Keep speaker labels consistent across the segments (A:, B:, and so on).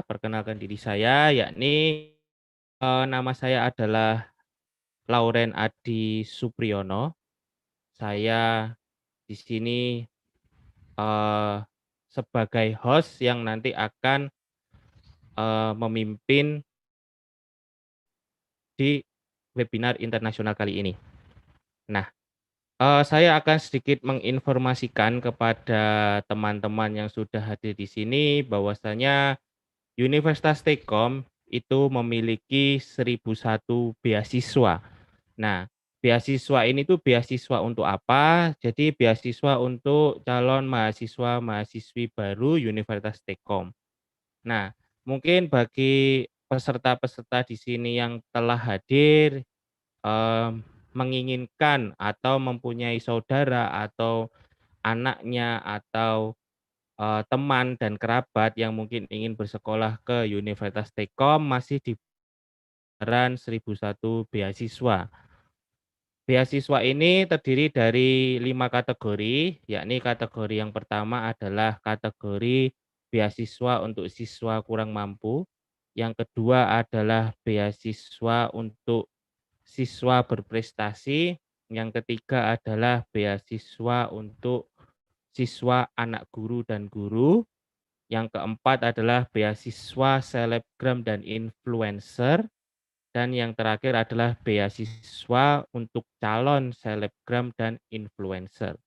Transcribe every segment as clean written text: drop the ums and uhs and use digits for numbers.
A: Perkenalkan diri saya, yakni nama saya adalah Lauren Adi Supriyono. Saya di sini sebagai host yang nanti akan memimpin di webinar internasional kali ini. Nah, saya akan sedikit menginformasikan kepada teman-teman yang sudah hadir di sini bahwasanya Universitas STEKOM itu memiliki 1001 beasiswa. Nah, beasiswa ini tuh beasiswa untuk apa? Jadi beasiswa untuk calon mahasiswa-mahasiswi baru Universitas STEKOM. Nah, mungkin bagi peserta-peserta di sini yang telah hadir menginginkan atau mempunyai saudara atau anaknya atau teman dan kerabat yang mungkin ingin bersekolah ke Universitas STEKOM masih diberikan 1001 beasiswa. Beasiswa ini terdiri dari 5 kategori, yakni kategori yang pertama adalah kategori beasiswa untuk siswa kurang mampu, yang kedua adalah beasiswa untuk siswa berprestasi, yang ketiga adalah beasiswa untuk siswa anak guru dan guru, yang keempat adalah beasiswa selebgram dan influencer, dan yang terakhir adalah beasiswa untuk calon selebgram dan influencer.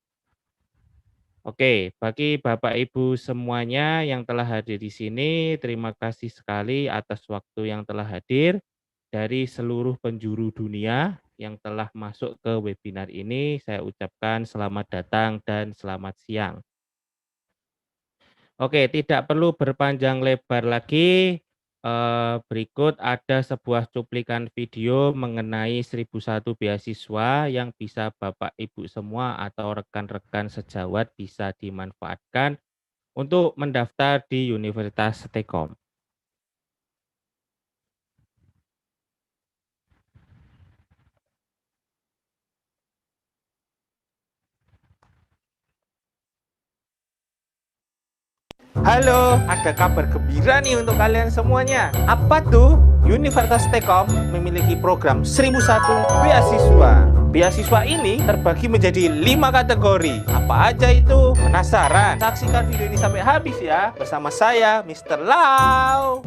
A: Oke, bagi Bapak Ibu semuanya yang telah hadir di sini, terima kasih sekali atas waktu yang telah hadir dari seluruh penjuru dunia yang telah masuk ke webinar ini. Saya ucapkan selamat datang dan selamat siang. Oke, tidak perlu berpanjang lebar lagi. Berikut ada sebuah cuplikan video mengenai 1001 beasiswa yang bisa Bapak Ibu semua atau rekan-rekan sejawat bisa dimanfaatkan untuk mendaftar di Universitas STEKOM. Halo, ada kabar gembira nih untuk kalian semuanya. Apa tuh? Universitas STEKOM memiliki program 1001 beasiswa. Beasiswa ini terbagi menjadi 5 kategori. Apa aja itu? Penasaran? Saksikan video ini sampai habis ya. Bersama saya, Mr. Lau.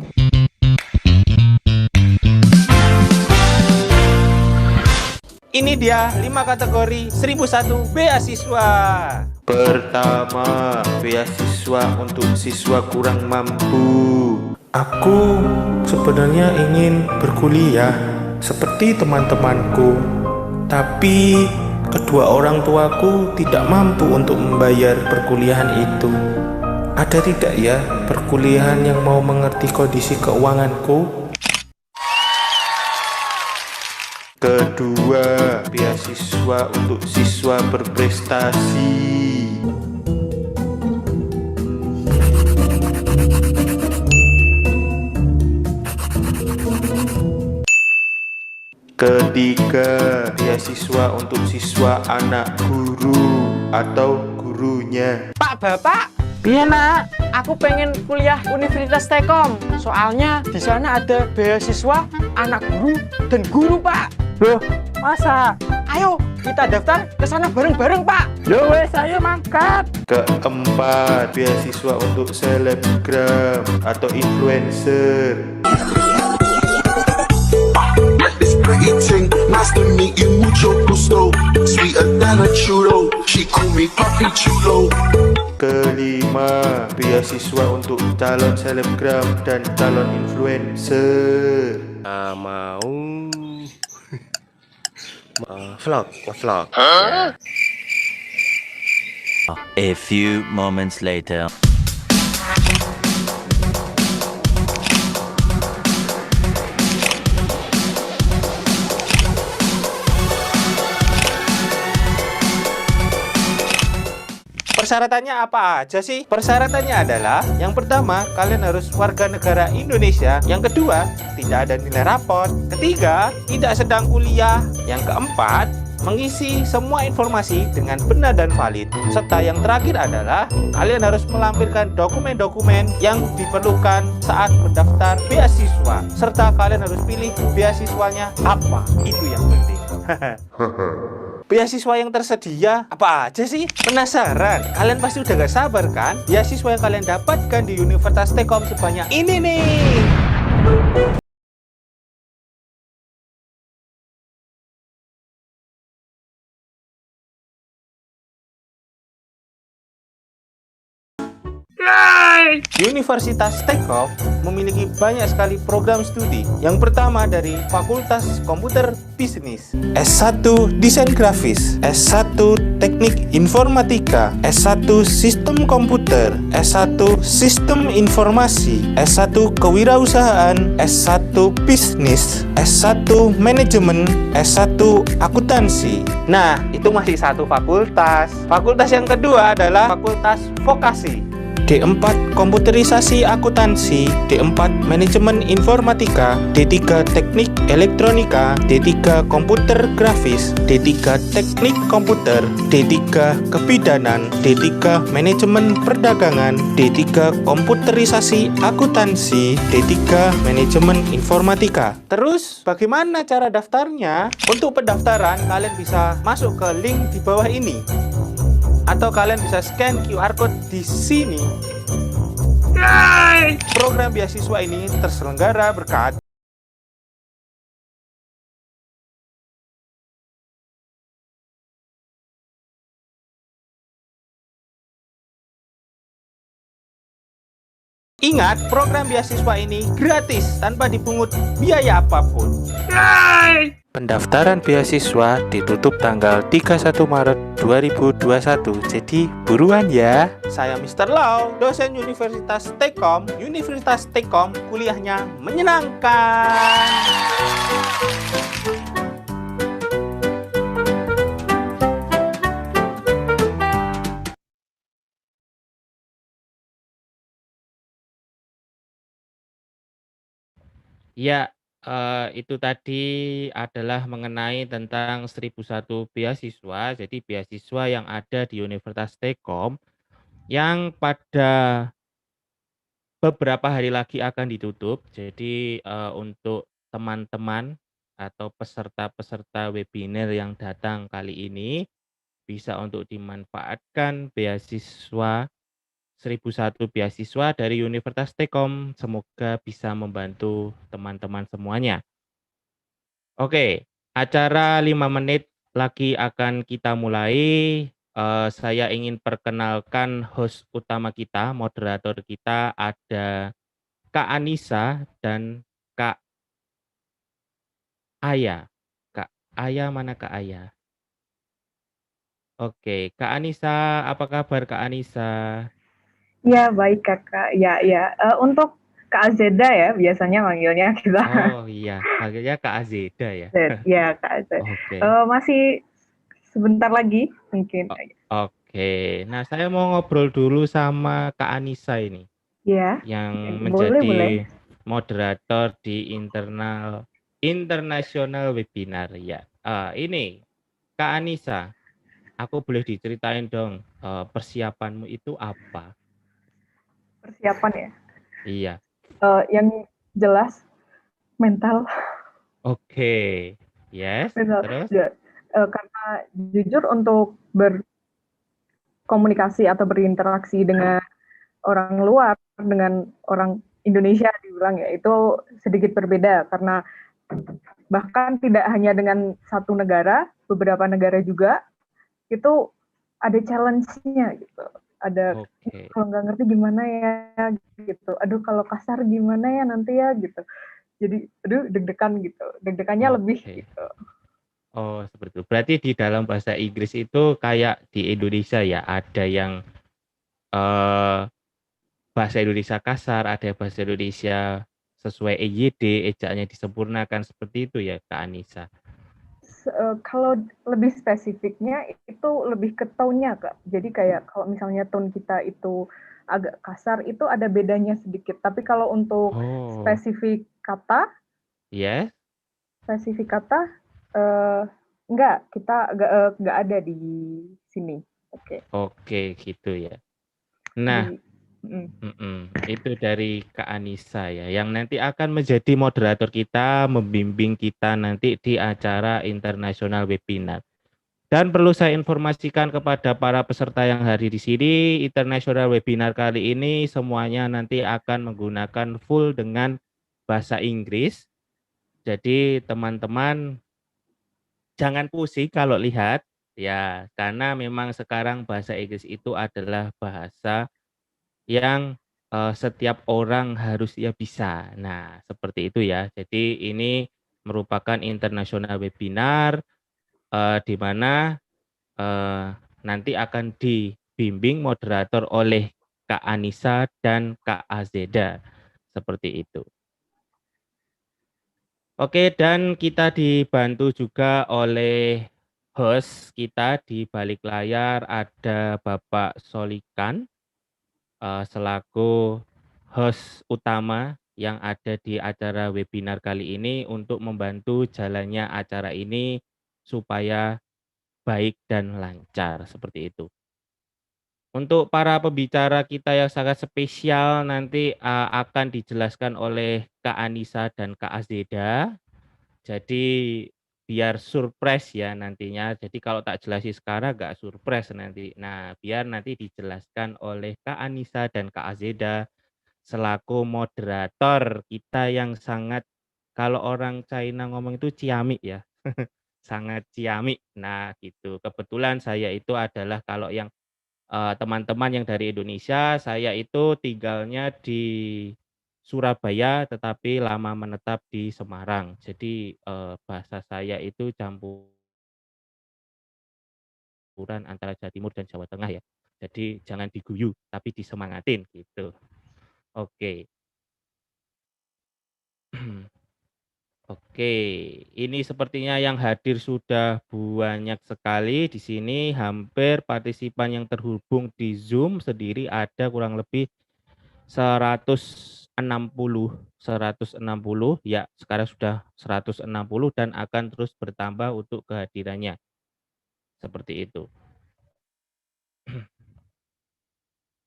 A: Ini dia 5 kategori 1001 beasiswa. Pertama, beasiswa untuk siswa kurang mampu.
B: Aku sebenarnya ingin berkuliah seperti teman-temanku, tapi kedua orang tuaku tidak mampu untuk membayar perkuliahan itu. Ada tidak ya perkuliahan yang mau mengerti kondisi keuanganku?
C: Kedua, beasiswa untuk siswa berprestasi. Ketiga, beasiswa untuk siswa anak guru atau gurunya.
D: Pak, Bapak, iya nak, aku pengen kuliah Universitas STEKOM. Soalnya di sana ada beasiswa anak guru dan guru, Pak.
E: Loh, masa?
D: Ayo kita daftar ke sana bareng-bareng, Pak.
E: Yo wes, ayo mangkat.
C: Keempat, beasiswa untuk selebgram atau influencer.
F: Nice to meet you, mucho gusto. Sweeter than a churro. She call me Papi Chulo.
C: Kelima, beasiswa untuk calon selebgram dan calon influencer.
G: Vlog. A few moments later.
A: Persyaratannya apa aja sih? Persyaratannya adalah yang pertama, kalian harus warga negara Indonesia. Yang kedua, tidak ada nilai rapor. Ketiga, tidak sedang kuliah. Yang keempat,
B: mengisi semua informasi dengan benar dan valid. Serta yang terakhir adalah kalian harus melampirkan dokumen-dokumen yang diperlukan saat mendaftar beasiswa. Serta kalian harus pilih beasiswanya apa. Itu yang penting. Beasiswa yang tersedia apa aja sih? Penasaran? Kalian pasti udah gak sabar kan? Beasiswa yang kalian dapatkan di Universitas STEKOM sebanyak ini nih. Universitas STEKOM memiliki banyak sekali program studi. Yang pertama dari Fakultas Komputer Bisnis, S1 Desain Grafis, S1 Teknik Informatika, S1 Sistem Komputer, S1 Sistem Informasi, S1 Kewirausahaan, S1 Bisnis, S1 Manajemen, S1 Akuntansi. Nah, itu masih satu fakultas. Fakultas yang kedua adalah Fakultas Vokasi. D4 Komputerisasi Akuntansi, D4 Manajemen Informatika, D3 Teknik Elektronika, D3 Komputer Grafis, D3 Teknik Komputer, D3 Kebidanan, D3 Manajemen Perdagangan, D3 Komputerisasi Akuntansi, D3 Manajemen Informatika. Terus bagaimana cara daftarnya? Untuk pendaftaran kalian bisa masuk ke link di bawah ini. Atau kalian bisa scan QR code di sini. Program beasiswa ini terselenggara berkat Ingat, program beasiswa ini gratis tanpa dipungut biaya apapun. Pendaftaran beasiswa ditutup tanggal 31 Maret 2021. Jadi buruan ya. Saya Mr. Lau, dosen Universitas STEKOM. Universitas STEKOM kuliahnya menyenangkan.
A: Ya, itu tadi adalah mengenai tentang 1001 beasiswa. Jadi beasiswa yang ada di Universitas STEKOM yang pada beberapa hari lagi akan ditutup. Jadi untuk teman-teman atau peserta-peserta webinar yang datang kali ini bisa untuk dimanfaatkan beasiswa 1001 beasiswa dari Universitas STEKOM. Semoga bisa membantu teman-teman semuanya. Oke, acara 5 menit lagi akan kita mulai. Saya ingin perkenalkan host utama kita, moderator kita ada Kak Anissa dan Kak Aya. Kak Aya, mana Kak Aya? Oke, Kak Anissa, apa kabar Kak Anissa?
H: Ya, baik Kakak. Ya, ya. Untuk Kak Azeda ya, biasanya manggilnya kita.
A: Oh iya, panggilnya Kak Azeda ya.
H: Ya, Kak Azeda.
A: Oke.
H: Masih sebentar lagi mungkin.
A: Oke. Nah, saya mau ngobrol dulu sama Kak Anissa ini.
H: Ya.
A: Yang
H: Boleh.
A: menjadi moderator di internasional webinar ya. Ini Kak Anissa, aku boleh diceritain dong persiapanmu itu apa?
H: Persiapan ya?
A: Iya.
H: Yang jelas mental.
A: Oke. Yes.
H: Mental.
A: Terus?
H: Ya, karena jujur untuk berkomunikasi atau berinteraksi dengan orang luar, dengan orang Indonesia dibilang ya, itu sedikit berbeda karena bahkan tidak hanya dengan satu negara, beberapa negara juga itu ada challenge-nya gitu. Ada kalau nggak ngerti gimana ya gitu. Aduh kalau kasar gimana ya nanti ya gitu. Jadi aduh deg-degan gitu. Deg-degannya lebih gitu.
A: Oh, seperti itu. Berarti di dalam bahasa Inggris itu kayak di Indonesia ya, ada yang bahasa Indonesia kasar, ada bahasa Indonesia sesuai EYD, ejaannya disempurnakan, seperti itu ya Kak Anissa.
H: Kalau lebih spesifiknya itu lebih ke tone-nya Kak. Jadi kayak kalau misalnya tone kita itu agak kasar itu ada bedanya sedikit. Tapi kalau untuk spesifik kata,
A: yes.
H: Spesifik kata Enggak, kita enggak ada di sini. Oke.
A: Oke, gitu ya. Nah,
H: Mm.
A: itu dari Kak Anissa ya, yang nanti akan menjadi moderator kita, membimbing kita nanti di acara internasional webinar. Dan perlu saya informasikan kepada para peserta yang hadir di sini, internasional webinar kali ini semuanya nanti akan menggunakan full dengan bahasa Inggris. Jadi teman-teman jangan pusing kalau lihat ya, karena memang sekarang bahasa Inggris itu adalah bahasa yang setiap orang harus ya bisa. Nah, seperti itu ya. Jadi ini merupakan internasional webinar di mana nanti akan dibimbing moderator oleh Kak Anissa dan Kak Azeda. Seperti itu. Oke, dan kita dibantu juga oleh host kita di balik layar, ada Bapak Solikan selaku host utama yang ada di acara webinar kali ini untuk membantu jalannya acara ini supaya baik dan lancar, seperti itu. Untuk para pembicara kita yang sangat spesial nanti akan dijelaskan oleh Kak Anissa dan Kak Azeda. Jadi biar surprise ya nantinya. Jadi kalau tak jelasin sekarang nggak surprise nanti. Nah, biar nanti dijelaskan oleh Kak Anissa dan Kak Azeda selaku moderator kita yang sangat, kalau orang China ngomong itu ciamik ya. Sangat ciamik. Nah, gitu. Kebetulan saya itu adalah kalau yang teman-teman yang dari Indonesia, saya itu tinggalnya di Surabaya tetapi lama menetap di Semarang. Jadi bahasa saya itu campuran antara Jawa Timur dan Jawa Tengah ya. Jadi jangan diguyu tapi disemangatin gitu. Oke. Oke, ini sepertinya yang hadir sudah banyak sekali di sini. Hampir partisipan yang terhubung di Zoom sendiri ada kurang lebih 160 ya, sekarang sudah 160 dan akan terus bertambah untuk kehadirannya. Seperti itu.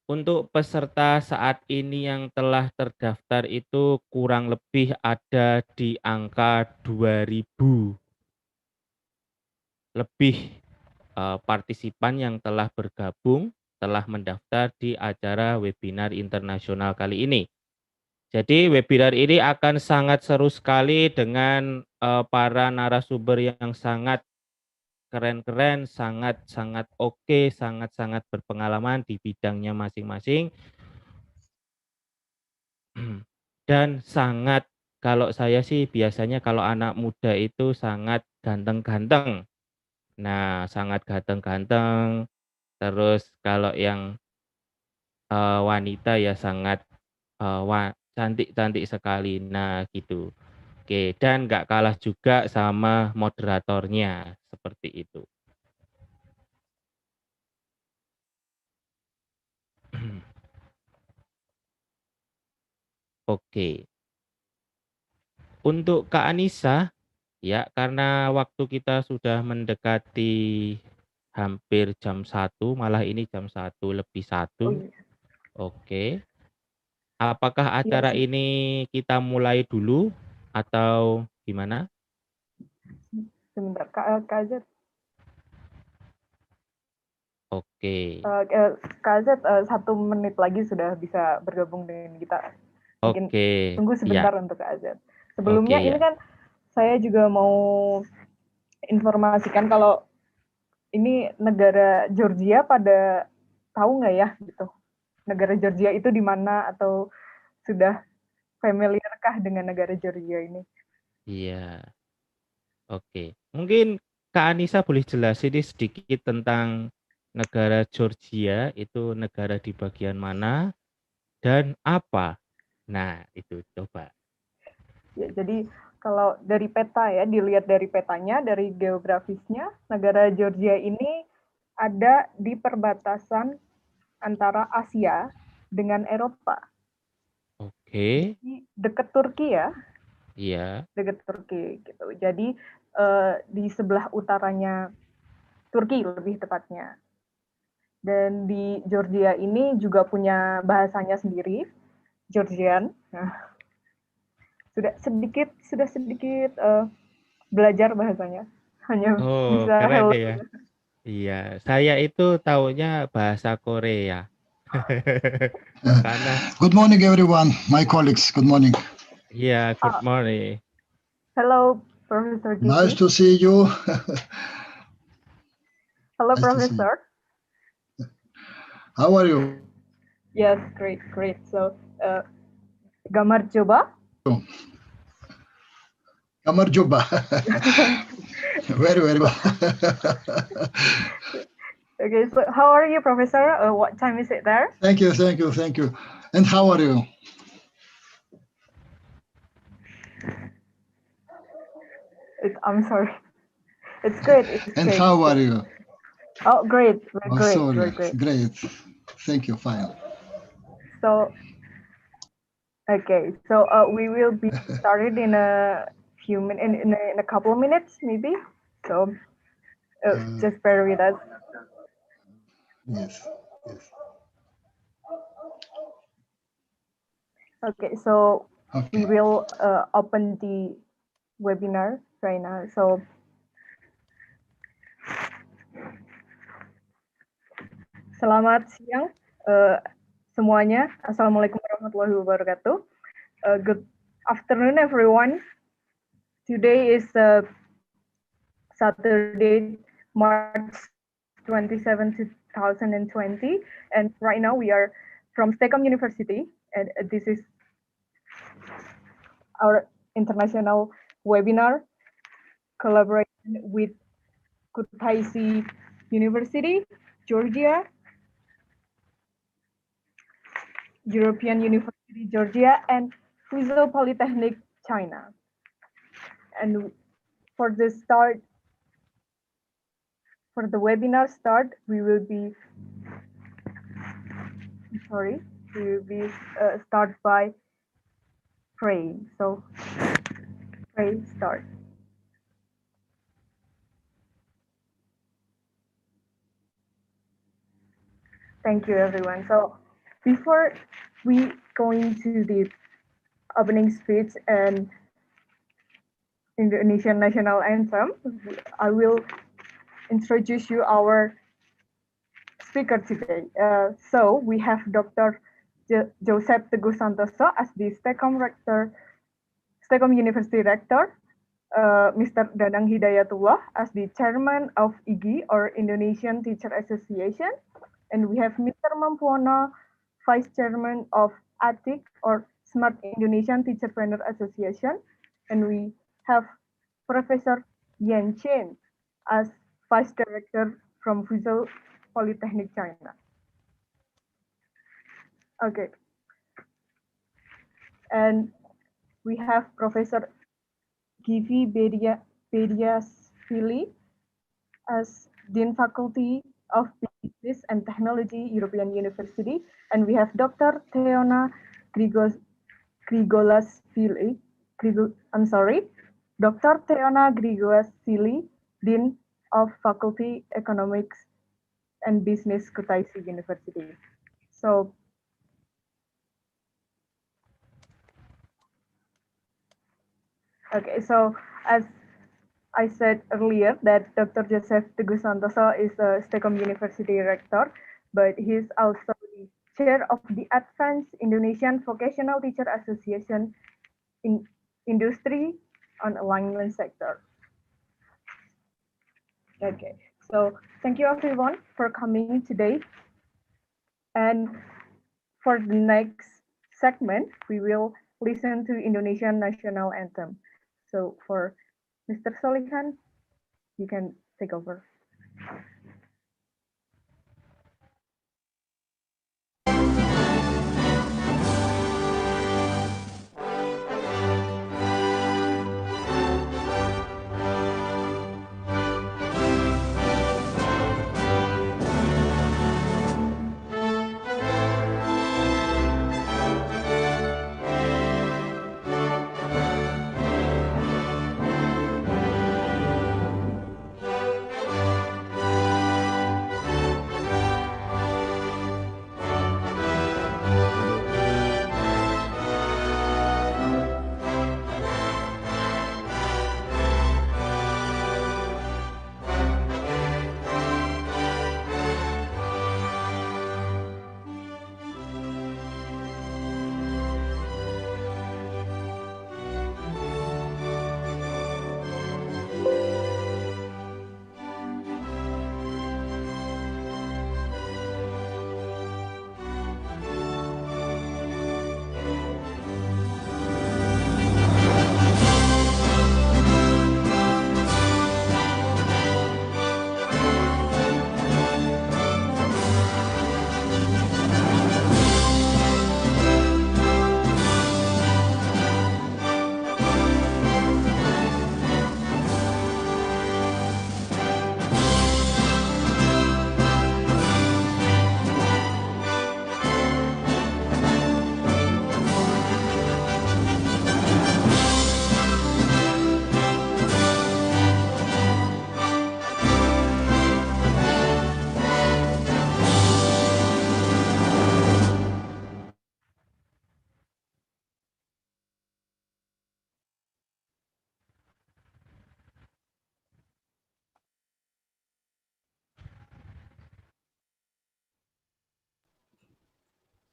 A: Untuk peserta saat ini yang telah terdaftar itu kurang lebih ada di angka 2000 lebih partisipan yang telah bergabung, telah mendaftar di acara webinar internasional kali ini. Jadi webinar ini akan sangat seru sekali dengan para narasumber yang sangat keren-keren, sangat-sangat oke, sangat-sangat berpengalaman di bidangnya masing-masing. Dan sangat, kalau saya sih biasanya kalau anak muda itu sangat ganteng-ganteng. Nah, sangat ganteng-ganteng. Terus kalau yang wanita ya sangat cantik-cantik sekali. Nah, gitu. Oke, dan nggak kalah juga sama moderatornya, seperti itu. Oke. Untuk Kak Anissa, ya karena waktu kita sudah mendekati hampir jam 1, malah ini jam 1:01.
H: Oh, iya.
A: Oke. Apakah
H: Iya
A: acara
H: sih.
A: ini kita mulai dulu atau gimana?
H: Sebentar, Kak Z.
A: Oke.
H: Kak Z 1 menit lagi sudah bisa bergabung dengan kita. Mungkin
A: Oke.
H: tunggu sebentar
A: Ya.
H: untuk Kak Z. Sebelumnya
A: Oke,
H: ini
A: ya.
H: kan saya juga mau informasikan kalau ini negara Georgia pada tahu nggak ya gitu. Negara Georgia itu di mana atau sudah familiarkah dengan negara Georgia ini?
A: Iya. Oke. Mungkin Kak Anissa boleh jelasin nih sedikit tentang negara Georgia itu negara di bagian mana dan apa? Nah, itu coba.
H: Ya, jadi kalau dari peta ya, dilihat dari petanya, dari geografisnya, negara Georgia ini ada di perbatasan antara Asia dengan Eropa.
A: Oke.
H: Jadi dekat Turki ya.
A: Iya.
H: dekat Turki gitu. Jadi di sebelah utaranya Turki lebih tepatnya. Dan di Georgia ini juga punya bahasanya sendiri, Georgian. Nah, sudah sedikit belajar bahasanya. Hanya
A: Oh,
H: bisa
A: keren
H: hello.
A: deh ya. Iya, saya itu taunya bahasa Korea. Karena
I: Good morning, everyone. My colleagues, good morning.
A: iya, good morning.
H: Hello, Professor Givi.
I: Nice to see you.
H: Hello,
I: Nice to see you.
H: Professor.
I: How are you?
H: Yes, great. So, gambar coba.
I: Kamar Juba. Very well.
H: Okay, so how are you, Professor? What time is it there?
I: Thank you. And how are you?
H: I'm sorry. It's great.
I: And how are you?
H: Oh, great. Very
I: Sorry.
H: great.
I: Great. Thank you. Fine.
H: So, okay. So we will be started in a few minutes, in a couple of minutes, maybe. So just bear with us.
I: Yes.
H: Okay. So
I: Okay.
H: we will open the webinar right now. So selamat siang semuanya. Assalamualaikum warahmatullahi wabarakatuh. Good afternoon, everyone. Today is Saturday, March 27, 2020, and right now we are from STEKOM University, and this is our international webinar collaboration with Kutaisi University, Georgia, European University, Georgia, and Fuzhou Polytechnic, China. And for the webinar start, we will be start by praying. So pray start. Thank you, everyone. So before we go into the opening speech and Indonesian national anthem, I will introduce you our speaker today. So we have Dr. Joseph Teguh Santoso as the STEKOM University Rector, Mr. Danang Hidayatullah as the Chairman of IGI, or Indonesian Teacher Association, and we have Mr. Mampuono, Vice Chairman of ATIC, or Smart Indonesian Teacherpreneur Association, and we have Professor Yan Chen as Vice Director from Fuzhou Polytechnic, China. Okay. And we have Professor Givi Bedianashvili as Dean Faculty of Business and Technology, European University. And we have Dr. Teona Grigolashvili. Dr. Teona Grigolashvili, Dean of Faculty Economics and Business, Kutaisi University. So, okay, so as I said earlier that Dr. Joseph Teguh Santoso is a STEKOM University Rector, but he's also the Chair of the Advanced Indonesian Vocational Teacher Association in Industry on Alignment Sector. Okay, so thank you everyone for coming today. And for the next segment, we will listen to Indonesian National Anthem. So for Mr. Solihan, you can take over.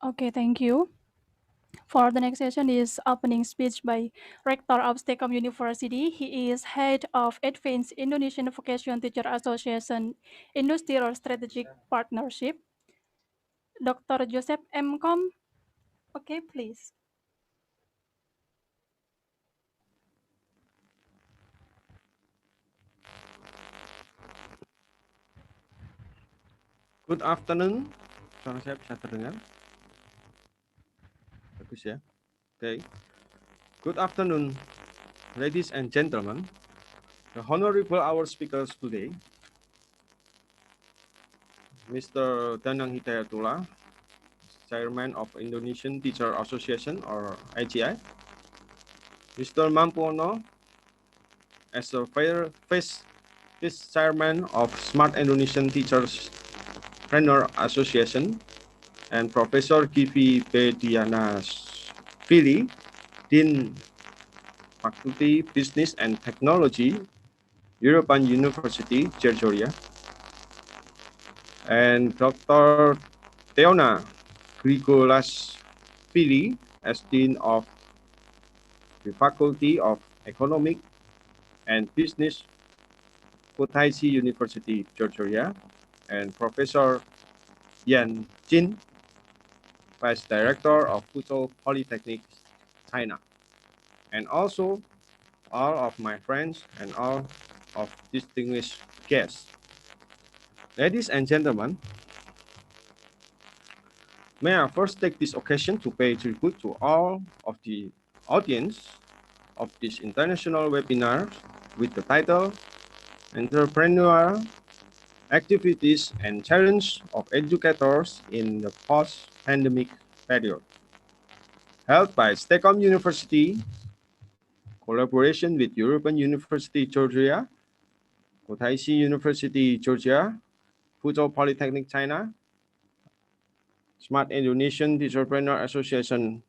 J: Okay, thank you. For the next session is opening speech by Rektor of STEKOM University. He is head of Advanced Indonesian Vocation Teacher Association Industrial Strategic Partnership, Dr. Joseph M.Kom. Okay, please.
K: Good afternoon. Suara saya bisa terdengar? Bagus ya. Okay. Good afternoon, ladies and gentlemen. The honorable our speakers today, Mr. Danang Hidayatullah, Chairman of Indonesian Teacher Association or IGI, Mr. Mampuono, as a Vice Chairman of Smart Indonesian Teacherpreneur Association, and Professor Givi Bedianashvili, Dean Faculty Business and Technology, European University, Georgia, and Dr. Teona Grigolashvili as Dean of the Faculty of Economic and Business, Kutaisi University, Georgia, and Professor Yan Jin, Vice Director of Fuzhou Polytechnic, China, and also all of my friends and all of distinguished guests. Ladies and gentlemen, may I first take this occasion to pay tribute to all of the audience of this international webinar with the title Entrepreneurial Activities and Challenge of Educators in the Post-Pandemic Period, held by STEKOM University, collaboration with European University, Georgia, Kutaisi University, Georgia, Fuzhou Polytechnic, China, Smart Indonesian Teacherpreneur Association,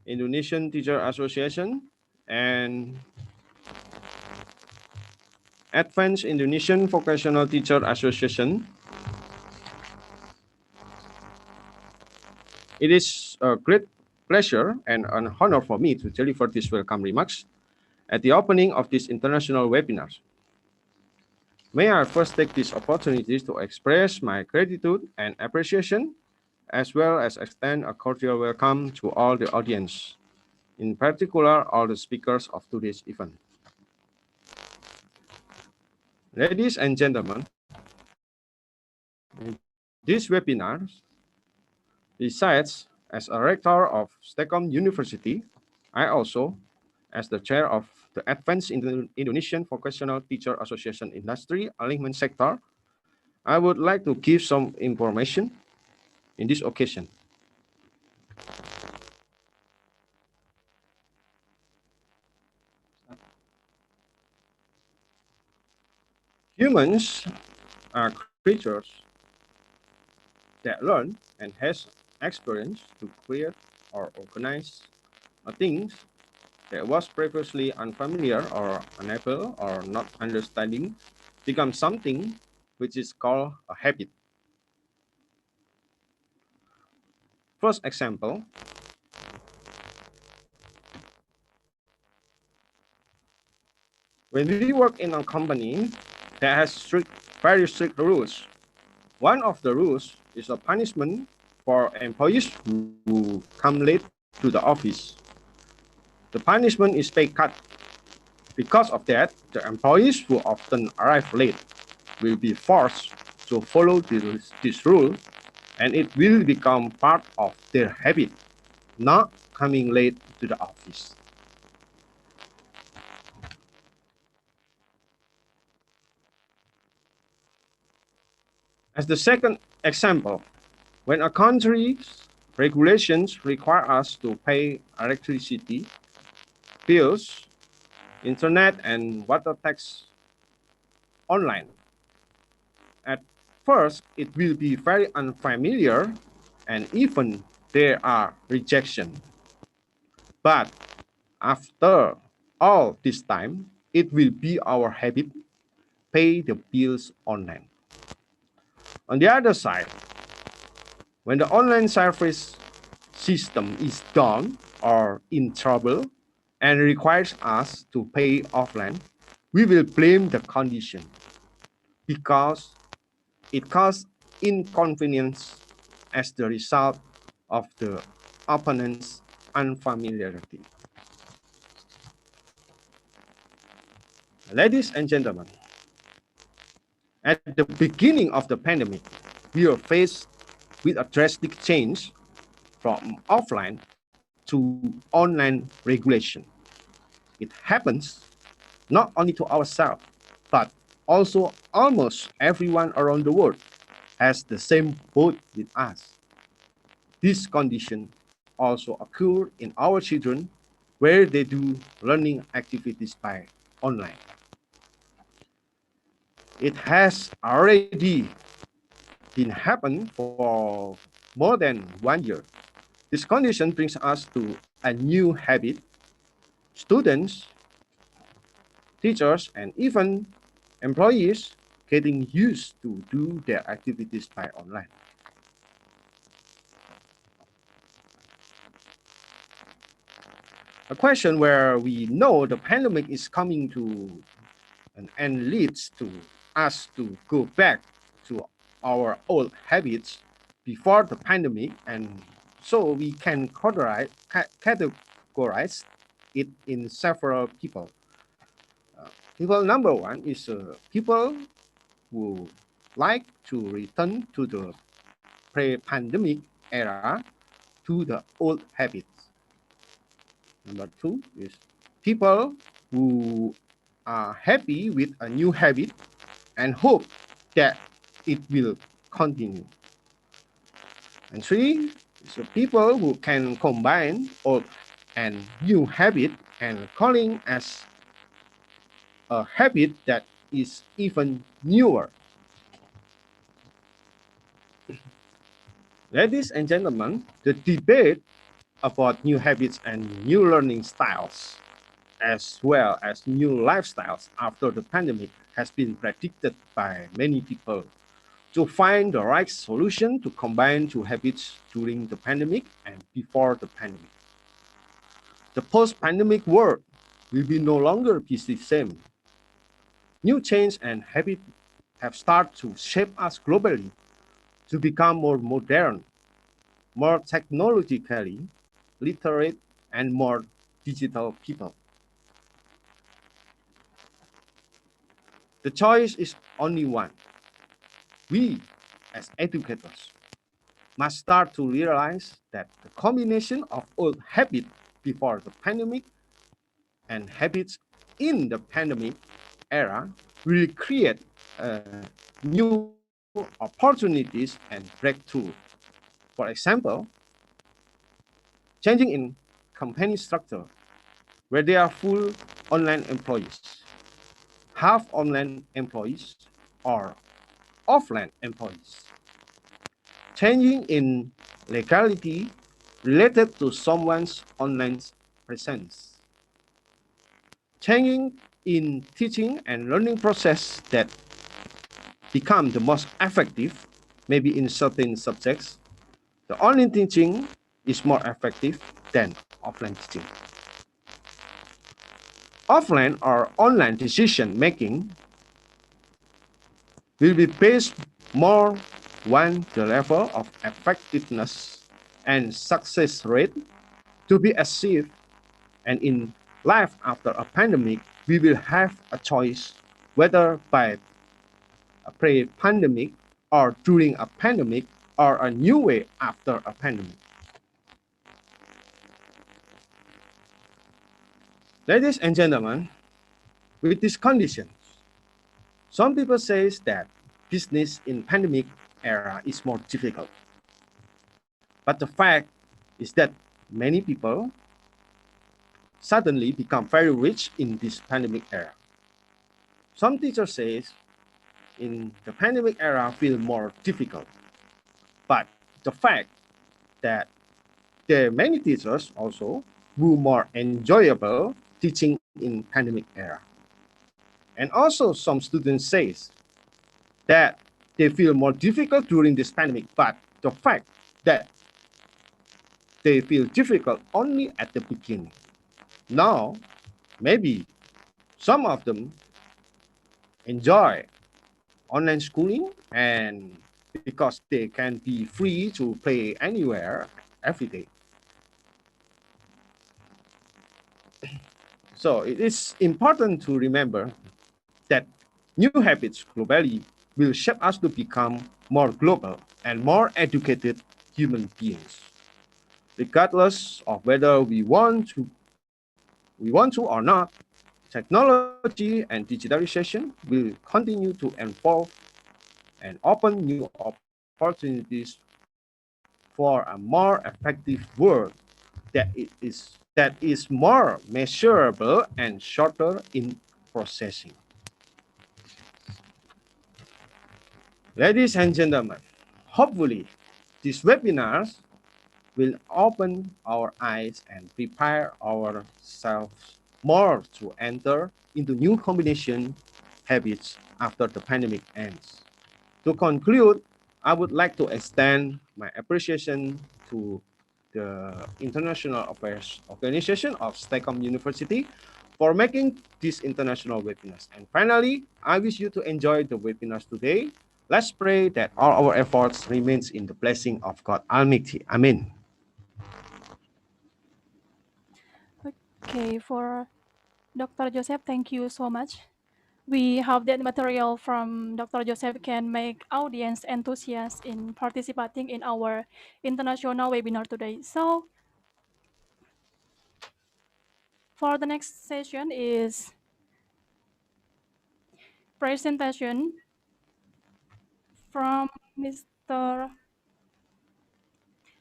K: Indonesian Teacher Association, and Advanced Indonesian Vocational Teacher Association. It is a great pleasure and an honor for me to deliver these welcome remarks at the opening of this international webinar. May I first take this opportunity to express my gratitude and appreciation, as well as extend a cordial welcome to all the audience, in particular all the speakers of today's event. Ladies and gentlemen, in this webinar, besides as a rector of STEKOM University, I also, as the chair of the Advanced Indonesian Vocational Teacher Association Industry Alignment Sector, I would like to give some information in this occasion. Humans are creatures that learn and has experience to create or organize things that was previously unfamiliar or unable or not understanding become something which is called a habit. First example, when we work in a company that has very strict rules, one of the rules is a punishment for employees who come late to the office. The punishment is pay cut. Because of that, the employees who often arrive late will be forced to follow this rule, and it will become part of their habit, not coming late to the office. As the second example, when a country's regulations require us to pay electricity bills, internet, and water tax online, at first it will be very unfamiliar and even there are rejection. But after all this time, it will be our habit, pay the bills online. On the other side, When the online service system is down or in trouble and requires us to pay offline, we will blame the condition because it caused inconvenience as the result of the opponent's unfamiliarity. Ladies and gentlemen, at the beginning of the pandemic, we were faced with a drastic change from offline to online regulation. It happens not only to ourselves, but also almost everyone around the world has the same boat with us. This condition also occur in our children where they do learning activities by online. It has already been happening for more than 1 year. This condition brings us to a new habit. Students, teachers, and even employees getting used to do their activities by online. A question where we know the pandemic is coming to an end leads to us to go back to our old habits before the pandemic, and so we can categorize it in several people. People number one is people who like to return to the pre-pandemic era to the old habits. Number two is people who are happy with a new habit and hope that it will continue. And three is the people who can combine old and new habit and calling as a habit that is even newer. Ladies and gentlemen, the debate about new habits and new learning styles, as well as new lifestyles after the pandemic, has been predicted by many people to find the right solution to combine two habits during the pandemic and before the pandemic. The post-pandemic world will be no longer be the same. New change and habit have started to shape us globally to become more modern, more technologically literate, and more digital people. The choice is only one. We, as educators, must start to realize that the combination of old habits before the pandemic and habits in the pandemic era will create new opportunities and breakthrough. For example, changing in company structure, where they are full online employees, half online employees, or offline employees. Changing in legality related to someone's online presence. Changing in teaching and learning process that become the most effective, maybe in certain subjects. The online teaching is more effective than offline teaching. Offline or online decision making will be based more on the level of effectiveness and success rate to be achieved, and in life after a pandemic, we will have a choice whether by a pre-pandemic or during a pandemic or a new way after a pandemic. Ladies and gentlemen, with these conditions, some people say that business in pandemic era is more difficult. But the fact is that many people suddenly become very rich in this pandemic era. Some teachers say in the pandemic era feel more difficult. But the fact that there are many teachers also who more enjoyable teaching in pandemic era. And also some students say that they feel more difficult during this pandemic, but the fact that they feel difficult only at the beginning. Now, maybe some of them enjoy online schooling, and because they can be free to play anywhere every day. So it is important to remember that new habits globally will shape us to become more global and more educated human beings. Regardless of whether we want to or not, technology and digitalization will continue to evolve and open new opportunities for a more effective world that is more measurable and shorter in processing. Ladies and gentlemen, hopefully these webinars will open our eyes and prepare ourselves more to enter into new combination habits after the pandemic ends. To conclude, I would like to extend my appreciation to the International Affairs Organization of STEKOM University for making these international webinars. And finally, I wish you to enjoy the webinars today. Let's pray that all our efforts remains in the blessing of God Almighty. Amen.
J: Okay, for Dr. Joseph, thank you so much. We hope that material from Dr. Joseph can make audience enthusiastic in participating in our international webinar today. So, for the next session is presentation from Mr.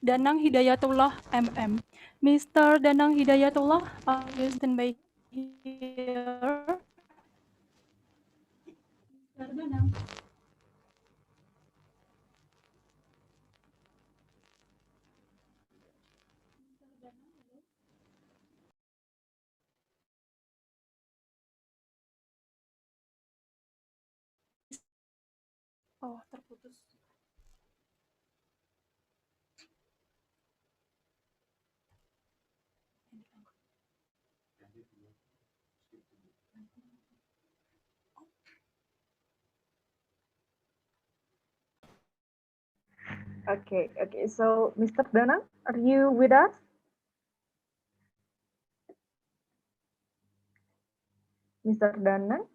J: Danang Hidayatullah, MM. Mr. Danang Hidayatullah, you stand by here. Mr. Danang. Oh, terputus.
H: Okay. So, Mr. Danang, are you with us? Mr. Danang,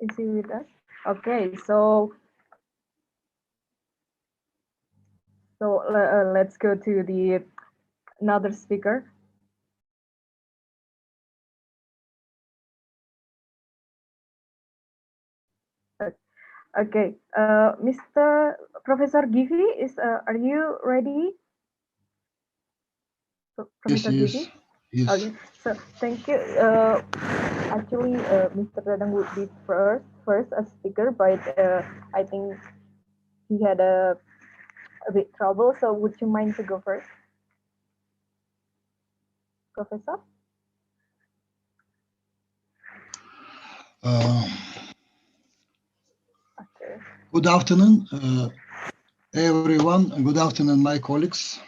H: is he with us? Okay. So let's go to the another speaker. Okay, Mr. Professor Givi, are you ready? Professor Givi?
I: Yes.
H: Okay, so thank you. Actually, Mr. Danang would be first as speaker, but I think he had a bit trouble. So would you mind to go first, Professor?
I: Okay. Good afternoon, everyone. Good afternoon, my colleagues.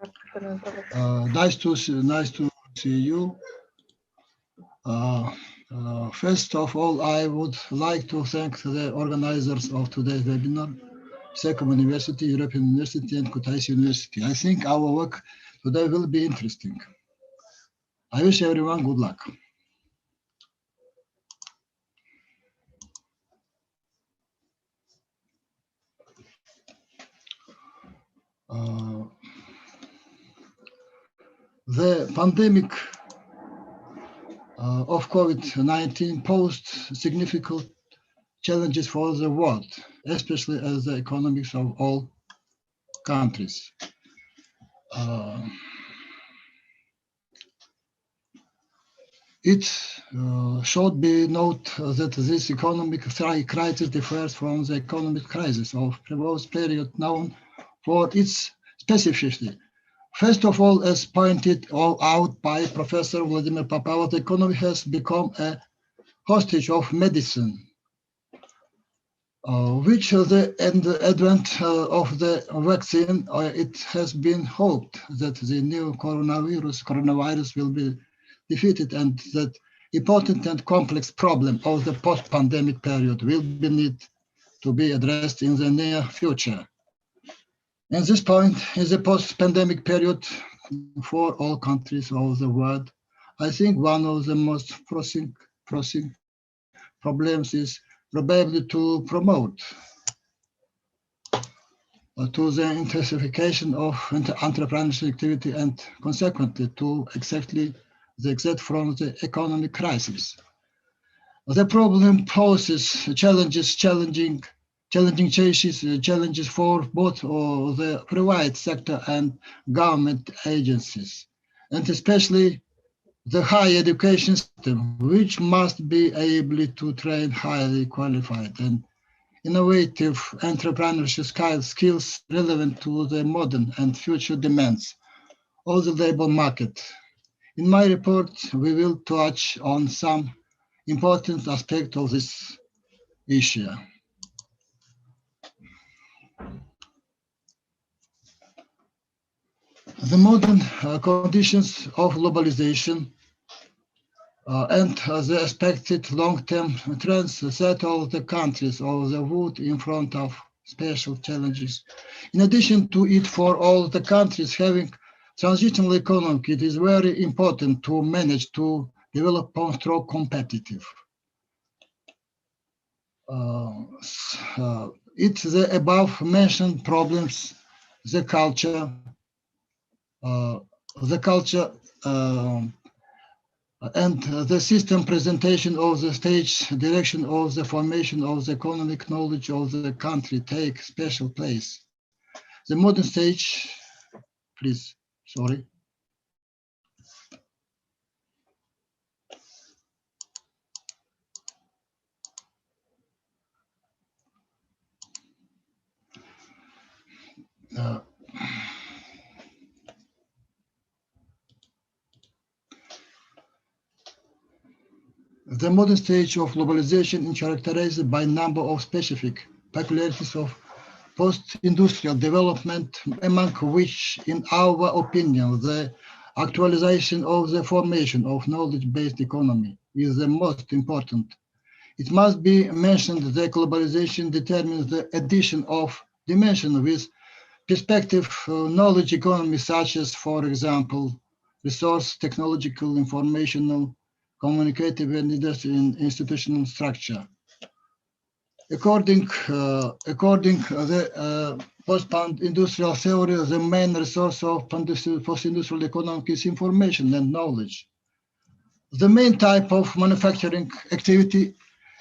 H: Good afternoon, Professor.
I: Nice to see you. First of all, I would like to thank the organizers of today's webinar, STEKOM University, European University, and Kutaisi University. I think our work today will be interesting. I wish everyone good luck. The pandemic of COVID-19 posed significant challenges for the world, especially as the economics of all countries. It should be noted that this economic crisis differs from the economic crisis of previous period known for its specificity. First of all, as pointed out by Professor Vladimir Popov, the economy has become a hostage of medicine. Which the advent of the vaccine, it has been hoped that the new coronavirus will be defeated and that important and complex problem of the post-pandemic period will be need to be addressed in the near future. At this point, in the post-pandemic period for all countries of the world, I think one of the most pressing problems is probably to promote to the intensification of entrepreneurship activity and consequently to exactly the exit from the economic crisis. The problem poses challenging challenges for both the private sector and government agencies, and especially the higher education system, which must be able to train highly qualified and innovative entrepreneurship skills relevant to the modern and future demands of the labor market. In my report, we will touch on some important aspects of this issue. The modern conditions of globalization and the expected long-term trends set all the countries of the world in front of special challenges. In addition to it, for all the countries having transitional economy, it is very important to manage to develop through competitive. It's the above mentioned problems, the culture, and the system presentation of the stage direction of the formation of the economic knowledge of the country take special place. The modern stage, please, sorry. The modern stage of globalization is characterized by a number of specific peculiarities of post-industrial development, among which, in our opinion, the actualization of the formation of knowledge-based economy is the most important. It must be mentioned that globalization determines the addition of dimension with perspective knowledge economy, such as, for example, resource, technological, informational, communicative and institutional structure. According the post-industrial theory, the main resource of post-industrial economy is information and knowledge. The main type of manufacturing activity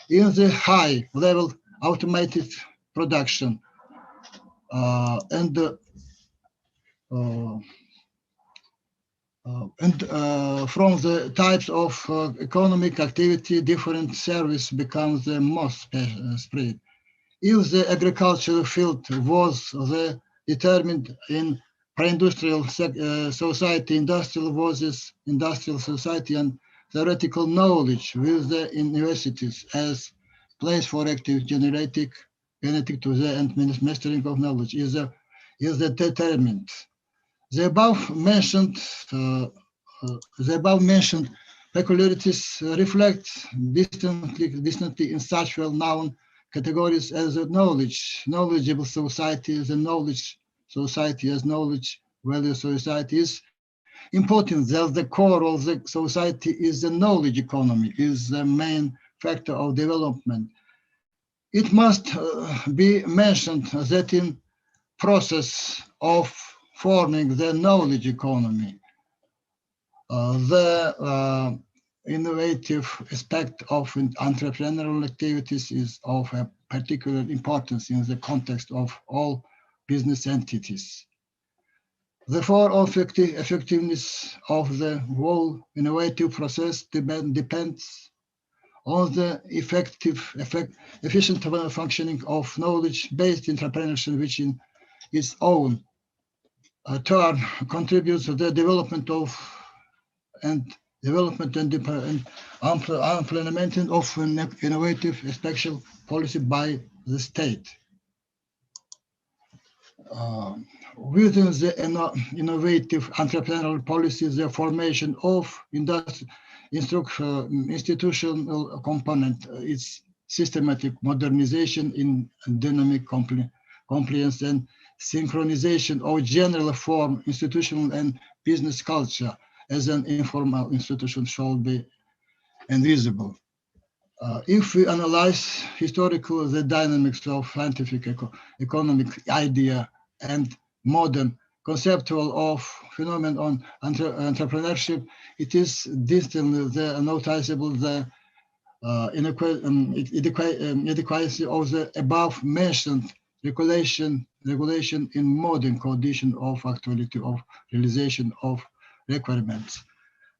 I: is the high-level automated production and from the types of economic activity, different service becomes the most spread. If the agricultural field was determined in pre-industrial society, industrial versus industrial society, and theoretical knowledge with the universities as place for active genetic to the and mastering of knowledge is the determined. The above mentioned peculiarities reflect distantly in such well-known categories as the knowledgeable society, the knowledge society as knowledge value society. Is important that the core of the society is the knowledge economy, is the main factor of development. It must be mentioned that in process of forming the knowledge economy, the innovative aspect of entrepreneurial activities is of a particular importance in the context of all business entities. Therefore, effectiveness of the whole innovative process depends on the efficient functioning of knowledge-based entrepreneurship, which in its own turn contributes to the development and implementation of an innovative special policy by the state. Within the innovative entrepreneurial policies, the formation of institutional component is systematic modernization in dynamic compliance and synchronization of general form, institutional and business culture as an informal institution shall be invisible. If we analyze historical the dynamics of scientific economic idea and modern conceptual of phenomenon on entrepreneurship, it is distantly the noticeable the inadequacy of the above mentioned regulation in modern condition of actuality of realization of requirements.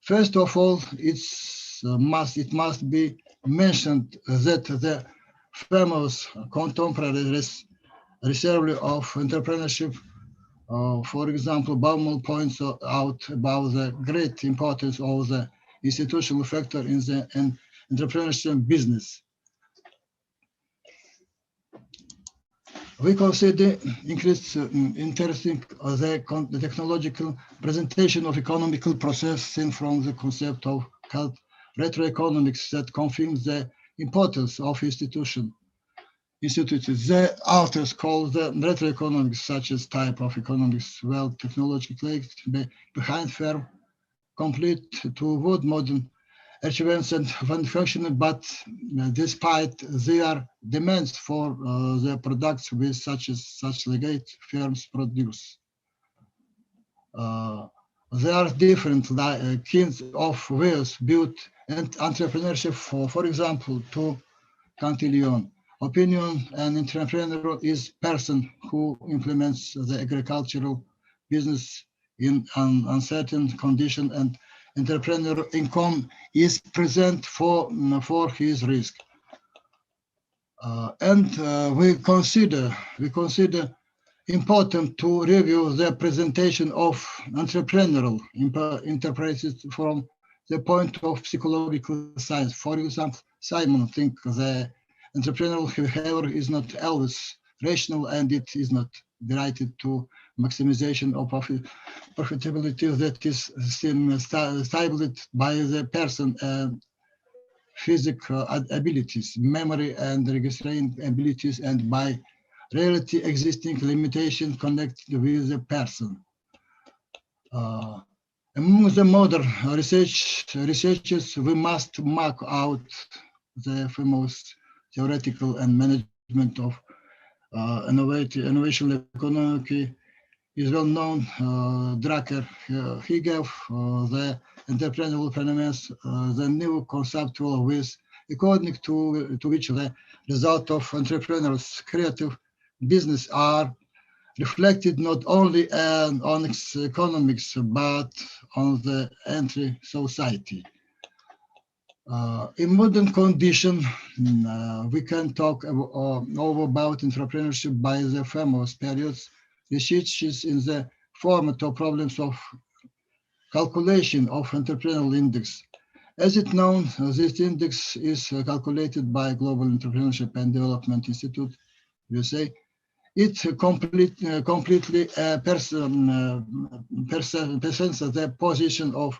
I: First of all, it must be mentioned that the famous contemporary reserve of entrepreneurship, for example, Baumol points out about the great importance of the institutional factor in the entrepreneurship business. We consider increased interesting the technological presentation of economical process seen from the concept of called retroeconomics that confirms the importance of institutions. The authors call the retroeconomics such as type of economics well technologically behind firm, complete toward modern achievements and functioning, but despite their demands for the products with such legate firms produce. There are different kinds of ways built and entrepreneurship for example, to Cantillon. Opinion and entrepreneur is person who implements the agricultural business in an uncertain condition, and entrepreneur income is present for his risk. We consider important to review the presentation of entrepreneurial interpreted from the point of psychological science. For example, Simon thinks the entrepreneurial behavior is not always rational and it is not directed to maximization of profitability that is stimulated by the person physical abilities, memory and registering abilities, and by reality existing limitation connected with the person. Among the modern researchers, we must mark out the famous theoretical and management of innovation economy is well known. Drucker, he gave the entrepreneurial phenomena the new conceptual ways according to which the result of entrepreneurs' creative business are reflected not only on economics but on the entire society. In modern condition, we can talk about entrepreneurship by the famous periods, researches in the format of problems of calculation of entrepreneurial index. As it known, this index is calculated by Global Entrepreneurship and Development Institute, USA. It completely presents the position of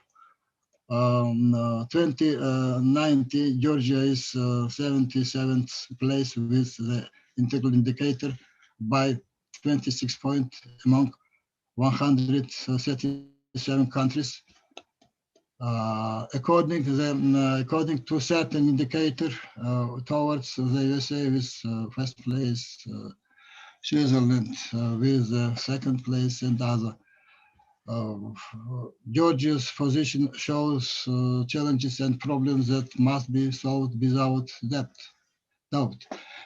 I: 2090. Georgia is 77th place with the integral indicator by 26 points among 137 countries. According to certain indicator towards the USA with first place, Switzerland with second place, and other. Georgia's position shows challenges and problems that must be solved without doubt.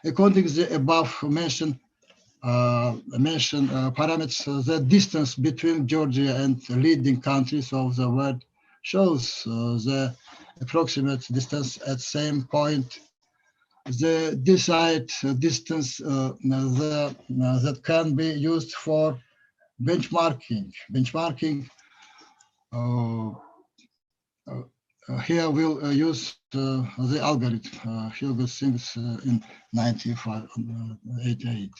I: According to the above mentioned parameters, the distance between Georgia and leading countries of the world shows the approximate distance at same point. The desired distance that can be used for benchmarking here we'll use the algorithm Hugo Sims in 1988.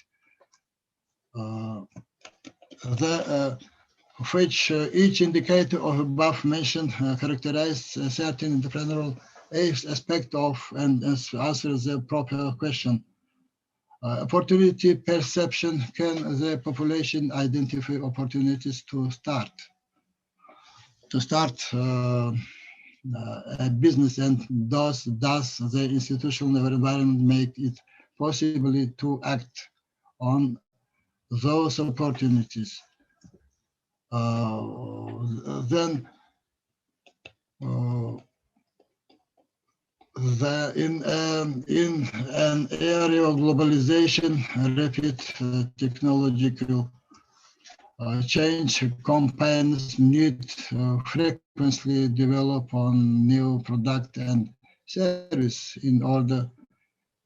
I: Which each indicator of above mentioned characterized a certain entrepreneurial aspect of and answers the proper question. Opportunity perception: can the population identify opportunities to start a business, and does the institutional environment make it possible to act on those opportunities? Then in an area of globalization, rapid technological change, companies need frequently develop on new product and service in order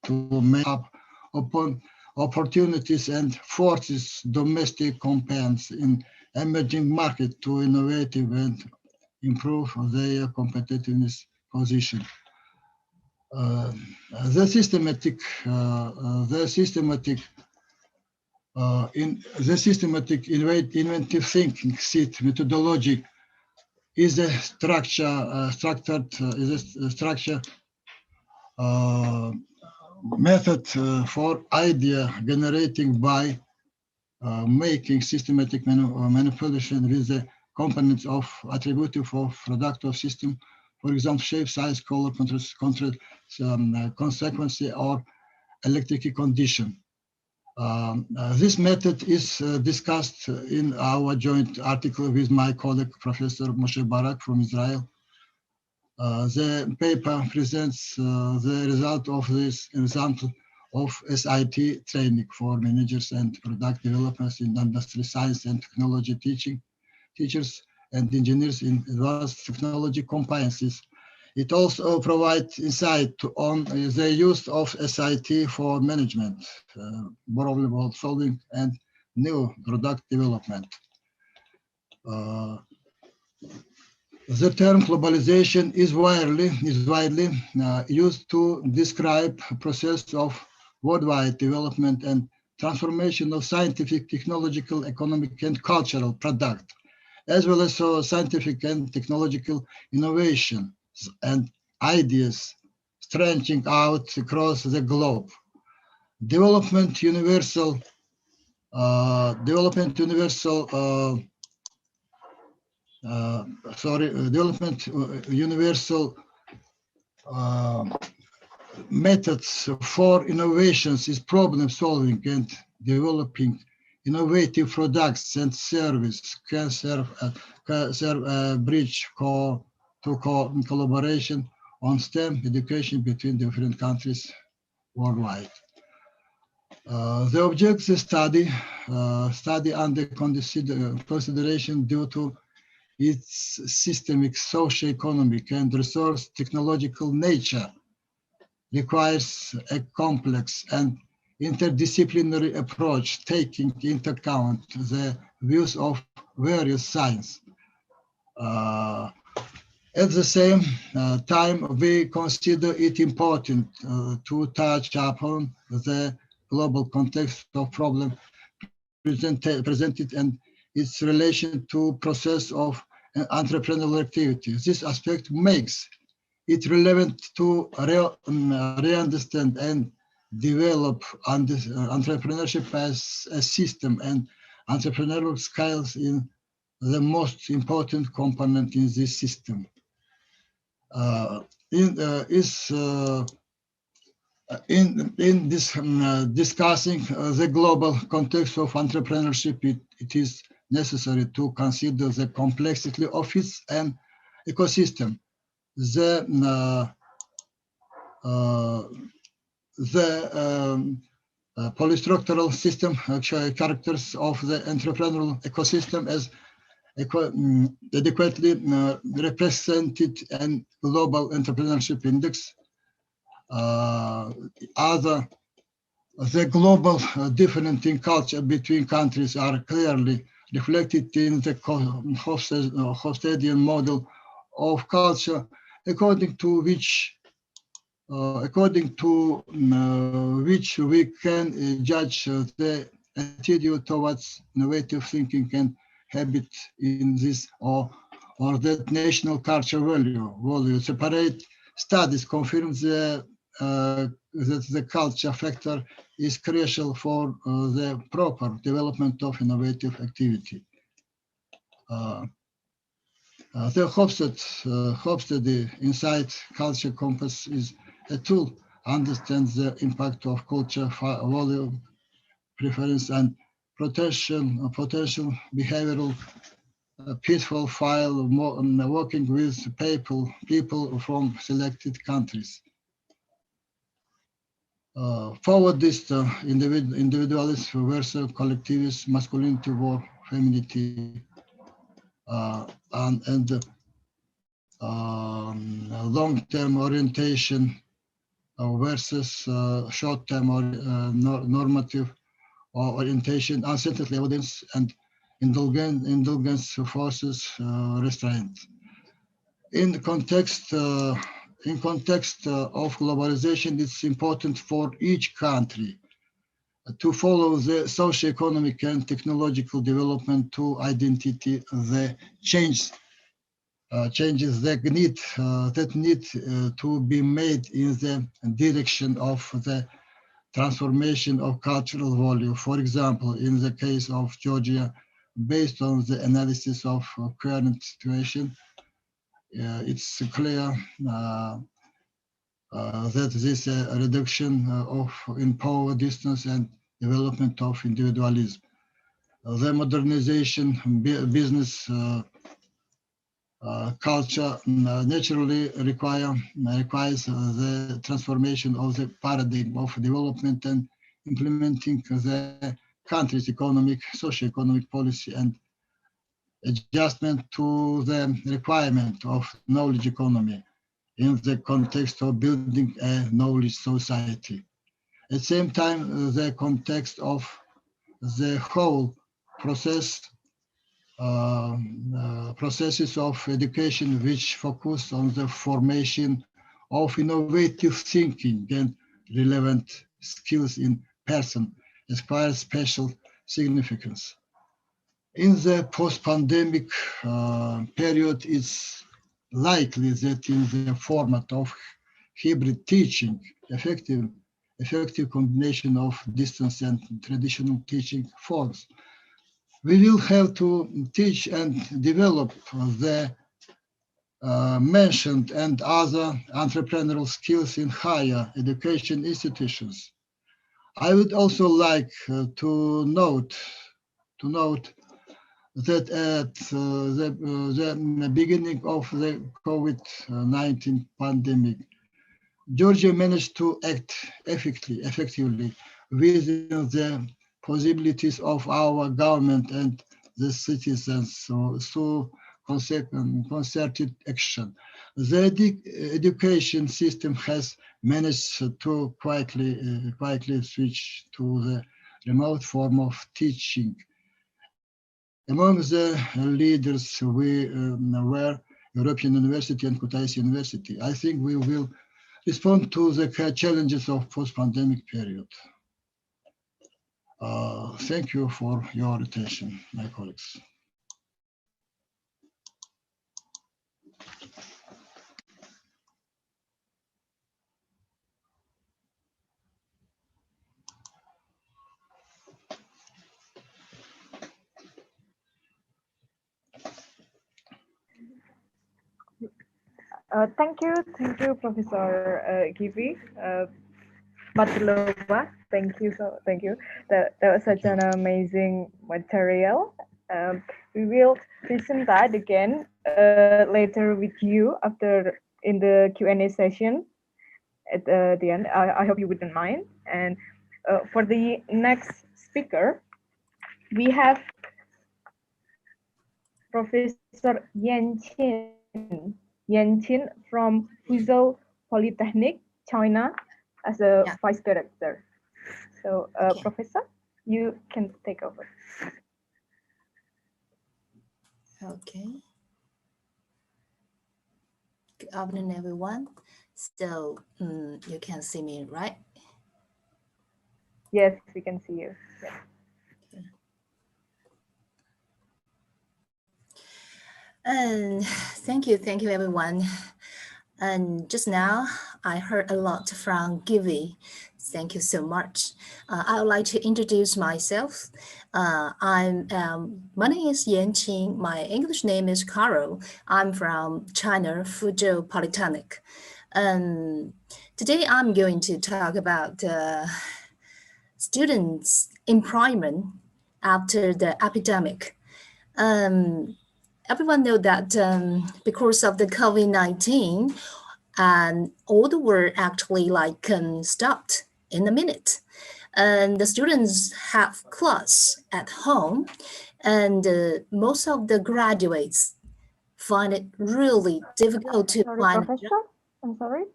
I: to make up upon opportunities and forces domestic companies in emerging market to innovate and improve their competitiveness position. The systematic inventive thinking SIT methodology is a structured method for idea generating by making systematic manipulation with the components of attributive of product of system, for example, shape, size, color, consequence, or electric condition. This method is discussed in our joint article with my colleague, Professor Moshe Barak from Israel. The paper presents the result of this example of SIT training for managers and product developers in industry, science and technology teachers and engineers in advanced technology competencies. It also provides insight on the use of SIT for management, problem solving, and new product development. The term globalization is widely used to describe a process of worldwide development and transformation of scientific, technological, economic, and cultural product, as well as scientific and technological innovation and ideas stretching out across the globe. Development universal methods for innovations is problem solving and developing innovative products and service can serve a bridge to collaboration on STEM education between different countries worldwide. The objective study under consideration due to its systemic, socio-economic, and resource technological nature requires a complex and interdisciplinary approach taking into account the views of various science. At the same time, we consider it important to touch upon the global context of problem presented and its relation to process of entrepreneurial activity. This aspect makes it relevant to re-understand and develop entrepreneurship as a system and entrepreneurial skills in the most important component in this system. In discussing the global context of entrepreneurship, it is necessary to consider the complexity of its ecosystem, the polystructural system characters of the entrepreneurial ecosystem as adequately represented in global entrepreneurship index. The global difference in culture between countries are clearly reflected in the Hofstadian model of culture according to which we can judge the attitude towards innovative thinking and habit in this or that national culture value. Separate studies confirm that the culture factor is crucial for the proper development of innovative activity. The Hofstede Insight Culture Compass is a tool to understand the impact of culture, value, preference, and potential behavioral pitfall while working with people from selected countries. Forwardist individualist versus collectivist, masculinity war, femininity, and long-term orientation versus short-term or normative orientation, uncertainty evidence, and indulgence forces restraint. In context of globalization, it's important for each country to follow the socio-economic and technological development to identify the changes that need to be made in the direction of the transformation of cultural value. For example, in the case of Georgia, based on the analysis of current situation, it's clear that this reduction in power distance and development of individualism. The modernization business culture naturally requires the transformation of the paradigm of development and implementing the country's socio-economic policy and adjustment to the requirement of knowledge economy in the context of building a knowledge society. At the same time, the context of the whole processes of education which focus on the formation of innovative thinking and relevant skills in person acquires special significance. In the post-pandemic period, it's likely that in the format of hybrid teaching, effective combination of distance and traditional teaching forms, we will have to teach and develop the mentioned and other entrepreneurial skills in higher education institutions. I would also like to note that at the beginning of the COVID-19 pandemic, Georgia managed to act effectively within the possibilities of our government and the citizens, so concerted action. The education system has managed to quietly switch to the remote form of teaching. Among the leaders were European University and Kutaisi University. I think we will respond to the challenges of post-pandemic period. Thank you for your attention, my colleagues.
H: Thank you, Professor Givi. Matulova, thank you. That was such an amazing material. We will present that again later with you after in the Q&A session at the end. I hope you wouldn't mind. And for the next speaker, we have Professor Yan Qin from Fuzhou Polytechnic, China, as a vice director. So, okay. Professor, you can take over.
L: Okay. afternoon, everyone. So you can see me, right?
H: Yes, we can see you. Yes.
L: Okay. And thank you, everyone. And just now, I heard a lot from Givi. Thank you so much. I would like to introduce myself. My name is Yanqing. My English name is Carol. I'm from China, Fuzhou Polytechnic. Today, I'm going to talk about students' employment after the epidemic. Everyone know that because of the COVID-19, and all the work actually stopped in a minute. And the students have class at home, and most of the graduates find it really difficult to find.
H: Professor, I'm sorry.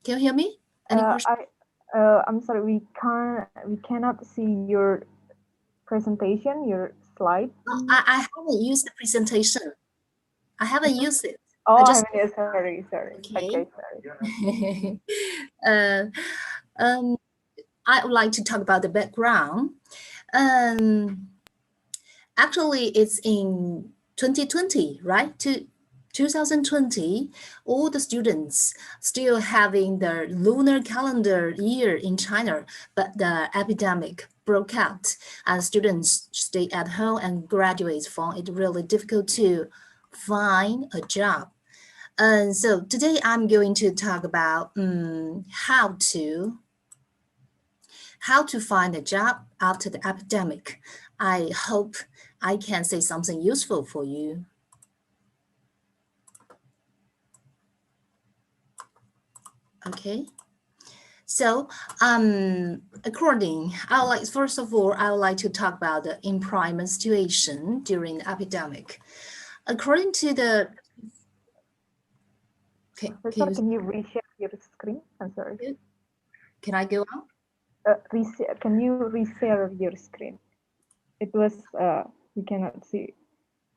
L: Can you hear me? Any question?
H: I'm sorry, we cannot see your presentation, your slide.
L: I haven't used the presentation. I haven't used it.
H: Oh, sorry.
L: Okay, sorry. I would like to talk about the background. Actually, it's in 2020, right? 2020, all the students still having the lunar calendar year in China, but the epidemic broke out and students stay at home and graduates found it really difficult to find a job. And so today I'm going to talk about how to find a job after the epidemic. I hope I can say something useful for you. Okay. So, first of all, I would like to talk about the employment situation during the epidemic. According to the
H: Professor, can you reshare your screen? I'm sorry.
L: Can I go on?
H: Can you reshare your screen? It was we cannot see.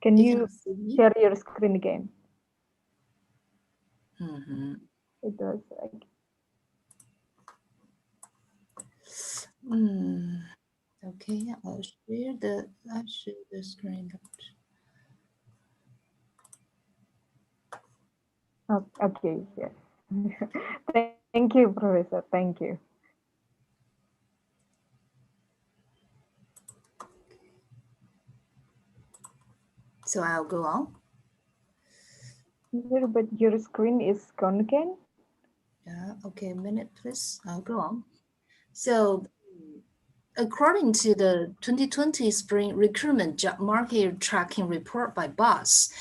H: Can you share your screen again? It was like.
L: Okay, I'll share the screen.
H: Oh, okay, yes. Thank you, Professor. Thank you.
L: So I'll go on.
H: But your screen is gone again.
L: Yeah, okay, a minute, please. I'll go on. So according to the 2020 Spring Recruitment Job Market Tracking Report by BOSS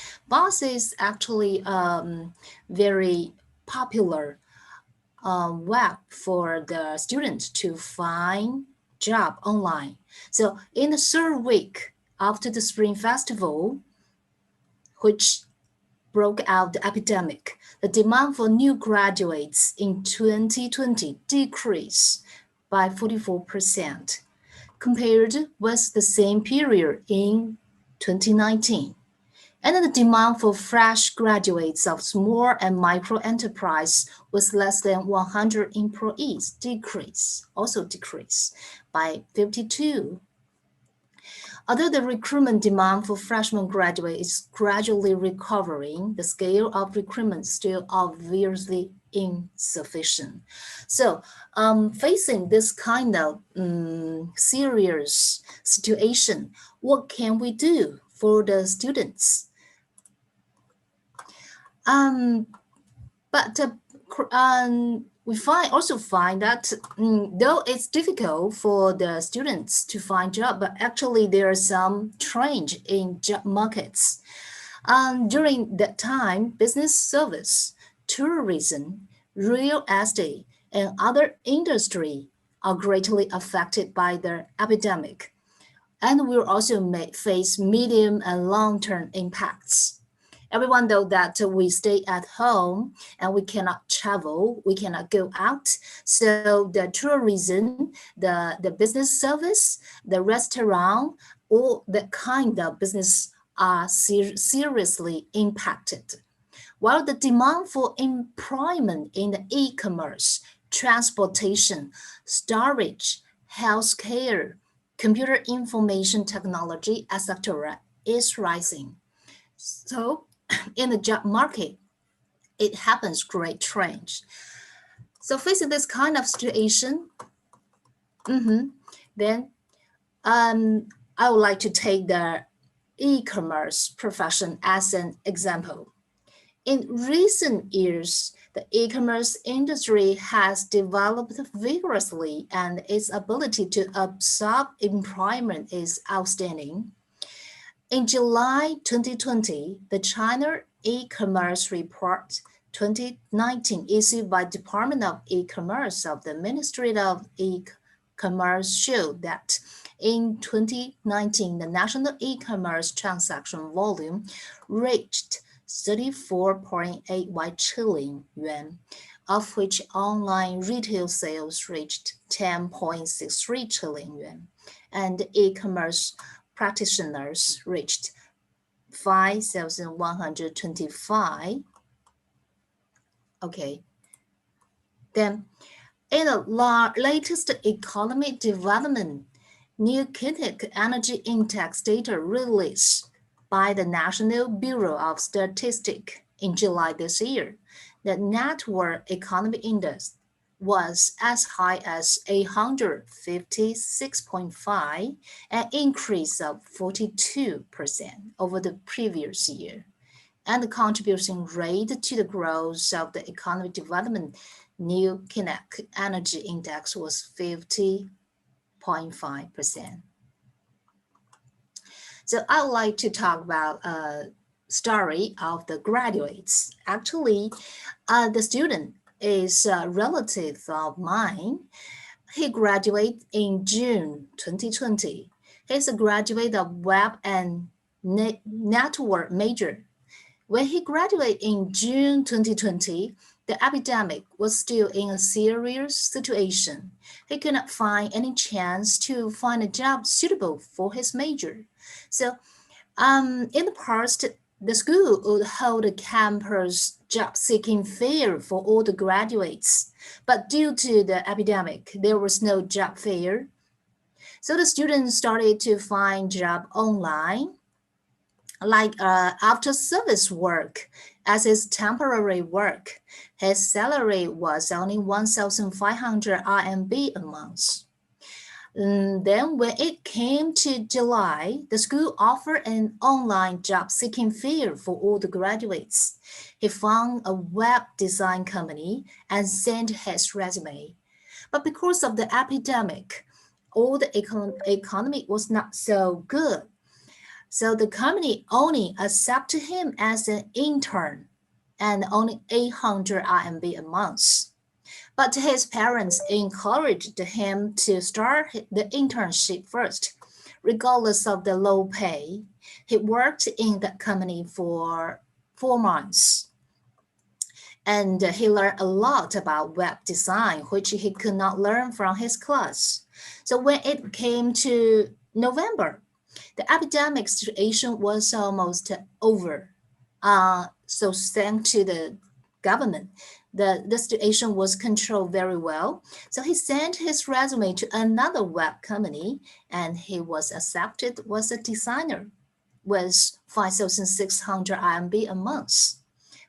L: is actually very popular web for the students to find job online. So in the third week after the Spring Festival, which broke out the epidemic, the demand for new graduates in 2020 decreased by 44% compared with the same period in 2019. And the demand for fresh graduates of small and micro enterprise with less than 100 employees decreased by 52%. Although the recruitment demand for freshman graduates is gradually recovering, the scale of recruitment is still obviously insufficient. So, facing this kind of serious situation, what can we do for the students? We also find that though it's difficult for the students to find job, but actually there are some change in job markets. During that time, business service, tourism, real estate, and other industry are greatly affected by the epidemic, and will also face medium and long-term impacts. Everyone knows that we stay at home and we cannot travel, we cannot go out. So the tourism, the business service, the restaurant, all that kind of business are seriously impacted. while the demand for employment in the e-commerce, transportation, storage, healthcare, computer information technology, etc. is rising. So in the job market, it happens great change. So facing this kind of situation, then I would like to take the e-commerce profession as an example. In recent years, the e-commerce industry has developed vigorously and its ability to absorb employment is outstanding. In July 2020, the China E-commerce Report 2019 issued by Department of E-commerce of the Ministry of E-commerce showed that in 2019, the national e-commerce transaction volume reached 34.81 trillion yuan, of which online retail sales reached 10.63 trillion yuan, and e-commerce practitioners reached 5,125. Okay. Then, in the latest economic development, new kinetic energy index data released by the National Bureau of Statistics in July this year, the network economy index was as high as 856.5, an increase of 42% over the previous year. And the contribution rate to the growth of the economic development new kinetic energy index was 50.5%. So I would like to talk about a story of the graduates. Actually, the student is a relative of mine. He graduated in June 2020. He's a graduate of Web and Network major. When he graduated in June 2020, the epidemic was still in a serious situation. He could not find any chance to find a job suitable for his major. So in the past, the school would hold a campus job-seeking fair for all the graduates. But due to the epidemic, there was no job fair. So the students started to find job online, like after service work as his temporary work. His salary was only 1,500 RMB a month. Then when it came to July, the school offered an online job seeking fair for all the graduates. He found a web design company and sent his resume. But because of the epidemic, all the economy was not so good. So the company only accepted him as an intern and only 800 RMB a month. But his parents encouraged him to start the internship first, regardless of the low pay. He worked in that company for 4 months. And he learned a lot about web design, which he could not learn from his class. So when it came to November, the epidemic situation was almost over. So thanks to the government, the situation was controlled very well. So he sent his resume to another web company and he was accepted as a designer with 5,600 RMB a month,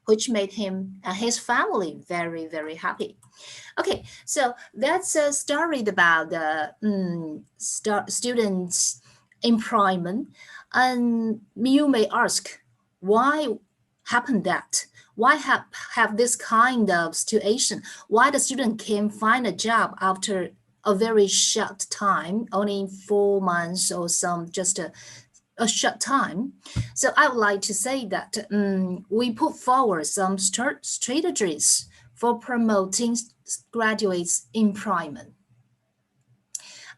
L: which made him and his family very, very happy. Okay, so that's a story about the students' employment. And you may ask, why happened that? Why have this kind of situation? Why the student can find a job after a very short time, only 4 months or some just a short time? So I would like to say that we put forward some strategies for promoting graduates' employment.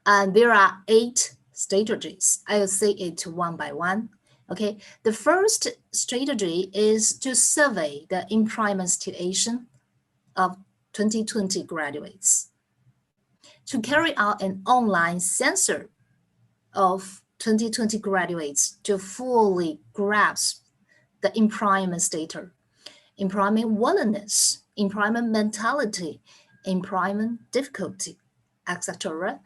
L: And there are 8 strategies. I will say it one by one. Okay, the first strategy is to survey the employment situation of 2020 graduates. To carry out an online census of 2020 graduates to fully grasp the employment data. employment willingness, employment mentality, employment difficulty, etc.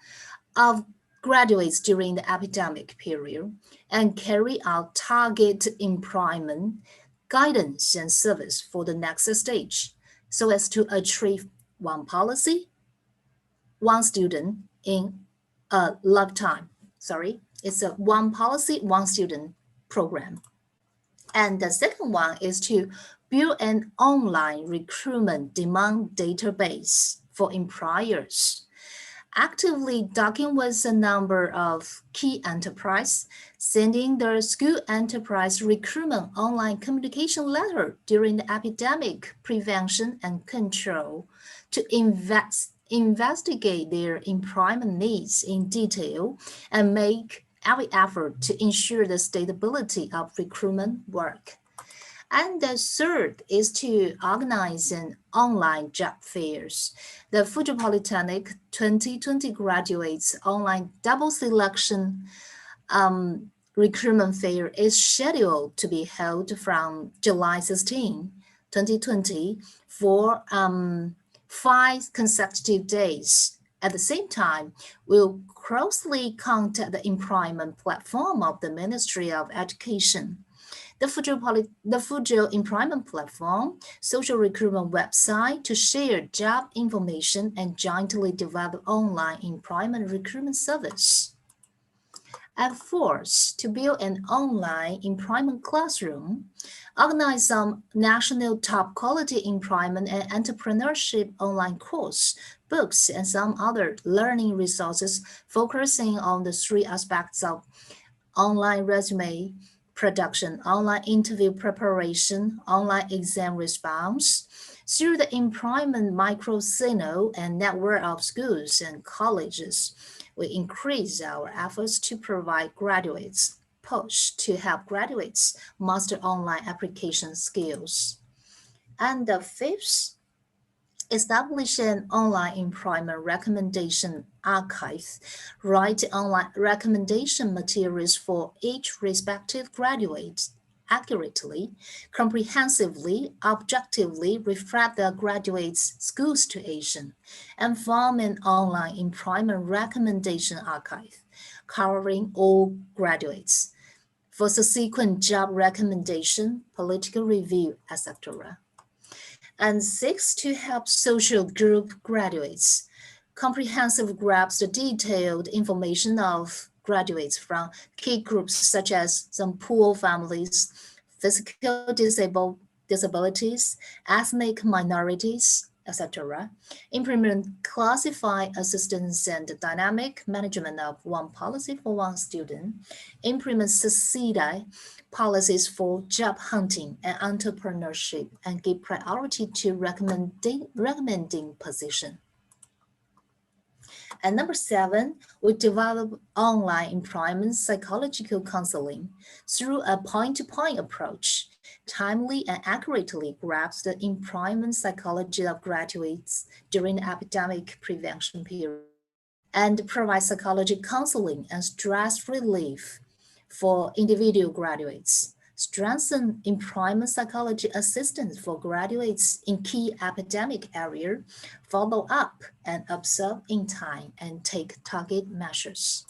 L: of graduates during the academic period, and carry out target employment guidance and service for the next stage, so as to achieve one policy, one student in a lifetime. Sorry, it's a one policy, one student program. And the second one is to build an online recruitment demand database for employers. Actively talking with a number of key enterprises, sending the school enterprise recruitment online communication letter during the epidemic prevention and control to investigate their employment needs in detail and make every effort to ensure the stability of recruitment work. And the third is to organize an online job fairs. The Fuji Polytechnic 2020 graduates online double selection recruitment fair is scheduled to be held from July 16, 2020 for 5 consecutive days. At the same time, we'll closely contact the employment platform of the Ministry of Education, the Fuji Employment Platform, social recruitment website to share job information and jointly develop online employment recruitment service. And fourth, to build an online employment classroom, organize some national top quality employment and entrepreneurship online course, books, and some other learning resources focusing on the 3 aspects of online resume production, online interview preparation, online exam response. Through the employment micro-signal and network of schools and colleges, we increase our efforts to provide graduates push to help graduates master online application skills. And the fifth, establish an online employment recommendation archive, write online recommendation materials for each respective graduate accurately, comprehensively, objectively reflect the graduate's school situation, and form an online employment recommendation archive covering all graduates for subsequent job recommendation, political review, etc. And 6, to help social group graduates. Comprehensive grasp the detailed information of graduates from key groups such as some poor families, physical disabilities, ethnic minorities, etc. Implement classified assistance and dynamic management of one policy for one student. Implement SEDI policies for job hunting and entrepreneurship, and give priority to recommending position. And number 7, we develop online employment psychological counseling through a point-to-point approach, timely and accurately grasp the employment psychology of graduates during the epidemic prevention period, and provide psychology counseling and stress relief for individual graduates, strengthen employment psychology assistance for graduates in key academic areas, follow up and observe in time, and take target measures.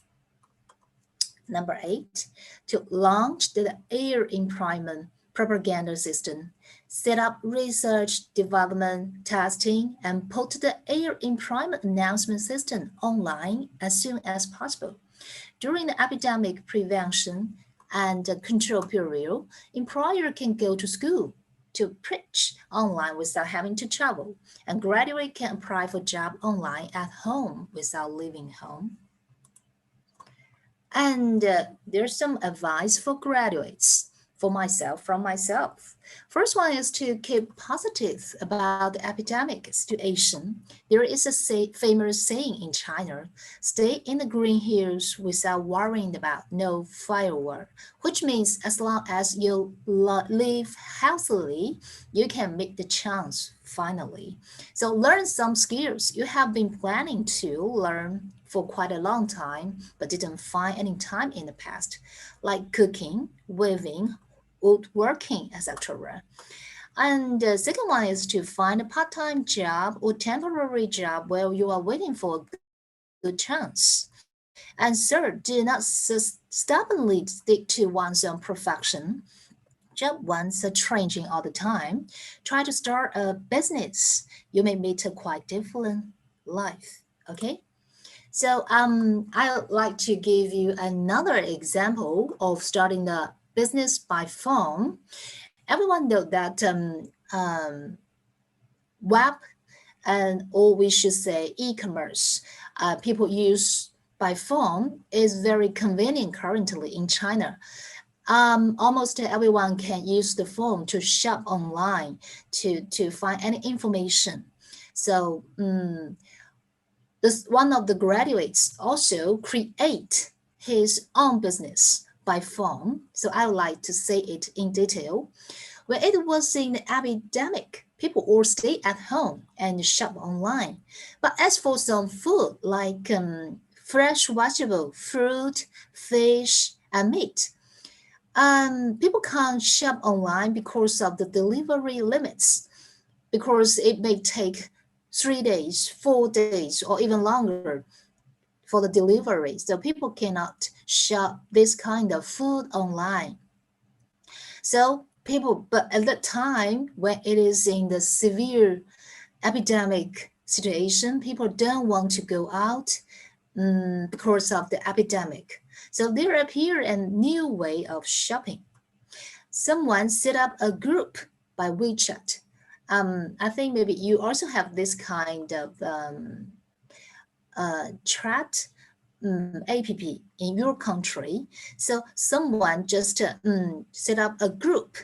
L: Number 8, to launch the air employment propaganda system, set up research, development, testing, and put the air employment announcement system online as soon as possible. During the epidemic prevention and control period, employer can go to school to preach online without having to travel, and graduate can apply for job online at home without leaving home. And there's some advice for graduates from myself. First one is to keep positive about the epidemic situation. There is a famous saying in China, stay in the green hills without worrying about no firework, which means as long as you live healthily, you can make the chance finally. So learn some skills you have been planning to learn for quite a long time, but didn't find any time in the past, like cooking, weaving, woodworking, etc. And the second one is to find a part-time job or temporary job while you are waiting for a good chance. And third, do not stubbornly stick to one's own profession. Job ones are changing all the time. Try to start a business. You may meet a quite different life. Okay. So I'd like to give you another example of starting the business by phone. Everyone knows that web or we should say e-commerce people use by phone is very convenient currently in China. Almost everyone can use the phone to shop online, to find any information. So this one of the graduates also create his own business by phone. So I would like to say it in detail. When it was in the epidemic, people all stay at home and shop online. But as for some food like fresh vegetable, fruit, fish, and meat, people can't shop online because of the delivery limits, because it may take 3 days, 4 days, or even longer for the delivery. So people cannot shop this kind of food online. So people, but at that time when it is in the severe epidemic situation, people don't want to go out because of the epidemic. So there appeared a new way of shopping. Someone set up a group by WeChat. I think maybe you also have this kind of chat app in your country. So someone just set up a group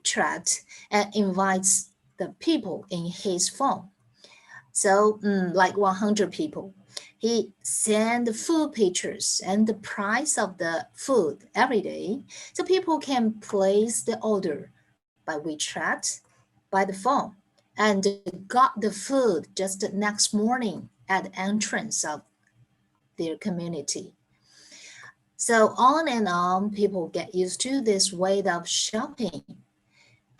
L: chat and invites the people in his phone. So like 100 people. He send food pictures and the price of the food every day, so people can place the order by WeChat, by the phone, and got the food just the next morning at the entrance of their community. So on and on, people get used to this way of shopping.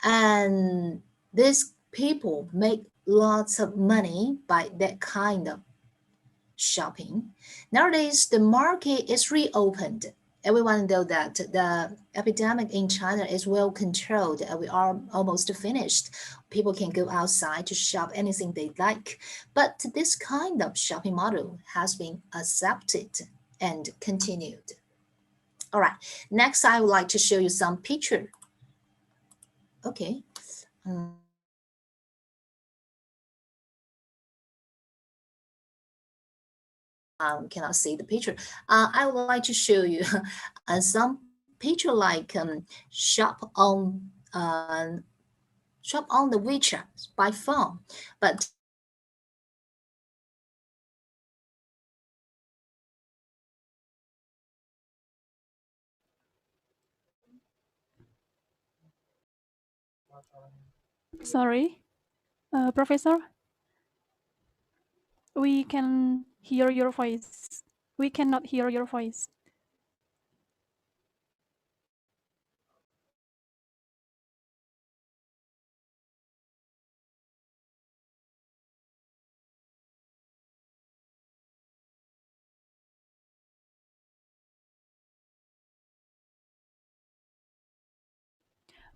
L: And these people make lots of money by that kind of shopping. Nowadays, the market is reopened. Everyone knows that the epidemic in China is well controlled. We are almost finished. People can go outside to shop anything they like. But this kind of shopping model has been accepted and continued. All right, next I would like to show you some picture. Okay. Cannot see the picture. I would like to show you some picture like shop on the WeChat by phone, but
J: Sorry, Professor, we can hear your voice. We cannot hear your voice.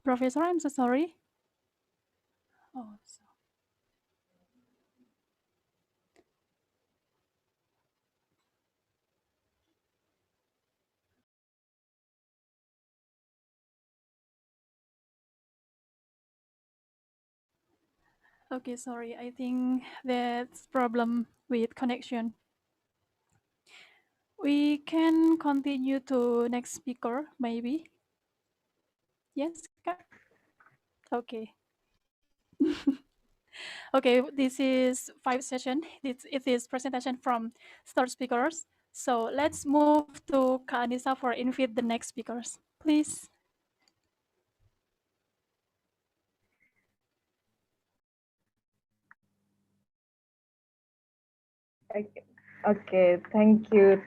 J: Professor, I'm so sorry. Oh, okay, sorry. I think that's problem with connection. We can continue to next speaker, maybe. Yes, Kak? Okay. Okay, this is 5 session. It is presentation from third speakers. So let's move to Kak Anissa for invite the next speakers, please.
H: Okay, thank you,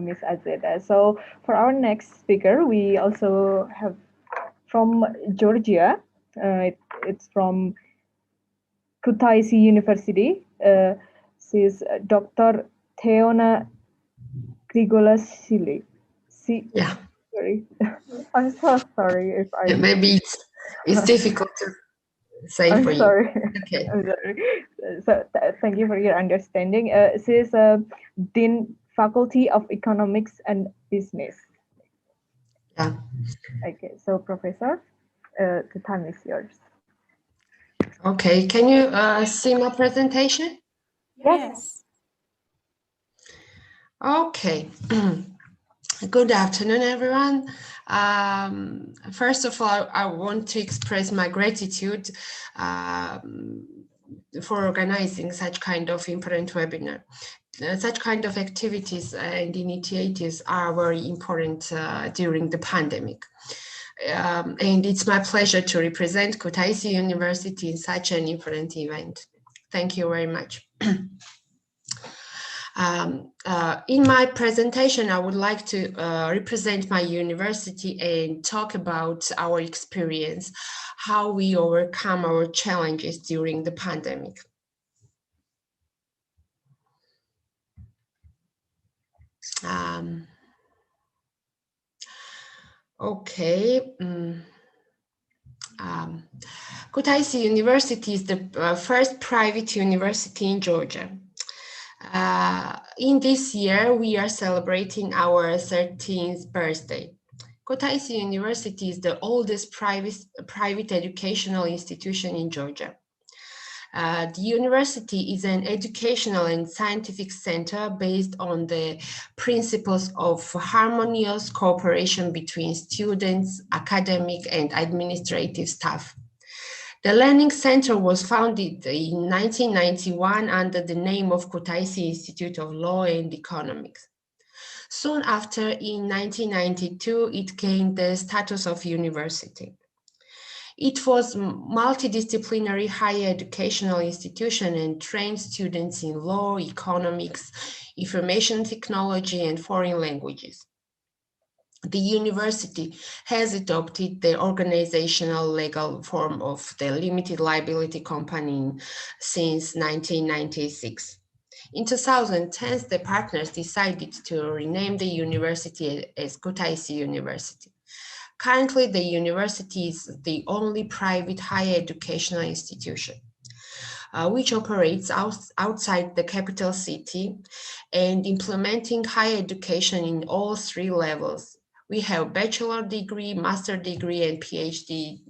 H: Miss Azeda. So for our next speaker, we also have from Georgia. It's from Kutaisi University. She's Dr. Teona Grigolashvili.
M: Yeah.
H: Sorry, I'm so sorry if I.
M: Maybe it's difficult to say
H: I'm
M: for
H: sorry.
M: you. Okay.
H: I'm sorry. So thank you for your understanding. She's Dean Faculty of Economics and Business.
M: Yeah.
H: Okay, so Professor, the time is yours.
M: Okay, can you see my presentation?
J: Yes.
M: Okay. Good afternoon, everyone. First of all, I want to express my gratitude for organizing such kind of important webinar. Such kind of activities and initiatives are very important during the pandemic. And it's my pleasure to represent Kutaisi University in such an important event. Thank you very much. In my presentation, I would like to represent my university and talk about our experience, how we overcome our challenges during the pandemic. Okay. Kutaisi University is the first private university in Georgia. In this year, we are celebrating our 13th birthday. Kutaisi University is the oldest private educational institution in Georgia. The university is an educational and scientific center based on the principles of harmonious cooperation between students, academic, and administrative staff. The Learning Center was founded in 1991 under the name of Kutaisi Institute of Law and Economics. Soon after, in 1992, it gained the status of university. It was a multidisciplinary higher educational institution and trained students in law, economics, information technology, and foreign languages. The university has adopted the organizational legal form of the limited liability company since 1996. In 2010, the partners decided to rename the university as Kutaisi University. Currently, the university is the only private higher educational institution which operates outside the capital city and implementing higher education in all three levels. We have bachelor degree, master degree, and PhD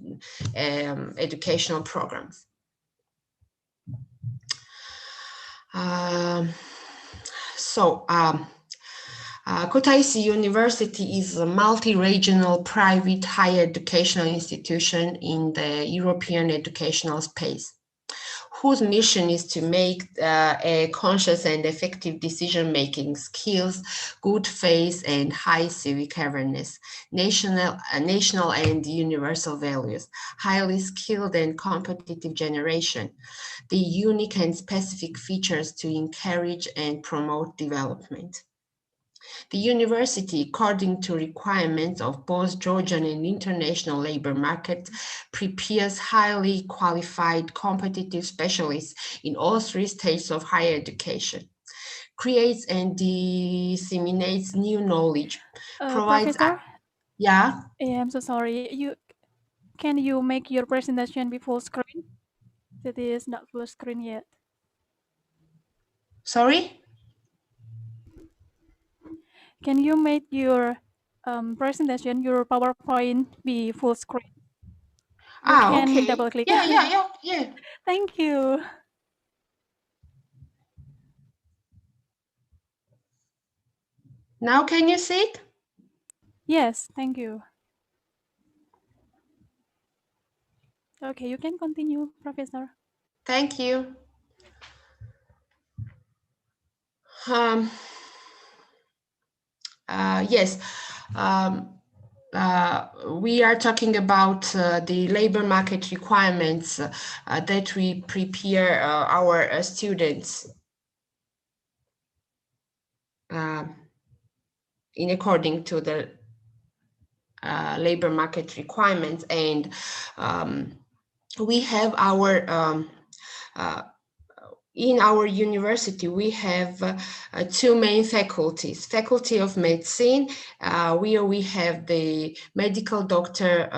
M: educational programs. Kutaisi University is a multi-regional private higher educational institution in the European educational space, whose mission is to make a conscious and effective decision-making skills, good faith and high civic awareness, national and universal values, highly skilled and competitive generation, the unique and specific features to encourage and promote development. The university, according to requirements of both Georgian and international labor markets, prepares highly qualified, competitive specialists in all three stages of higher education, creates and disseminates new knowledge, provides...
J: Professor?
M: Yeah?
J: Yeah, I'm so sorry. Can you make your presentation be full screen? It is not full screen yet.
M: Sorry?
J: Can you make your presentation, your PowerPoint, be full screen? You can
M: Okay.
J: double click.
M: Yeah.
J: Thank you.
M: Now can you see it?
J: Yes, thank you. Okay, you can continue, Professor.
M: Thank you. Yes. We are talking about the labor market requirements that we prepare our students in according to the labor market requirements. And we have our in our university, we have two main faculties: Faculty of Medicine, where we have the medical doctor.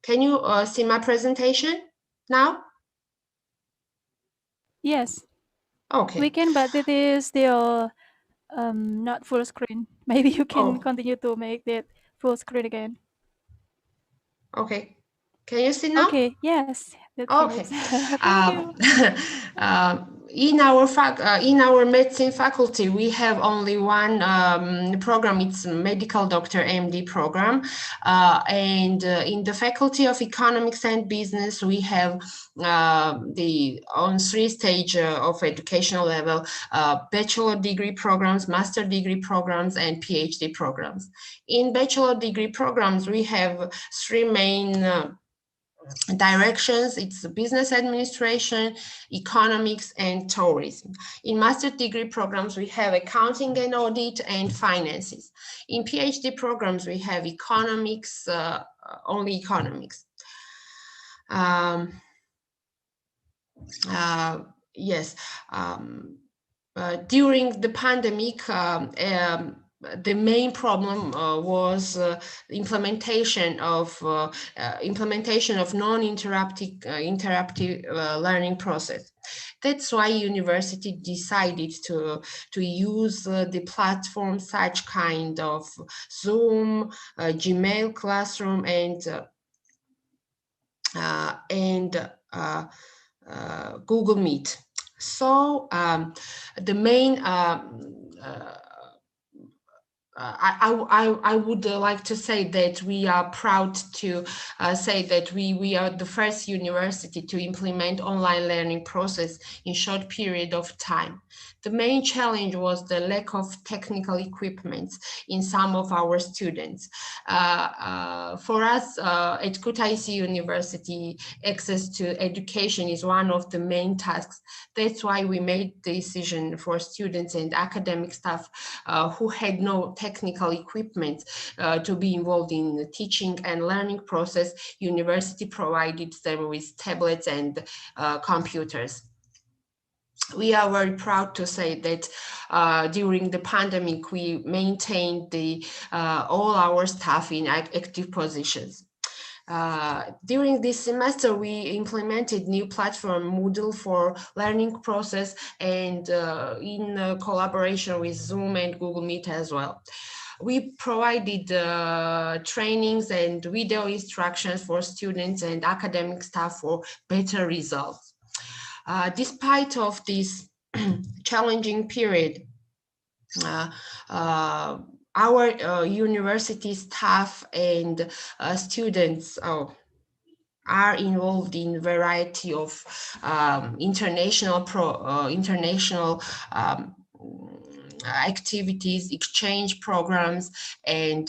M: Can you see my presentation now?
J: Yes.
M: Okay.
J: We can, but it is still not full screen. Maybe you can continue to make that full screen again.
M: Okay. Can you see now?
J: Okay. Yes, that's
M: Okay.
J: right. Thank you.
M: In our medicine faculty, we have only one program. It's medical doctor MD program, and in the Faculty of Economics and Business, we have on 3 stage of educational level: bachelor degree programs, master degree programs, and PhD programs. In bachelor degree programs, we have 3 main directions. It's business administration, economics, and tourism. In master degree programs, we have accounting and audit and finances. In PhD programs, we have economics, only economics. Yes. During the pandemic, the main problem was implementation of non-interruptive interactive learning process. That's why university decided to use the platform such kind of Zoom, Gmail Classroom, and Google Meet. So the main I would like to say that we are proud to say that we are the first university to implement online learning process in short period of time. The main challenge was the lack of technical equipment in some of our students. For us at Kutaisi University, access to education is one of the main tasks. That's why we made the decision for students and academic staff who had no technical equipment to be involved in the teaching and learning process. University provided them with tablets and computers. We are very proud to say that during the pandemic, we maintained all our staff in active positions. During this semester, we implemented new platform Moodle for learning process, and in collaboration with Zoom and Google Meet as well. We provided trainings and video instructions for students and academic staff for better results. Despite of this challenging period, our university staff and students are involved in a variety of international activities, exchange programs, and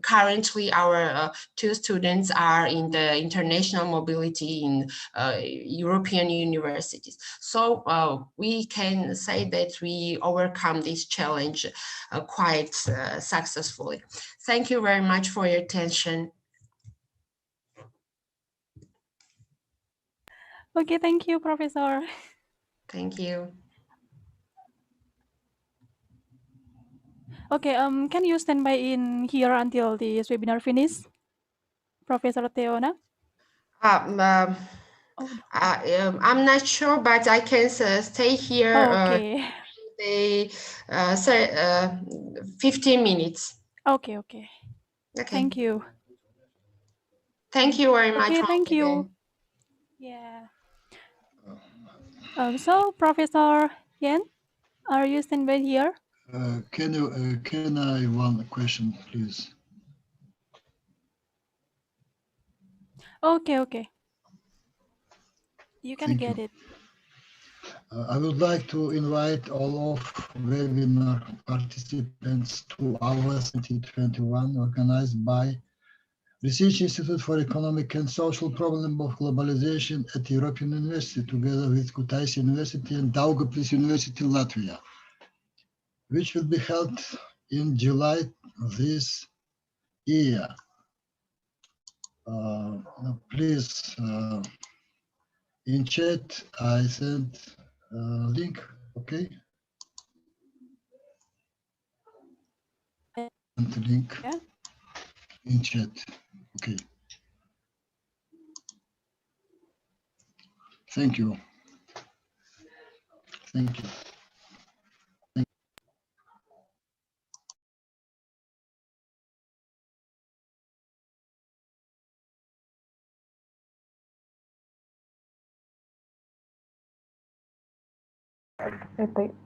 M: currently our 2 students are in the international mobility in European universities. So we can say that we overcome this challenge quite successfully. Thank you very much for your attention.
J: Okay, thank you, Professor.
M: Thank you.
J: Okay, can you stand by in here until this webinar finish, Professor Teona?
M: I'm not sure, but I can stay here.
J: Okay.
M: 15 minutes.
J: Okay, okay. Thank you.
M: Thank you very much.
J: Okay, thank you. Yeah. So, Professor Yen, are you stand by here?
I: Can I one question, please?
J: Okay, okay. You can get it.
I: I would like to invite all of webinar participants to our 2021 organized by Research Institute for Economic and Social Problem of Globalization at European University, together with Kutaisi University and Daugavpils University in Latvia, which will be held in July this year. Please, in chat, I sent link, okay? And the link in chat, okay. Thank you. Thank you.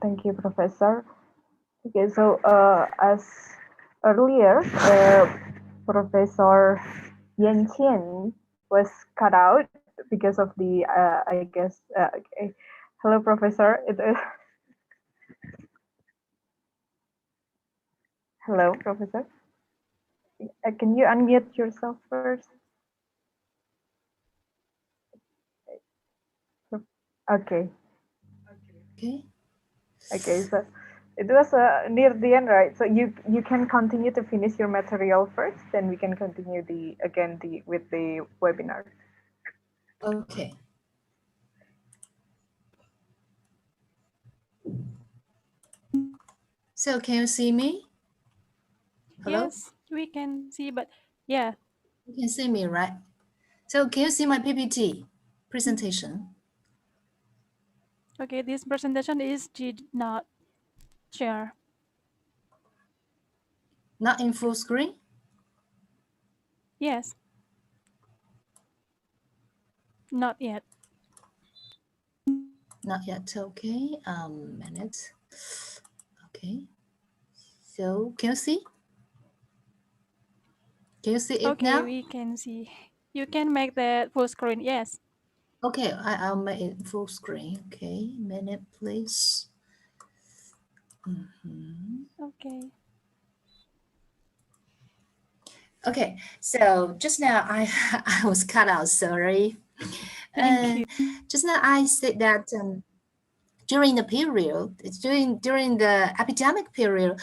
H: Thank you, Professor. Okay, so as earlier, Professor Yan Qian was cut out because of the, I guess, okay. Hello, Professor. Hello, Professor. Can you unmute yourself first? Okay. Okay, so it was near the end, right? So you can continue to finish your material first, then we can continue with the webinar.
L: Okay. So can you see me? Hello?
J: Yes, we can see, but yeah.
L: You can see me, right? So can you see my PPT presentation?
J: Okay, this presentation is did not share.
L: Not in full screen?
J: Yes. Not yet.
L: Not yet, okay. Minute. Okay. So can you see? Can you see it
J: Okay,
L: now?
J: we can see. You can make that full screen, yes.
L: Okay, I'll make it full screen. Okay, minute, please.
J: Okay.
L: Okay, so just now I I was cut out, sorry.
J: Thank you.
L: Just now I said that during the period, during the epidemic period,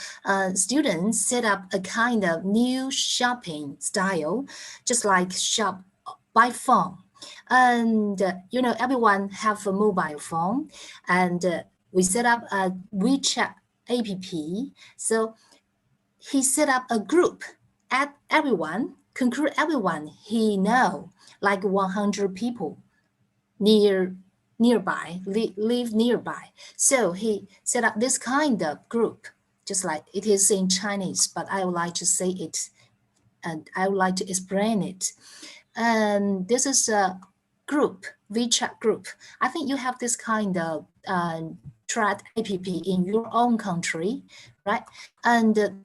L: students set up a kind of new shopping style, just like shop by phone. And you know, everyone have a mobile phone, and we set up a WeChat app. So he set up a group, add everyone, conclude everyone he know, like 100 people nearby, live nearby. So he set up this kind of group, just like it is in Chinese, but I would like to say it and I would like to explain it. And this is a group, WeChat group. I think you have this kind of chat app in your own country, right? And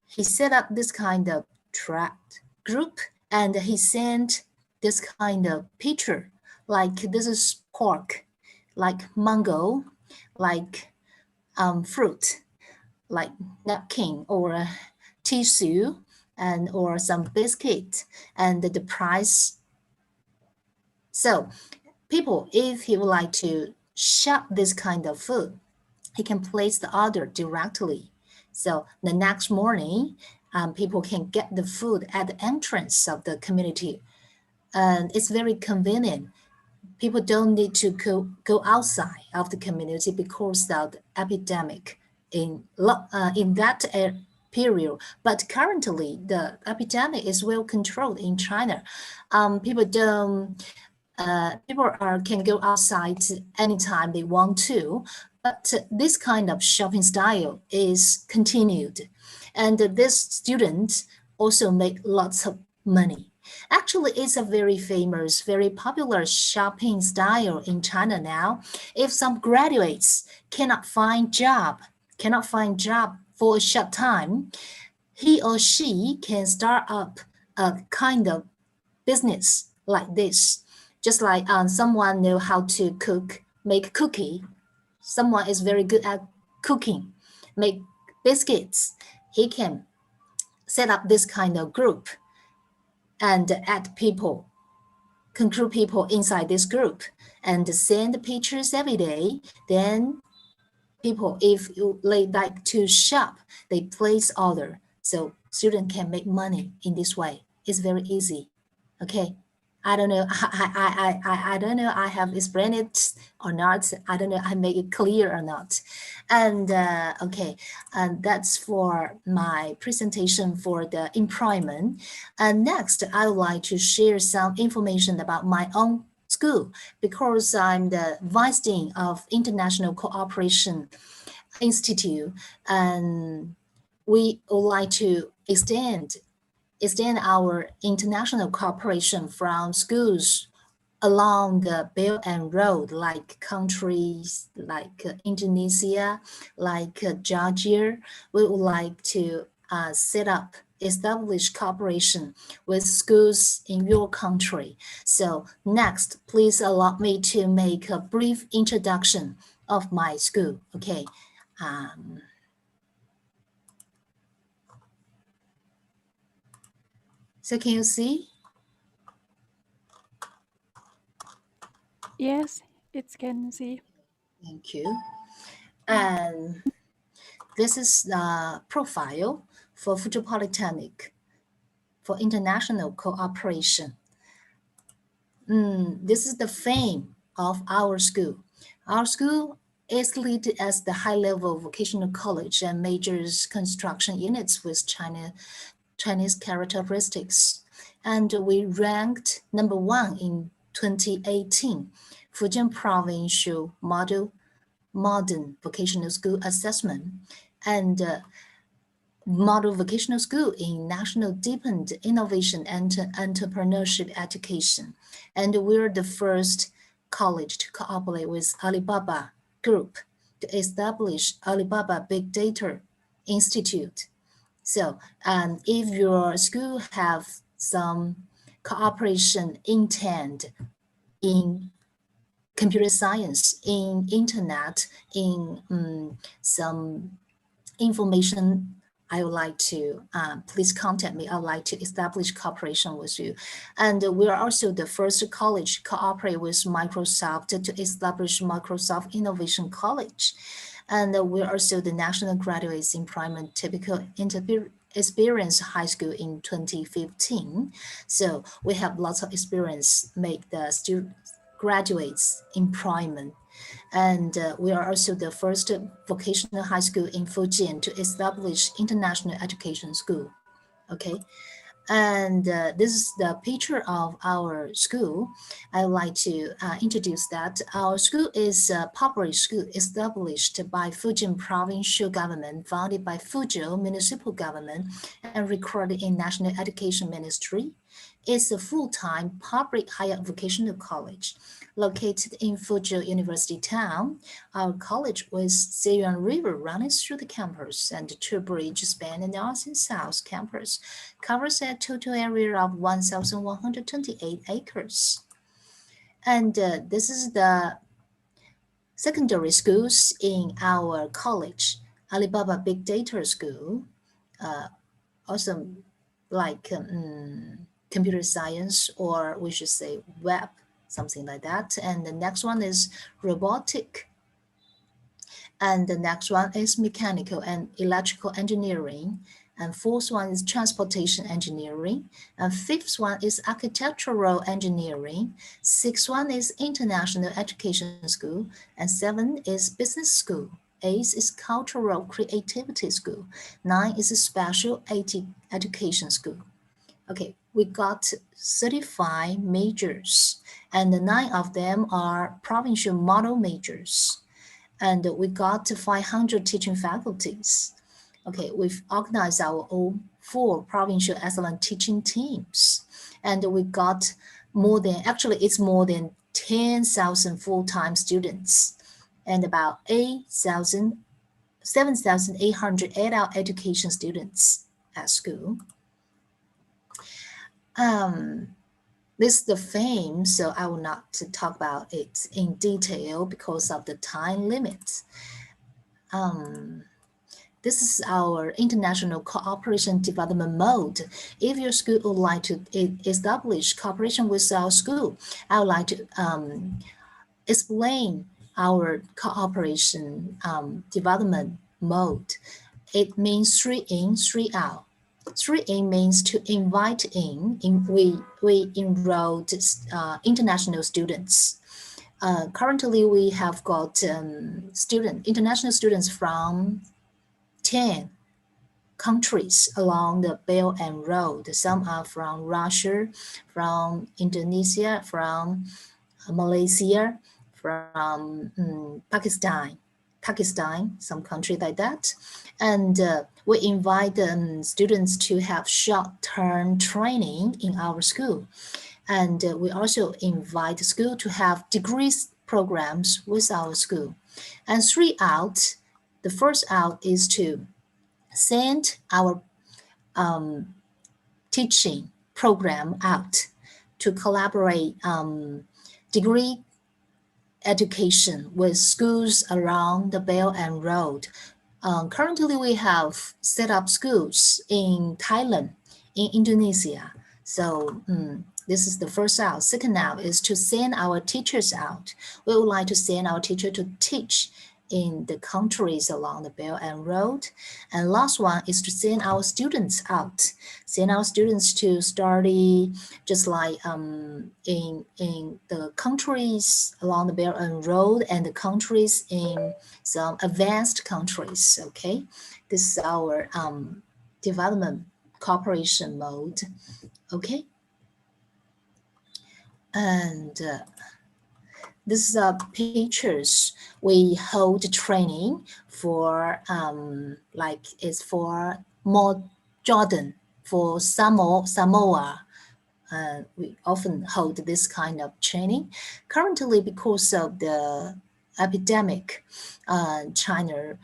L: he set up this kind of chat group and he sent this kind of picture, like this is pork, like mango, like fruit, like napkin or tissue, and or some biscuit, and the price. So people, if he would like to shop this kind of food, he can place the order directly. So the next morning, people can get the food at the entrance of the community. And it's very convenient. People don't need to go outside of the community because of the epidemic in that period. But currently, the epidemic is well controlled in China. People can go outside anytime they want to, but this kind of shopping style is continued. And this student also make lots of money. Actually, it's a very famous, very popular shopping style in China now. If some graduates cannot find job for a short time, he or she can start up a kind of business like this. Just like someone know how to make cookie. Someone is very good at cooking, make biscuits. He can set up this kind of group and add people, conclude people inside this group and send pictures every day. Then people, if they like to shop, they place order. So student can make money in this way. It's very easy. Okay, I don't know. I don't know. I have explained it or not. I don't know. I make it clear or not. And okay, and that's for my presentation for the employment. And next, I would like to share some information about my own school because I'm the vice dean of International Cooperation Institute, and we would like to extend our international cooperation from schools along the Belt and Road, like countries like Indonesia, like Georgia. We would like to establish cooperation with schools in your country. So next, please allow me to make a brief introduction of my school. Okay. So can you see?
J: Yes, it can see.
L: Thank you. And this is the profile for Fuji Polytechnic for international cooperation. This is the fame of our school. Our school is listed as the high-level vocational college and majors construction units with Chinese characteristics. And we ranked number 1 in 2018 Fujian Provincial Modern Vocational School Assessment and Model Vocational School in National Deepened Innovation and Entrepreneurship Education. And we're the first college to cooperate with Alibaba Group to establish Alibaba Big Data Institute. So if your school have some cooperation intent in computer science, in internet, in some information, I would like to, please contact me. I would like to establish cooperation with you. And we are also the first college to cooperate with Microsoft to establish Microsoft Innovation College. And we're also the national graduates employment typical experience high school in 2015. So we have lots of experience make the students graduates employment. And we are also the first vocational high school in Fujian to establish international education school. Okay. And this is the picture of our school. I would like to introduce that. Our school is a public school established by Fujian provincial government, founded by Fuzhou municipal government, and recorded in National Education Ministry. It's a full-time public higher vocational college located in Fuzhou University town. Our college with Ziyuan River running through the campus and two bridges span the north and south campus, covers a total area of 1,128 acres. And this is the secondary schools in our college. Alibaba Big Data School, also like computer science, or we should say web, something like that. And the next one is robotic. And the next one is mechanical and electrical engineering. And fourth one is transportation engineering. And fifth one is architectural engineering. Sixth one is international education school. And seven is business school. 8 is cultural creativity school. 9 is a special ATIC education school. Okay, we got 35 majors, and 9 of them are provincial model majors. And we got 500 teaching faculties. Okay, we've organized our own 4 provincial excellent teaching teams. And we got more than, actually it's more than 10,000 full-time students and about 7,800 adult education students at school. This is the fame, so I will not talk about it in detail because of the time limit. This is our international cooperation development mode. If your school would like to establish cooperation with our school, I would like to explain our cooperation development mode. It means 3 in, 3 out. 3A means to invite we enrolled international students. Currently, we have got international students from 10 countries along the Belt and Road. Some are from Russia, from Indonesia, from Malaysia, from Pakistan, some country like that. And we invite students to have short-term training in our school. And we also invite the school to have degrees programs with our school. And the first out is to send our teaching program out to collaborate degree education with schools around the Belt and Road. Currently, we have set up schools in Thailand, in Indonesia. So this is the first out. Second out is to send our teachers out. We would like to send our teacher to teach in the countries along the Belt and Road. And last one is to send our students out. Send our students to study just like in the countries along the Belt and Road and the countries in some advanced countries, okay? This is our development cooperation mode, okay? And this is pictures. We hold training for like it's for more Jordan, for Samoa. We often hold this kind of training. Currently, because of the epidemic, China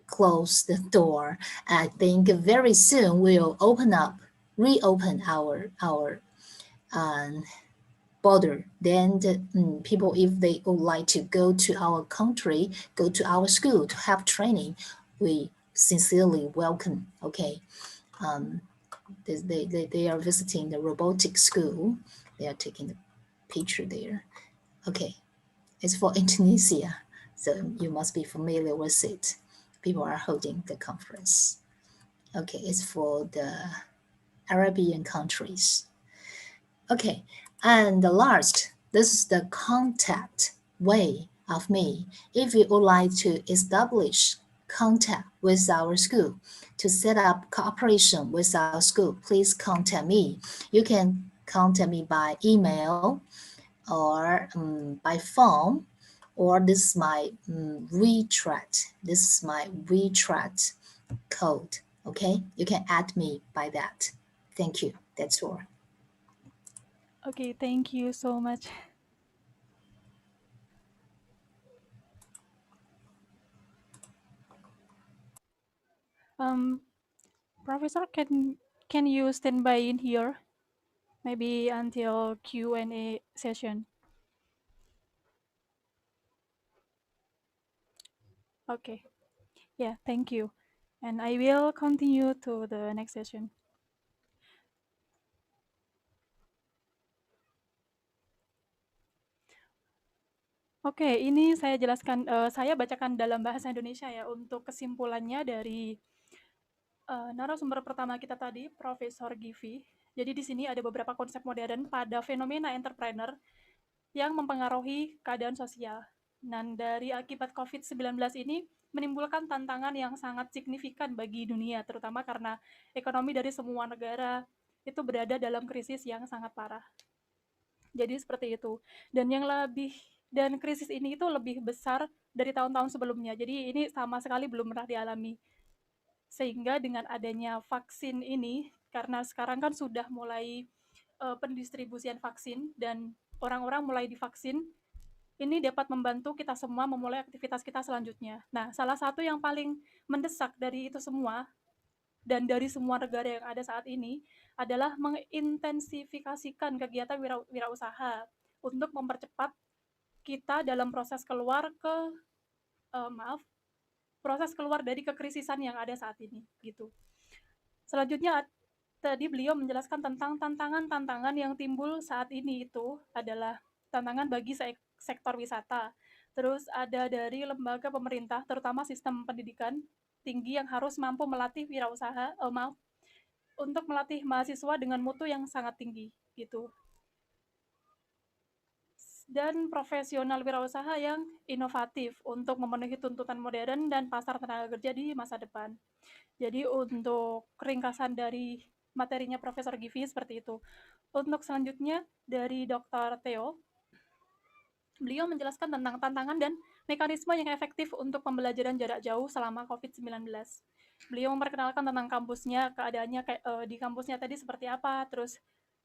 L: closed the door. I think very soon we'll reopen our border. Then the people, if they would like to go to our country, go to our school to have training, we sincerely welcome. Okay, they are visiting the robotic school. They are taking the picture there. Okay, it's for Indonesia, so you must be familiar with it. People are holding the conference. Okay, it's for the Arabian countries. Okay, and the last, this is the contact way of me. If you would like to establish contact with our school, to set up cooperation with our school, please contact me. You can contact me by email or by phone, or this is my WeChat. This is my WeChat code, okay? You can add me by that. Thank you, that's all.
J: Okay, thank you so much. Professor, can you stand by in here? Maybe until Q&A session. Okay. Yeah, thank you. And I will continue to the next session. Oke, ini saya jelaskan, saya bacakan dalam bahasa Indonesia ya untuk kesimpulannya dari narasumber pertama kita tadi, Profesor Givi. Jadi di sini ada beberapa konsep modern pada fenomena entrepreneur yang mempengaruhi keadaan sosial. Dan dari akibat COVID-19 ini menimbulkan tantangan yang sangat signifikan bagi dunia, terutama karena ekonomi dari semua negara itu berada dalam krisis yang sangat parah. Jadi seperti itu. Dan krisis ini itu lebih besar dari tahun-tahun sebelumnya. Jadi ini sama sekali belum pernah dialami. Sehingga dengan adanya vaksin ini, karena sekarang kan sudah mulai pendistribusian vaksin dan orang-orang mulai divaksin, ini dapat membantu kita semua memulai aktivitas kita selanjutnya. Nah, salah satu yang paling mendesak dari itu semua dan dari semua negara yang ada saat ini adalah mengintensifikasikan kegiatan wirausaha untuk mempercepat kita dalam proses keluar dari kekrisisan yang ada saat ini gitu. Selanjutnya tadi beliau menjelaskan tentang tantangan-tantangan yang timbul saat ini itu adalah tantangan bagi sektor wisata. Terus ada dari lembaga pemerintah, terutama sistem pendidikan tinggi yang harus mampu melatih untuk melatih mahasiswa dengan mutu yang sangat tinggi gitu. Dan profesional wirausaha yang inovatif untuk memenuhi tuntutan modern dan pasar tenaga kerja di masa depan. Jadi untuk ringkasan dari materinya Profesor Givi seperti itu. Untuk selanjutnya dari Dr. Theo, beliau menjelaskan tentang tantangan dan mekanisme yang efektif untuk pembelajaran jarak jauh selama COVID-19. Beliau memperkenalkan tentang kampusnya, keadaannya di kampusnya tadi seperti apa, terus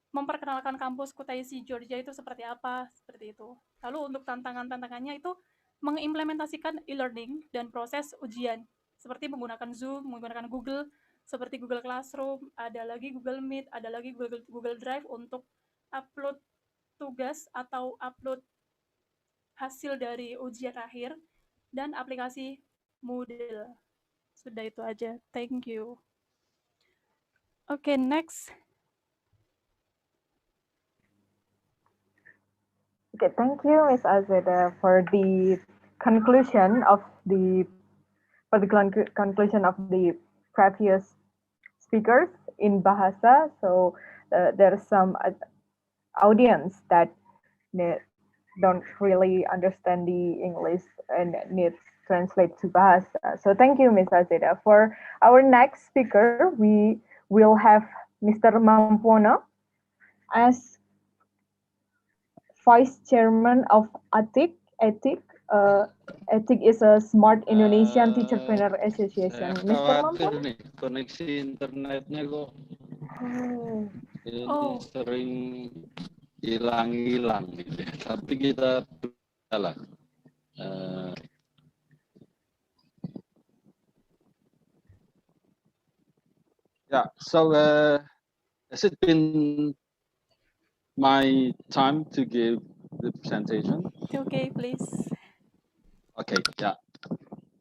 J: memperkenalkan kampus Kutaisi Georgia itu seperti apa, seperti itu. Lalu untuk tantangannya itu mengimplementasikan e-learning dan proses ujian, seperti menggunakan Zoom, menggunakan Google, seperti Google Classroom, ada lagi Google Meet, ada lagi Google Drive untuk upload tugas atau upload hasil dari ujian akhir, dan aplikasi Moodle. Sudah itu aja. Thank you. Okay, next.
H: Okay, thank you, Ms. Azeda, for the conclusion of the previous speakers in Bahasa. So there's some audience that don't really understand the English and need translate to Bahasa. So thank you, Ms. Azeda. For our next speaker, we will have Mr. Mampuono as Vice Chairman of ATIC. ATIC is a Smart Indonesian Teacherpreneur Association. Mr. Mampuono?
N: Nih, koneksi internetnya kok ini sering hilang-hilang gitu ya. Tapi kita lah. Yeah, so has it been my time to give the presentation?
J: Okay, please.
N: Okay, yeah.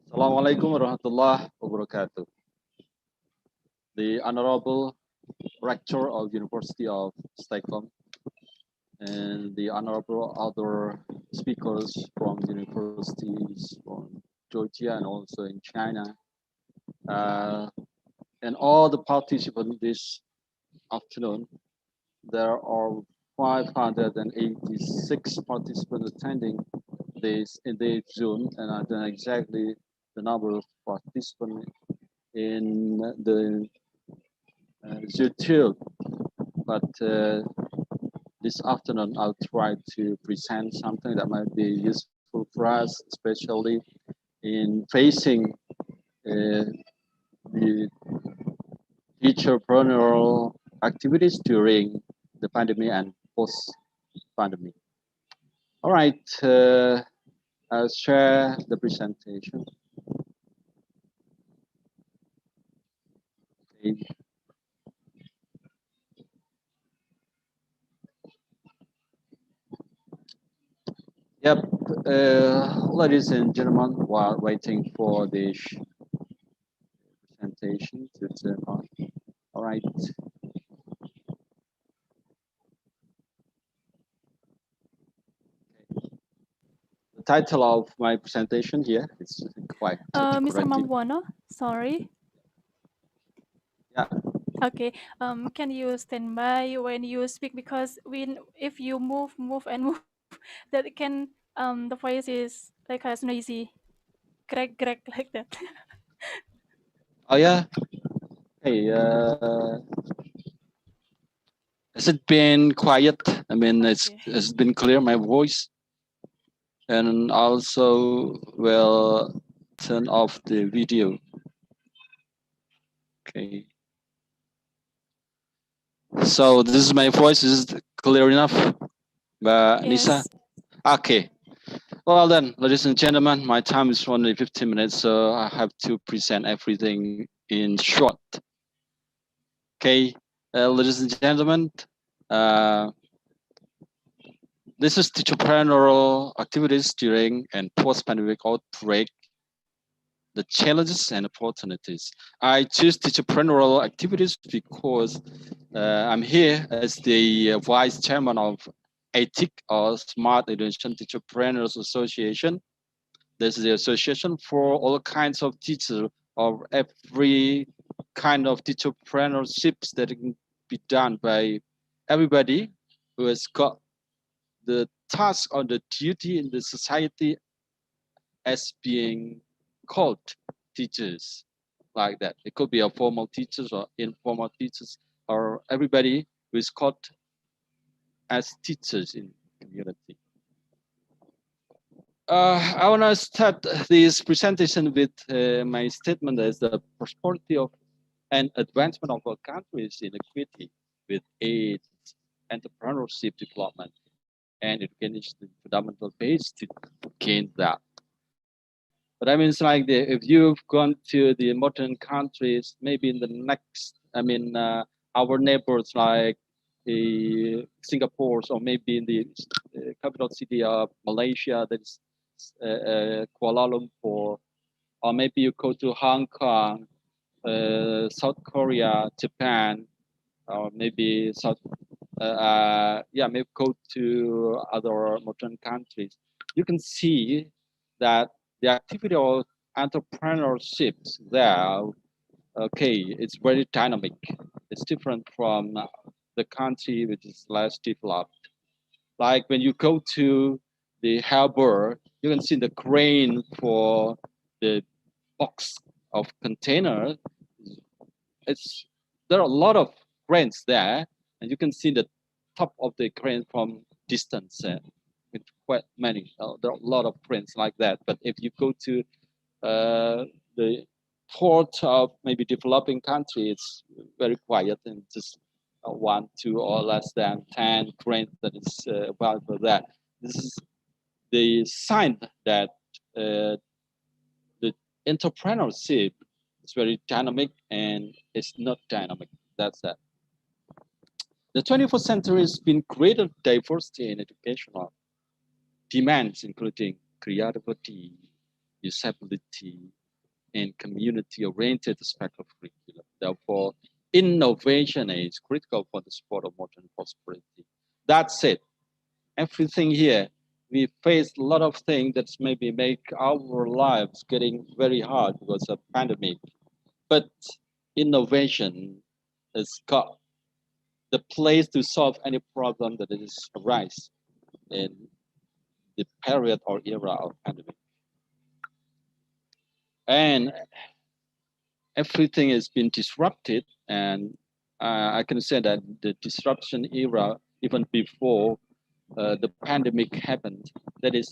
N: Assalamualaikum warahmatullahi wabarakatuh. The Honorable Rector of University of STEKOM and the Honorable other speakers from universities from Georgia and also in China, and all the participants this afternoon. There are 586 participants attending this in the Zoom, and I don't know exactly the number of participants in the YouTube, but this afternoon I'll try to present something that might be useful for us, especially in facing the teacherpreneurial activities during the pandemic and post-pandemic. All right, I'll share the presentation. Okay. Yep, ladies and gentlemen, while waiting for the presentation to turn on. All right. The title of my presentation here is quite
J: Mr. Mampuono, sorry.
N: Yeah.
J: Okay. Can you stand by when you speak, because if you move and move, that can the voice is like as noisy, crack like that.
N: Oh yeah. Hey, has it been quiet? I mean, it's been clear, my voice, and also will turn off the video. Okay. So this is my voice. Is it clear enough, Mbak Nisa? Okay. Well then, ladies and gentlemen, my time is only 15 minutes, so I have to present everything in short. Okay, ladies and gentlemen, this is teacherpreneurial activities during and post-pandemic outbreak, the challenges and opportunities. I choose teacherpreneurial activities because I'm here as the Vice Chairman of ATIC, or Smart Indonesian Teacherpreneurs Association. This is the association for all kinds of teachers of every kind of entrepreneurships that can be done by everybody who has got the task or the duty in the society as being called teachers, like that. It could be a formal teachers or informal teachers, or everybody who is called as teachers in community. I want to start this presentation with my statement as the prosperity of and advancement of our country's inequity with aid, entrepreneurship development, and education is the fundamental base to gain that. But I mean, it's like if you've gone to the modern countries, maybe in the next, our neighbors like Singapore, or maybe in the capital city of Malaysia, that's Kuala Lumpur, or maybe you go to Hong Kong, South Korea, Japan, or maybe maybe go to other modern countries. You can see that the activity of entrepreneurship there, okay, it's very dynamic. It's different from the country which is less developed. Like when you go to the harbor, you can see the crane for the box of container. There are a lot of cranes there, and you can see the top of the crane from distance. With quite many, there are a lot of cranes like that. But if you go to the port of maybe developing country, it's very quiet and just 1, 2, or less than 10 cranes that is available there. This is the sign that the entrepreneurship is very dynamic and it's not dynamic. That's that. The 21st century has been greater diversity in educational demands, including creativity, usability, and community-oriented aspect of curriculum. Therefore, innovation is critical for the support of modern prosperity. That's it. Everything here, we face a lot of things that maybe make our lives getting very hard because of pandemic. But innovation has got the place to solve any problem that is arise in the period or era of pandemic. And everything has been disrupted, and I can say that the disruption era, even before the pandemic happened, that is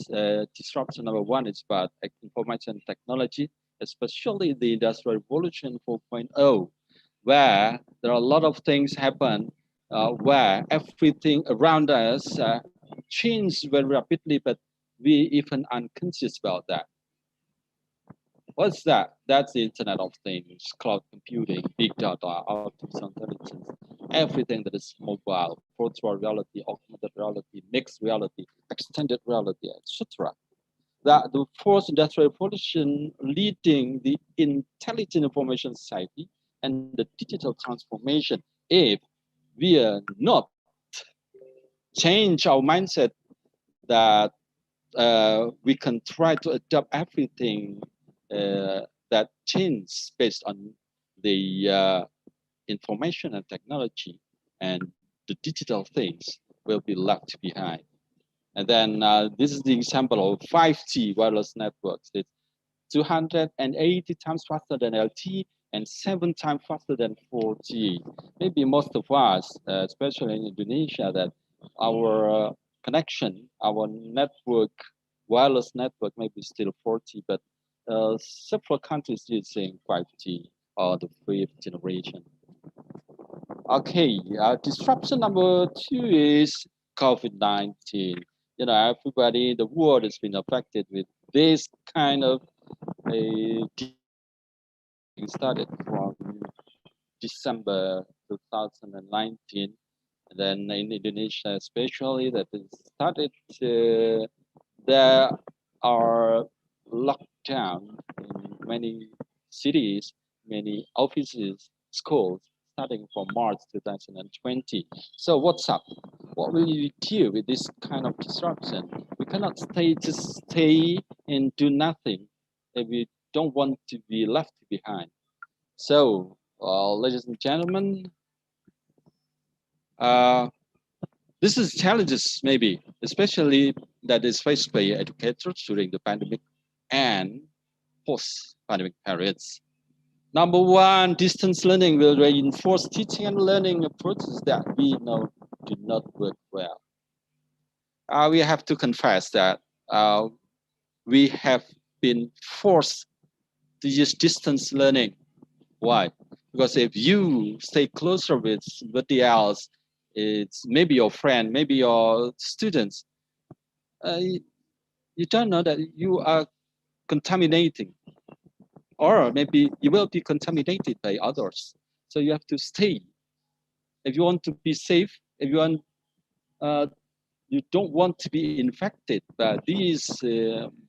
N: disruption number one is about information technology, especially the Industrial Revolution 4.0, where there are a lot of things happen where everything around us changed very rapidly, but we even unconscious about that. What's that? That's the Internet of Things, cloud computing, big data, artificial intelligence, everything that is mobile, virtual reality, augmented reality, mixed reality, extended reality, etc. That the fourth industrial revolution leading the intelligent information society and the digital transformation. If we are not change our mindset that we can try to adapt everything that change based on the information and technology, and the digital things will be left behind. And then this is the example of 5G wireless networks. It's 280 times faster than LTE and 7 times faster than 4G. Maybe most of us, especially in Indonesia, that our connection, our network, wireless network may be still 4G, but several countries using 5G or the 5th generation. Okay, disruption number 2 is COVID-19. You know, everybody in the world has been affected with this kind of started from December 2019. And then in Indonesia, especially, that it started, there are lockdown in many cities, many offices, schools, starting from March 2020. So what's up? What will you do with this kind of disruption? We cannot just stay and do nothing if we don't want to be left behind. So Well, ladies and gentlemen, this is challenges maybe, especially that is faced by educators during the pandemic and post-pandemic periods. Number one, distance learning will reinforce teaching and learning approaches that we know do not work well. We have to confess that we have been forced to use distance learning. Why? Because if you stay closer with somebody else, it's maybe your friend, maybe your students, you don't know that you are contaminating, or maybe you will be contaminated by others. So you have to stay. If you want to be safe, if you want, you don't want to be infected by these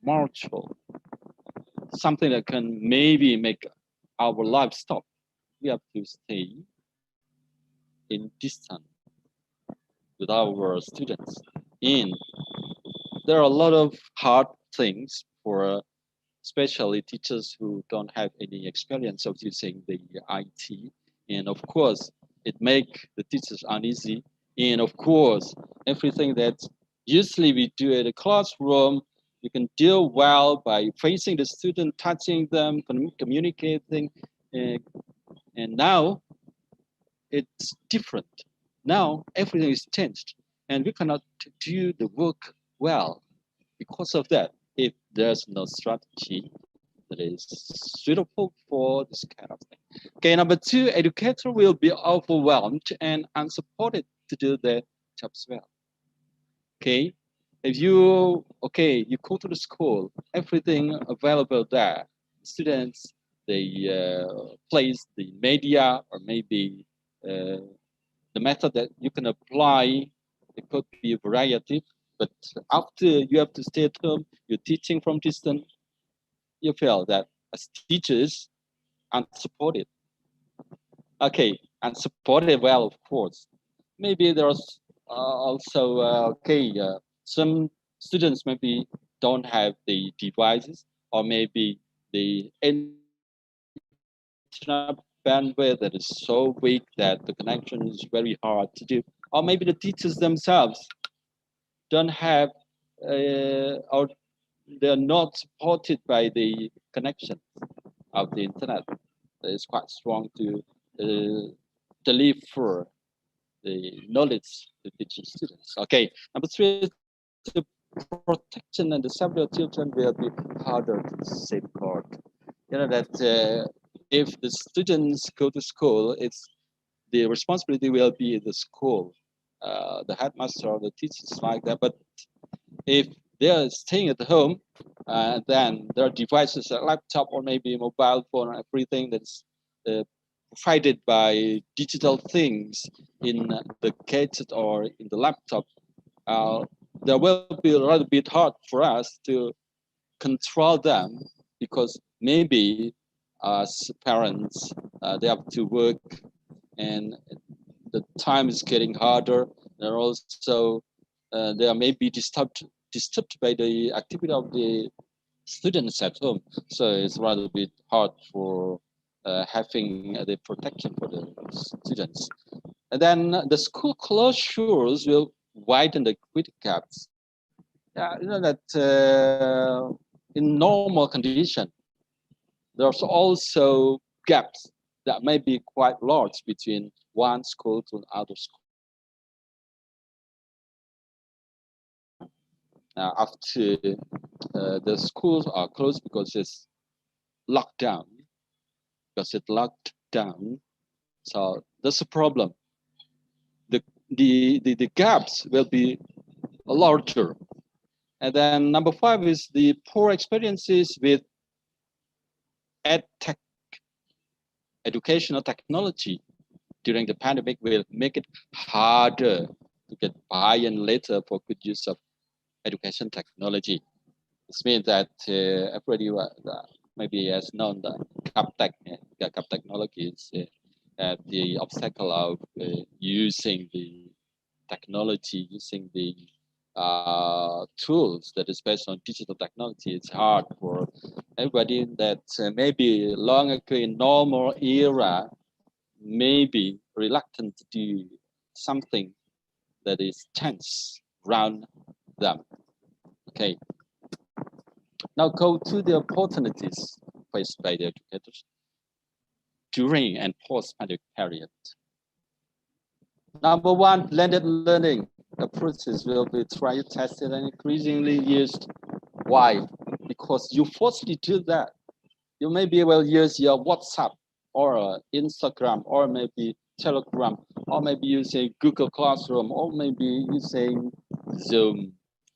N: martial, something that can maybe make our life stop. We have to stay in distance with our students. And there are a lot of hard things for especially teachers who don't have any experience of using the IT. And of course, it makes the teachers uneasy. And of course, everything that usually we do at a classroom, you can deal well by facing the student, touching them, communicating. And now it's different. Now everything is changed and we cannot do the work well because of that. If there's no strategy that is suitable for this kind of thing. Okay, number two, educator will be overwhelmed and unsupported to do their jobs well. Okay, if you go to the school, everything available there, students, they place the media or maybe the method that you can apply, it could be a variety, but after you have to stay at home, you're teaching from distance, you feel that as teachers, unsupported. Okay, unsupported, well, of course. Maybe there's also, some students maybe don't have the devices, or maybe the internet bandwidth that is so weak that the connection is very hard to do. Or maybe the teachers themselves don't have, or they're not supported by the connection of the internet that is quite strong to deliver the knowledge to teaching students. Okay, number three, the protection and the safety of children will be harder to safeguard. You know that if the students go to school, it's the responsibility will be the school, the headmaster or the teachers like that. But if they're staying at home, then their devices, a laptop or maybe a mobile phone, everything that's provided by digital things in the gadget or in the laptop, there will be a little bit hard for us to control them because maybe as parents, they have to work and the time is getting harder. They're also, they may be disturbed by the activity of the students at home. So it's rather a bit hard for having the protection for the students. And then the school closures will widen the equity gaps. Yeah, you know that in normal condition, there's also gaps that may be quite large between one school to another school. After the schools are closed because it's locked down, so that's a problem. The gaps will be larger. And then number five is the poor experiences with EdTech, educational technology during the pandemic will make it harder to get buy-in later for good use of education technology. This means that everybody maybe has known that CapTech technology is the obstacle of using the technology, using the tools that is based on digital technology. It's hard for everybody that maybe long ago in normal era, maybe reluctant to do something that is tense around them. Okay. Now go to the opportunities faced by the educators during and post-pandemic period. Number one, blended learning approaches will be tried, tested, and increasingly used. Why? Because you forcibly do that. You maybe will use your WhatsApp or Instagram or maybe Telegram or maybe using Google Classroom or maybe using Zoom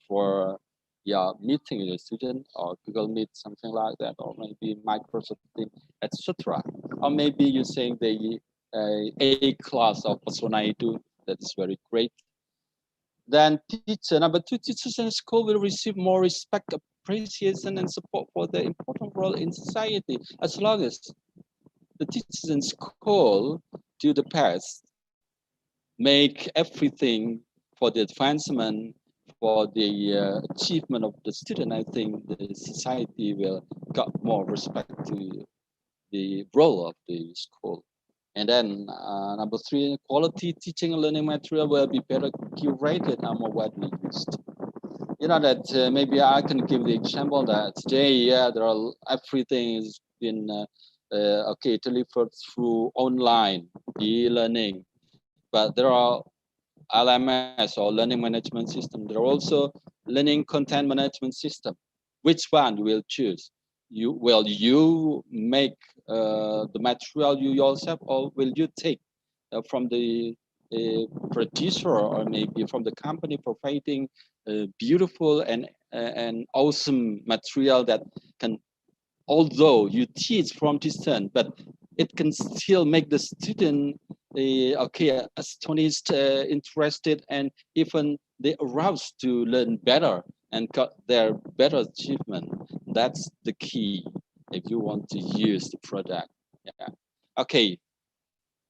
N: for your meeting with a student or Google Meet, something like that, or maybe Microsoft Teams, etc. Or maybe using the A class of Persona Edu. That's very great. Then number two, teachers in school will receive more respect, appreciation, and support for their important role in society. As long as the teachers in school do the best, make everything for the advancement, for the achievement of the student, I think the society will got more respect to the role of the school. And then number three, quality teaching and learning material will be better curated and more widely used. You know that maybe I can give the example that today, there are everything has been delivered through online e-learning, but there are LMS or learning management system. There are also learning content management system. Which one you will choose? Will you make the material you yourself, or will you take from the producer or maybe from the company providing beautiful and awesome material that can, although you teach from distance, but it can still make the student astonished, interested, and even they aroused to learn better and got their better achievement. That's the key if you want to use the product. Yeah. Okay.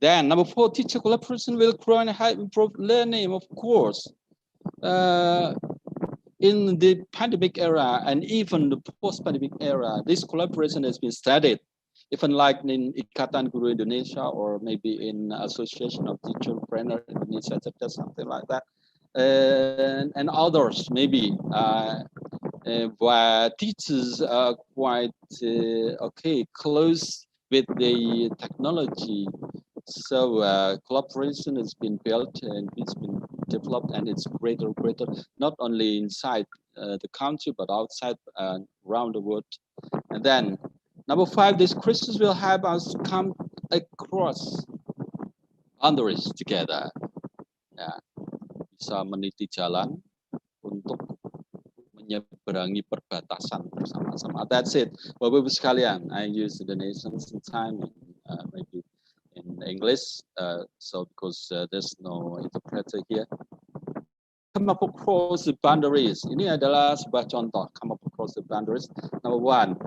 N: Then number four, teacher collaboration will grow and help improve learning, of course. In the pandemic era and even the post-pandemic era, this collaboration has been studied, even like in Ikatan Guru Indonesia or maybe in Association of Teacherpreneur Indonesia, something like that, and others maybe where teachers are quite close with the technology. So collaboration has been built and it's been developed, and it's greater, not only inside the country, but outside and around the world. And then number five, these Christians will help us come across boundaries together. Ya, bisa meniti jalan untuk menyeberangi perbatasan bersama-sama. That's it. Bapak-Ibu sekalian, I use the Indonesian time, maybe in English, so because there's no interpreter here. Come up across the boundaries. Ini adalah sebuah contoh. Come up across the boundaries. Number one,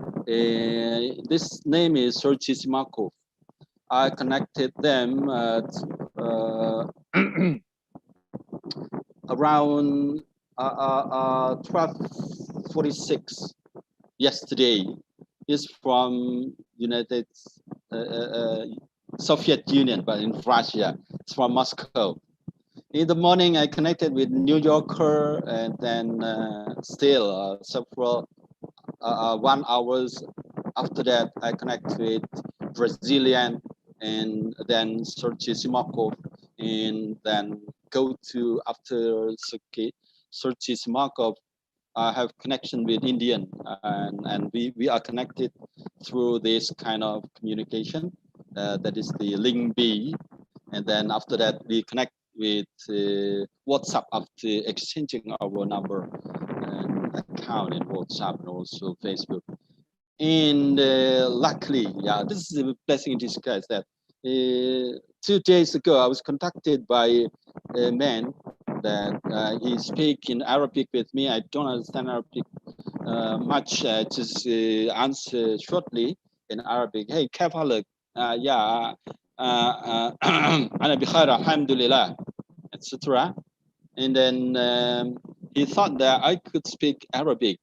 N: this name is Sergei Simakov. I connected them around 12:46 yesterday. He's from United Soviet Union, but in Russia. It's from Moscow. In the morning, I connected with New Yorker, and then still several 1 hours after that, I connect with Brazilian, and then Sergei Simakov, and then go to after Sergei Simakov. I have connection with Indian, and we are connected through this kind of communication. That is the link B, and then after that we connect with WhatsApp after exchanging our number and account in WhatsApp and also Facebook. And luckily, yeah, this is a blessing in disguise that 2 days ago I was contacted by a man that he speak in Arabic with me. I don't understand Arabic much. Just answer shortly in Arabic. Hey, كيف حالك? Yeah, أنا بخير الحمد لله, etc. And then he thought that I could speak Arabic,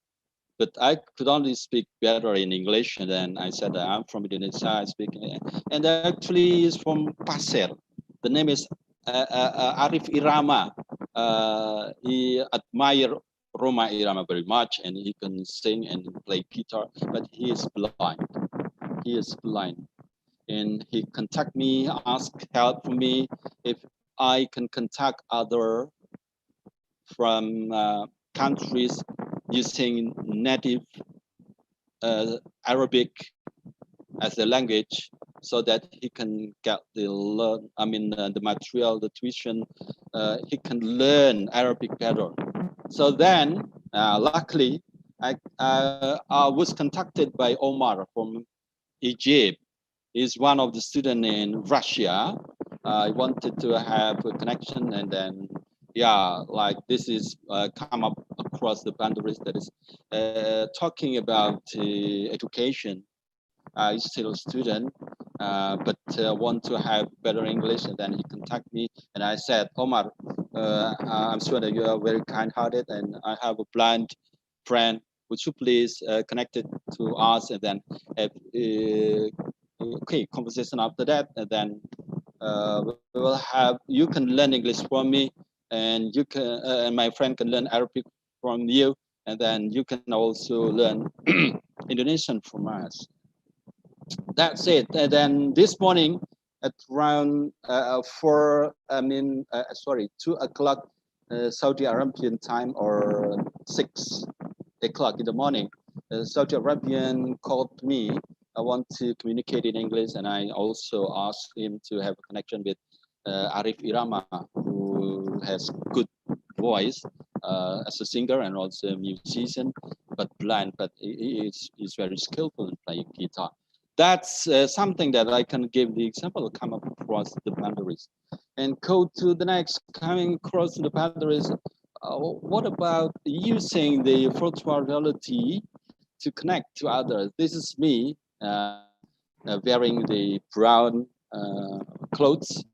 N: but I could only speak better in English. And then I said that I'm from Indonesia, I speak, and actually is from Pasir. The name is Arif Irama. He admire Roma Irama very much, and he can sing and play guitar, but he is blind. He is blind. And he contact me, ask help from me if I can contact other from countries using native Arabic as a language, so that he can get the the material, the tuition, he can learn Arabic better. So then, luckily, I was contacted by Omar from Egypt. He's one of the students in Russia. I wanted to have a connection, and then, yeah, like this is come up across the boundaries, that is talking about education. He's still a student, but want to have better English, and then he contacted me, and I said, Omar, I'm sure that you are very kind-hearted, and I have a blind friend. Would you please connect it to us, and then okay, conversation after that, and then we will have, you can learn English from me, and you can, and my friend can learn Arabic from you, and then you can also learn Indonesian from us. That's it. And then this morning at around 2 o'clock Saudi Arabian time, or 6 o'clock in the morning, Saudi Arabian called me. I want to communicate in English, and I also asked him to have a connection with Arif Irama, who has good voice as a singer and also a musician, but blind, but he's very skillful in playing guitar. That's something that I can give the example, come across the boundaries. And go to the next, coming across the boundaries, what about using the virtual reality to connect to others? This is me wearing the brown clothes.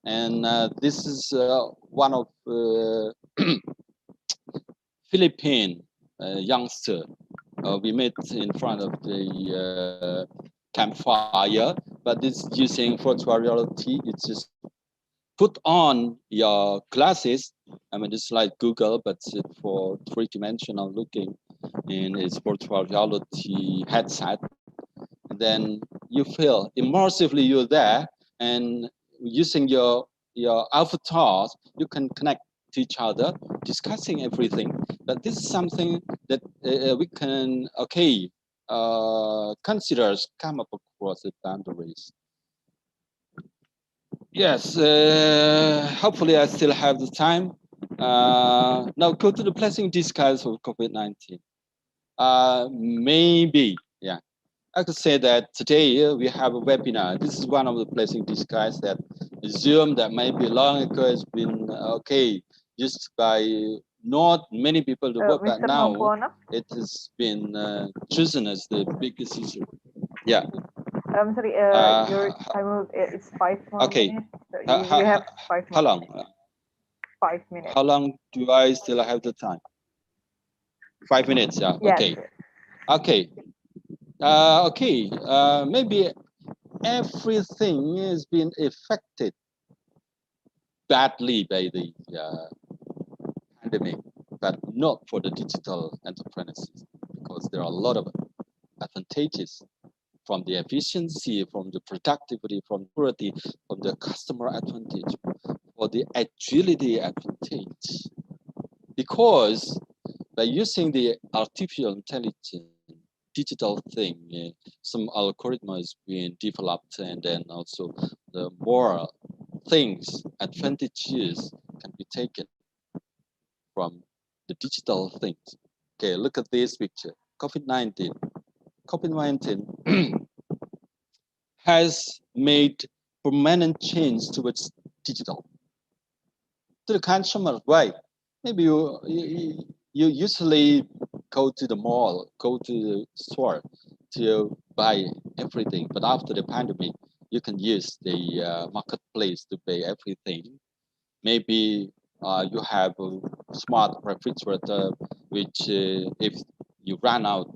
N: And this is one of Philippine youngster. We met in front of the campfire, but this using virtual reality. It's just put on your glasses. I mean, it's like Google, but it's for three-dimensional looking, and it's virtual reality headset. And then you feel immersively you're there, and using your avatars, you can connect to each other, discussing everything. But this is something that we can, consider come up across the boundaries. Yes, hopefully I still have the time. Now go to the blessing disguise of COVID-19. Maybe, yeah. I could say that today we have a webinar. This is one of the blessing disguise that Zoom that maybe long ago has been used by not many people to work, but now
H: Mampuono?
N: it has been chosen as the biggest issue. Yeah.
H: I'm sorry, your time is 5 more minutes. So you have 5 more
N: How long?
H: minutes. 5 minutes.
N: How long do I still have the time? 5 minutes, yeah.
H: Yes.
N: Okay. Maybe everything has been affected badly by the pandemic, but not for the digital entrepreneurs, because there are a lot of advantages from the efficiency, from the productivity, from quality, from the customer advantage, for the agility advantage. Because by using the artificial intelligence, digital thing, some algorithm is being developed, and then also the more things, advantages can be taken from the digital things. Okay, look at this picture. COVID-19 has made permanent change towards digital. To the consumer, why? Maybe you usually go to the mall, go to the store to buy everything. But after the pandemic, you can use the marketplace to pay everything. Maybe you have a smart refrigerator, which if you run out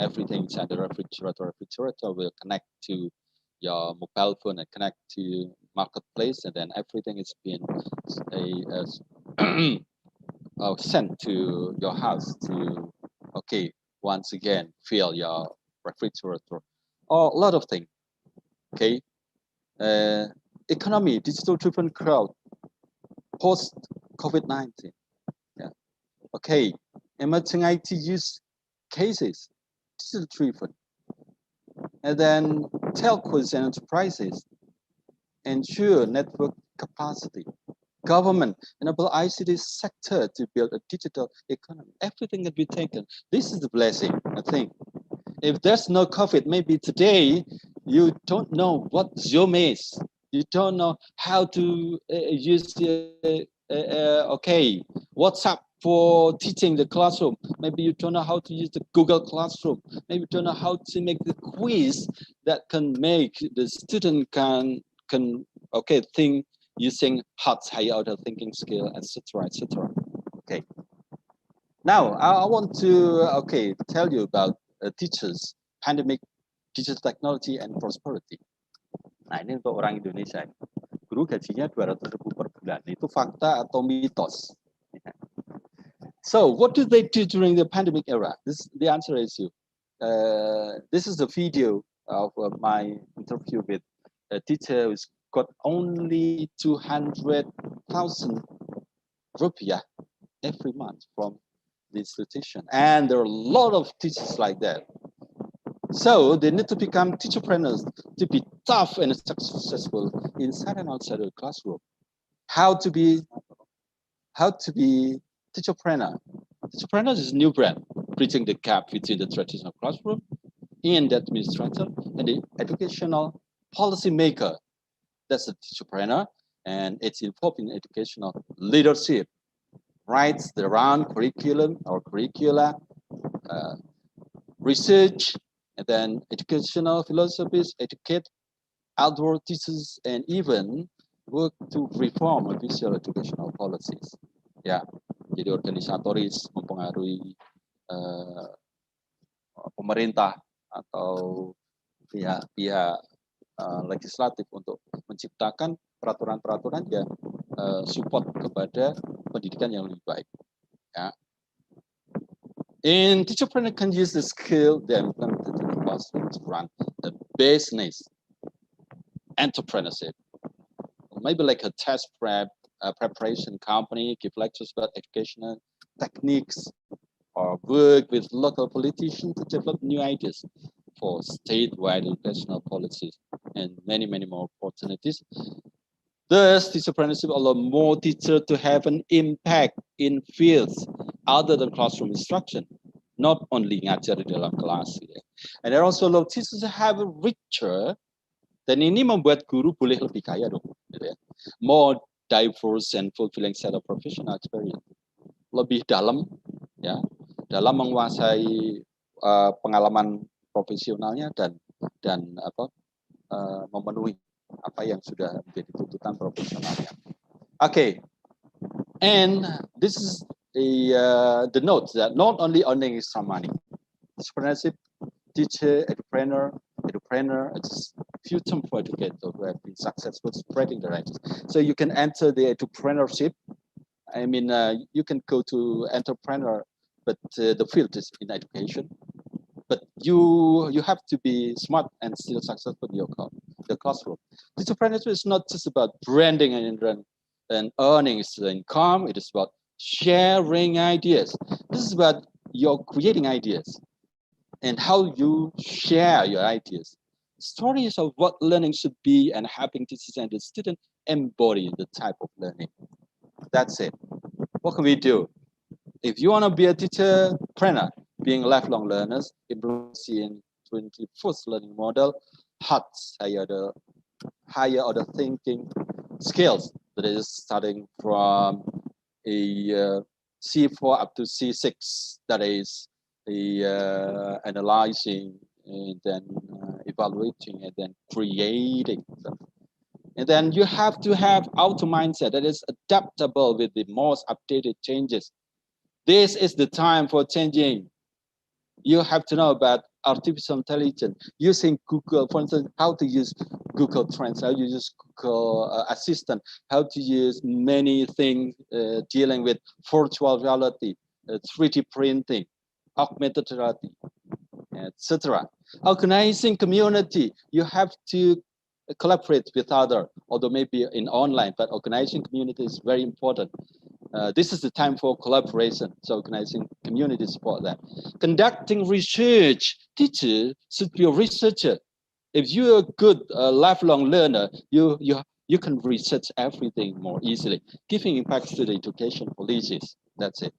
N: everything inside the refrigerator. Refrigerator will connect to your mobile phone and connect to marketplace, and then everything is being sent to your house to once again fill your refrigerator, or a lot of things. Economy, digital driven crowd post COVID-19. Emerging IT use cases, digital driven. And then telcos and enterprises ensure network capacity. Government enable ICT sector to build a digital economy. Everything can be taken. This is the blessing, I think. If there's no COVID, maybe today you don't know what Zoom is. You don't know how to use WhatsApp for teaching the classroom. Maybe you don't know how to use the Google Classroom. Maybe you don't know how to make the quiz that can make the student can think using higher order thinking skill, etc., etc. Now I want to tell you about teachers, pandemic, digital technology, and prosperity. Nah, ini untuk orang Indonesia. Guru gajinya 200.000 per bulan. Itu fakta atau mitos? So what do they do during the pandemic era? The answer is you. This is a video of my interview with a teacher who's got only 200,000 rupiah every month from the institution. And there are a lot of teachers like that. So they need to become teacherpreneurs to be tough and successful inside and outside of the classroom. How to be teacherpreneur. Teacherpreneur is a new brand, bridging the gap between the traditional classroom and the administrator and the educational policy maker. That's a teacherpreneur, and it's involved in educational leadership, writes around curriculum or curricula, research, and then educational philosophies, educate outdoor teachers, and even work to reform official educational policies. Ya, jadi organisatoris, mempengaruhi pemerintah atau pihak legislatif untuk menciptakan peraturan-peraturan yang support kepada pendidikan yang lebih baik. Ya. And teacherpreneur can use the skill they implemented in the classroom to run a business, entrepreneurship, maybe like a test preparation company, give lectures about educational techniques, or work with local politicians to develop new ideas for statewide educational policies, and many, many more opportunities. Thus, teacherpreneurship allows more teachers to have an impact in fields other than classroom instruction, not only ngajar di dalam kelas. And it also allows teachers to have a richer, dan ini membuat guru boleh lebih kaya dong, gitu ya. More diverse and fulfilling set of professional experience. Lebih dalam, ya, dalam menguasai pengalaman profesionalnya dan memenuhi apa yang sudah menjadi tuntutan profesionalnya. And this is the note that not only earning extra money, entrepreneurship, teacher, edupreneur, it's few terms for educators who have been successful spreading their ideas. So you can enter the entrepreneurship. I mean, you can go to entrepreneur, but the field is in education. But you have to be smart and still successful in your classroom. Entrepreneurship is not just about branding and earning income. It is about sharing ideas. This is about your creating ideas and how you share your ideas. Stories of what learning should be and helping teachers and the student embody the type of learning. That's it. What can we do? If you want to be a teacherpreneur, being lifelong learners, implementing 21st learning model, higher order thinking skills, that is starting from a C4 up to C6, that is analyzing and then evaluating and then creating. And then you have to have auto mindset that is adaptable with the most updated changes. This is the time for changing You have to know about artificial intelligence, using Google, for instance, how to use Google Translate, how to use Google Assistant, how to use many things dealing with virtual reality, 3D printing, augmented reality, etc. Organizing community, you have to collaborate with others, although maybe in online, but organizing community is very important. This is the time for collaboration, so organizing community support that. Conducting research, teacher should be a researcher. If you're a good lifelong learner, you can research everything more easily, giving impact to the education policies. That's it.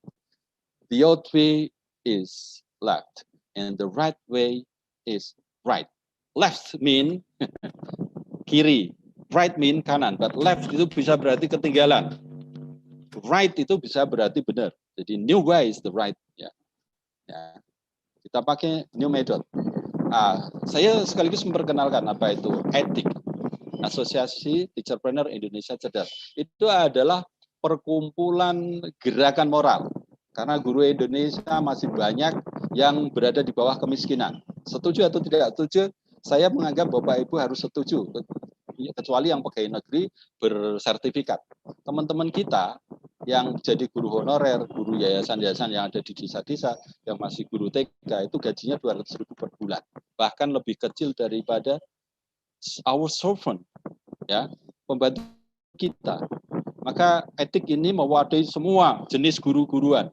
N: The old way is left, and the right way is right. Left mean kiri, right mean kanan, but left itu bisa berarti ketinggalan. Right itu bisa berarti benar. Jadi new way is the right. Ya. Kita pakai new method. Saya sekaligus memperkenalkan apa itu ATIC, Asosiasi Teacherpreneur Indonesia Cerdas. Itu adalah perkumpulan gerakan moral. Karena guru Indonesia masih banyak yang berada di bawah kemiskinan. Setuju atau tidak setuju, saya menganggap Bapak Ibu harus setuju. Kecuali yang pegawai negeri bersertifikat. Teman-teman kita yang jadi guru honorer, guru yayasan-yayasan yang ada di desa-desa, yang masih guru TK, itu gajinya 200.000 per bulan. Bahkan lebih kecil daripada our servant, ya, pembantu kita. Maka etik ini mewadahi semua jenis guru-guruan.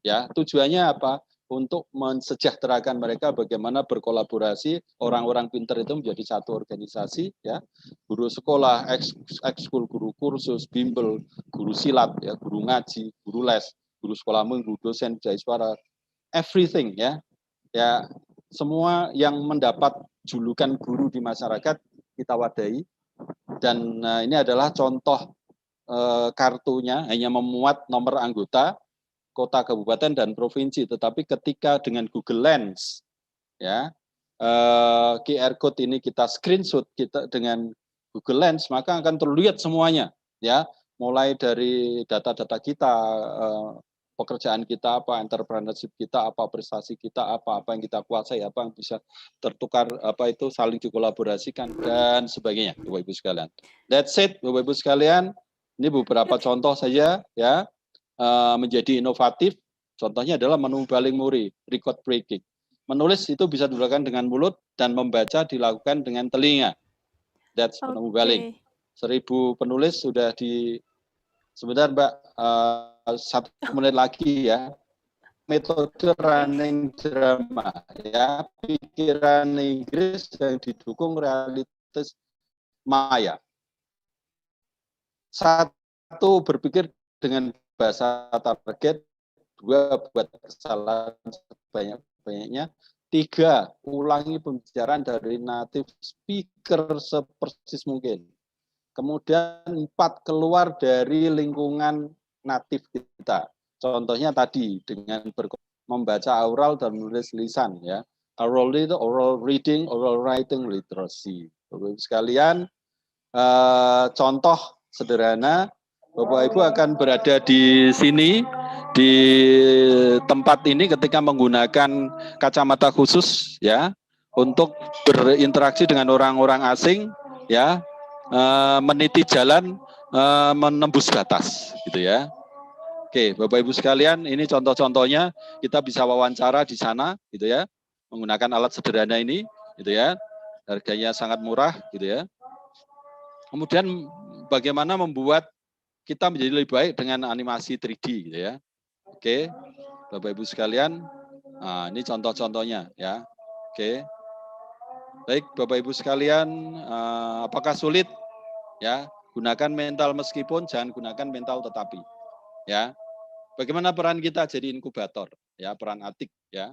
N: Ya, tujuannya apa? Untuk mensejahterakan mereka bagaimana berkolaborasi, orang-orang pintar itu menjadi satu organisasi, ya, guru sekolah, ekskul, guru kursus, bimbel, guru silat, ya, guru ngaji, guru les, guru sekolah minggu, dosen jaya suara, everything, ya, semua yang mendapat julukan guru di masyarakat kita wadahi, dan ini adalah contoh kartunya, hanya memuat nomor anggota, kota, kabupaten, dan provinsi, tetapi ketika dengan Google Lens, ya, QR code ini kita screenshot kita dengan Google Lens, maka akan terlihat semuanya, ya, mulai dari data-data kita, pekerjaan kita apa, entrepreneurship kita apa, prestasi kita apa yang kita kuasai, apa yang bisa tertukar, apa itu saling dikolaborasikan dan sebagainya, Bapak Ibu sekalian. That's it, Bapak Ibu sekalian. Ini beberapa contoh saja, ya. Menjadi inovatif, contohnya adalah menu baling muri, record breaking. Menulis itu bisa dilakukan dengan mulut dan membaca dilakukan dengan telinga. That's menu baling. 1000 penulis sudah di, sebentar Mbak, 1 menit lagi ya. Metode running drama, ya, pikiran Inggris yang didukung realitas maya. 1, berpikir dengan bahasa target, 2, buat kesalahan sebanyak-banyaknya, 3, ulangi pembicaraan dari native speaker sepersis mungkin. Kemudian 4, keluar dari lingkungan natif kita. Contohnya tadi dengan membaca oral dan menulis lisan, ya. Oral itu oral reading, oral writing, literacy. Bapak Ibu sekalian, contoh sederhana. Bapak Ibu akan berada di sini, di tempat ini ketika menggunakan kacamata khusus, ya, untuk berinteraksi dengan orang-orang asing, ya, meniti jalan, menembus batas, gitu ya. Oke, Bapak Ibu sekalian, ini contoh-contohnya, kita bisa wawancara di sana, gitu ya, menggunakan alat sederhana ini, gitu ya, harganya sangat murah, gitu ya. Kemudian bagaimana membuat kita menjadi lebih baik dengan animasi 3D, gitu ya. Oke, Bapak Ibu sekalian, nah, ini contoh-contohnya, ya. Oke, baik Bapak Ibu sekalian, apakah sulit? Ya, gunakan mental meskipun, jangan gunakan mental tetapi, ya. Bagaimana peran kita jadi inkubator, ya, peran ATIC, ya.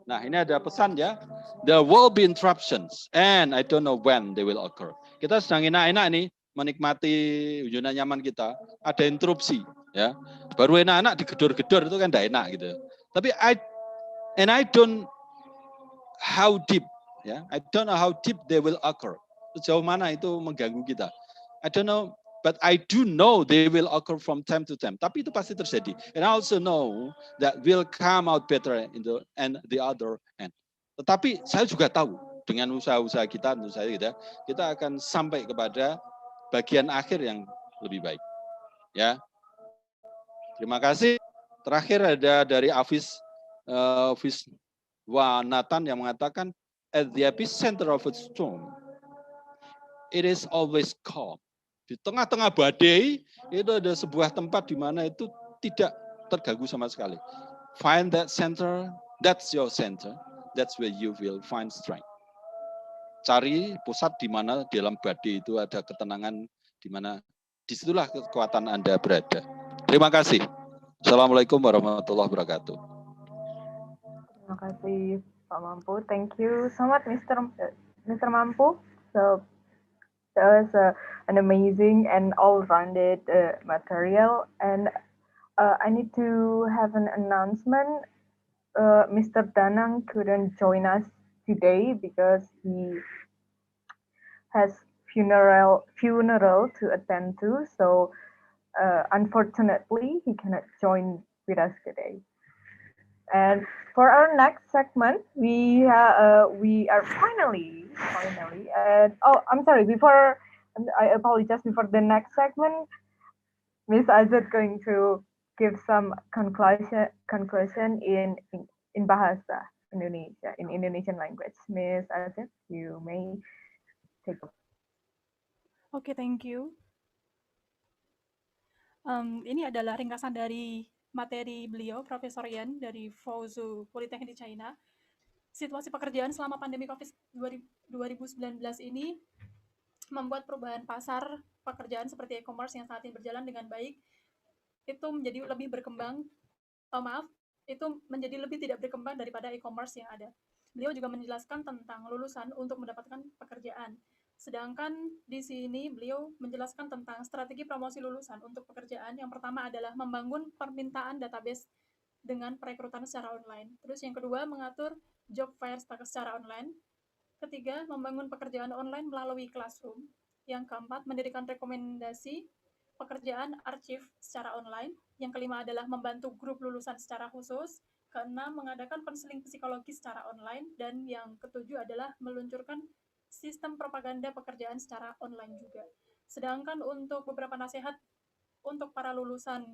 N: Nah, ini ada pesan, ya. There will be interruptions, and I don't know when they will occur. Kita sedang enak-enak nih, menikmati zona nyaman kita, ada interupsi, ya. Baru enak-enak digedor-gedor itu kan tidak enak gitu. Tapi I don't how deep, ya. I don't know how deep they will occur. Sejauh mana itu mengganggu kita. I don't know, But I do know they will occur from time to time. Tapi itu pasti terjadi. And I also know that will come out better in the other end. Tetapi saya juga tahu dengan usaha-usaha kita, tentu saja kita akan sampai kepada bagian akhir yang lebih baik. Ya, terima kasih. Terakhir ada dari Afis Wanatan yang mengatakan, at the epicenter of a storm, it is always calm. Di tengah-tengah badai, itu ada sebuah tempat di mana itu tidak terganggu sama sekali. Find that center, that's your center, that's where you will find strength. Cari pusat di mana dalam badai itu ada ketenangan, di mana disitulah kekuatan Anda berada. Terima kasih. Assalamualaikum warahmatullahi wabarakatuh.
H: Terima kasih Pak Mampu. Thank you so much, Mr. Mampu. So that was an amazing and all-rounded material. And I need to have an announcement. Mr. Danang couldn't join us today because he has funeral to attend to. So unfortunately, he cannot join with us today. And for our next segment, we are finally. Oh, I'm sorry. I apologize. Before the next segment, Ms. Azad going to give some conclusion in Bahasa Indonesia, in Indonesian language. Ms. Azad, you may take over.
J: Okay, thank you. Ini adalah ringkasan dari materi beliau, Profesor Yan dari Fuzhou Politeknik di China. Situasi pekerjaan selama pandemi COVID 2019 ini membuat perubahan pasar pekerjaan seperti e-commerce yang saat ini berjalan dengan baik itu menjadi lebih berkembang, itu menjadi lebih tidak berkembang daripada e-commerce yang ada. Beliau juga menjelaskan tentang lulusan untuk mendapatkan pekerjaan. Sedangkan di sini beliau menjelaskan tentang strategi promosi lulusan untuk pekerjaan. Yang pertama adalah membangun permintaan database dengan perekrutan secara online. Terus yang kedua, mengatur job fair secara online. Ketiga, membangun pekerjaan online melalui classroom. Yang keempat, mendirikan rekomendasi pekerjaan arsip secara online. Yang kelima adalah membantu grup lulusan secara khusus. Keenam, mengadakan konseling psikologi secara online. Dan yang ketujuh adalah meluncurkan sistem propaganda pekerjaan secara online juga. Sedangkan untuk beberapa nasihat untuk para lulusan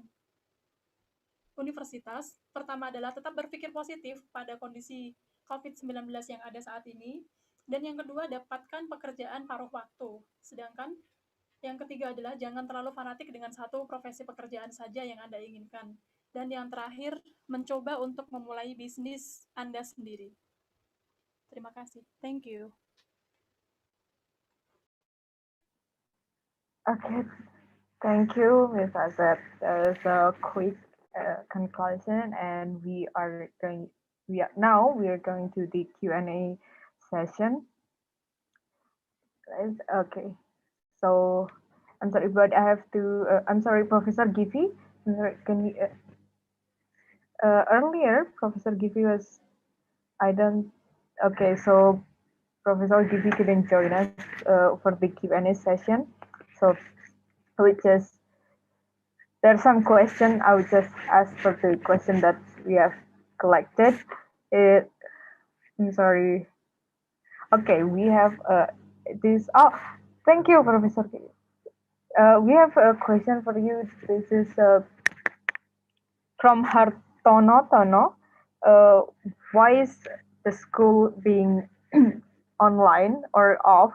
J: universitas, pertama adalah tetap berpikir positif pada kondisi COVID-19 yang ada saat ini. Dan yang kedua, dapatkan pekerjaan paruh waktu. Sedangkan yang ketiga adalah jangan terlalu fanatik dengan satu profesi pekerjaan saja yang Anda inginkan. Dan yang terakhir, mencoba untuk memulai bisnis Anda sendiri. Terima kasih. Thank you.
H: Okay, thank you, Ms. Azad. That was a quick conclusion, and we are going to the Q&A session. Okay, so I'm sorry, but I have to. I'm sorry, Professor Givi. Can you? Earlier, Professor Givi was. Okay, so Professor Givi couldn't join us for the Q&A session. So there's some question. I would just ask for the question that we have collected. I'm sorry. Okay, we have this. Oh, thank you, Professor. We have a question for you. This is from Hartono Tono. Why is the school being online or off?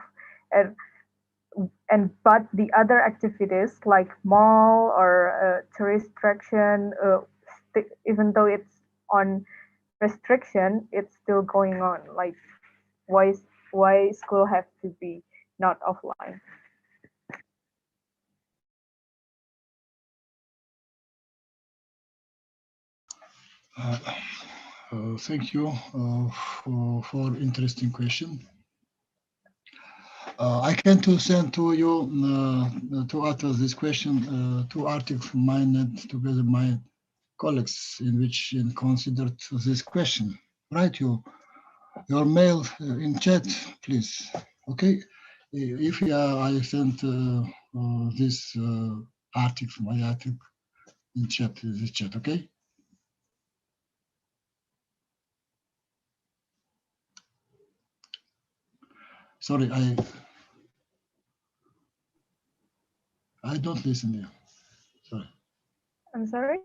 H: But the other activities like mall or tourist attraction, even though it's on restriction, it's still going on. Like, why school have to be not offline?
I: Thank you for interesting question. I can send to you to answer this question 2 articles from mine and together my colleagues in which considered this question. Write your mail in chat, please. Okay. If I send this article, my article in this chat, okay? Sorry, I don't listen to you. Sorry.
H: I'm sorry?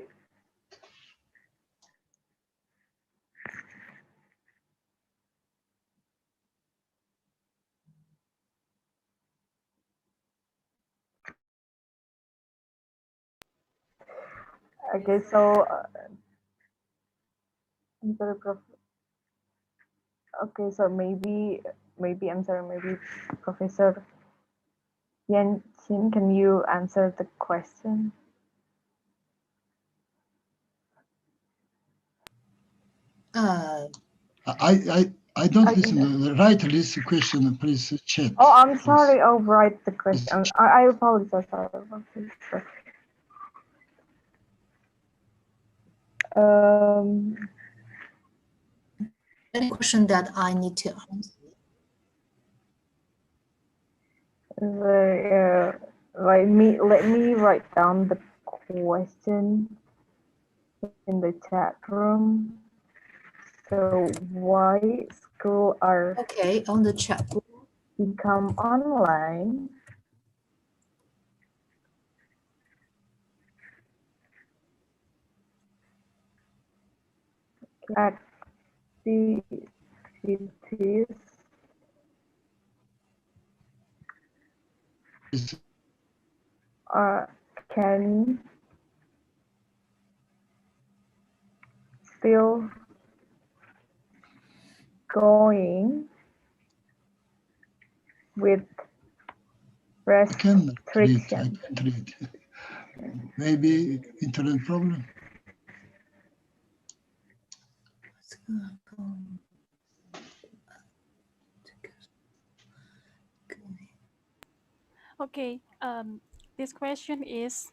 H: Okay, so I'm sorry, Prof. Okay, so maybe I'm sorry, maybe Professor Yan Chin, can you answer the question?
I: I don't listen. Write this question, please chat.
H: Oh, I'm sorry. Oh, write the question. I apologize.
L: Any question that I need to answer?
H: Let me write down the question in the chat room. So why school are
L: on the chat
H: become online? Activities can still going with restrictions.
I: I can't read. Maybe internet problem.
J: Okay, this question is,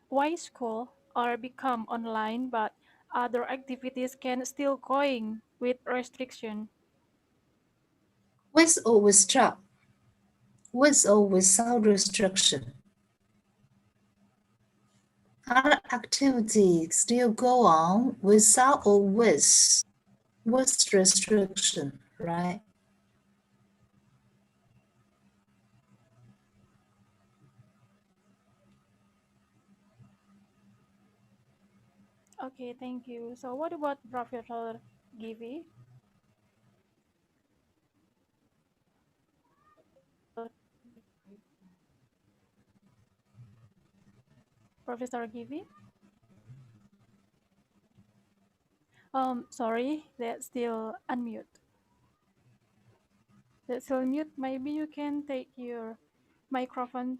J: why school are become online but other activities can still going with restriction?
L: With or without? With or without restriction? Other activities still go on without or with restriction, right?
J: Okay, thank you. So what about Professor Givi? Professor Givi? Sorry, that's still unmute. That's still mute. Maybe you can take your microphone.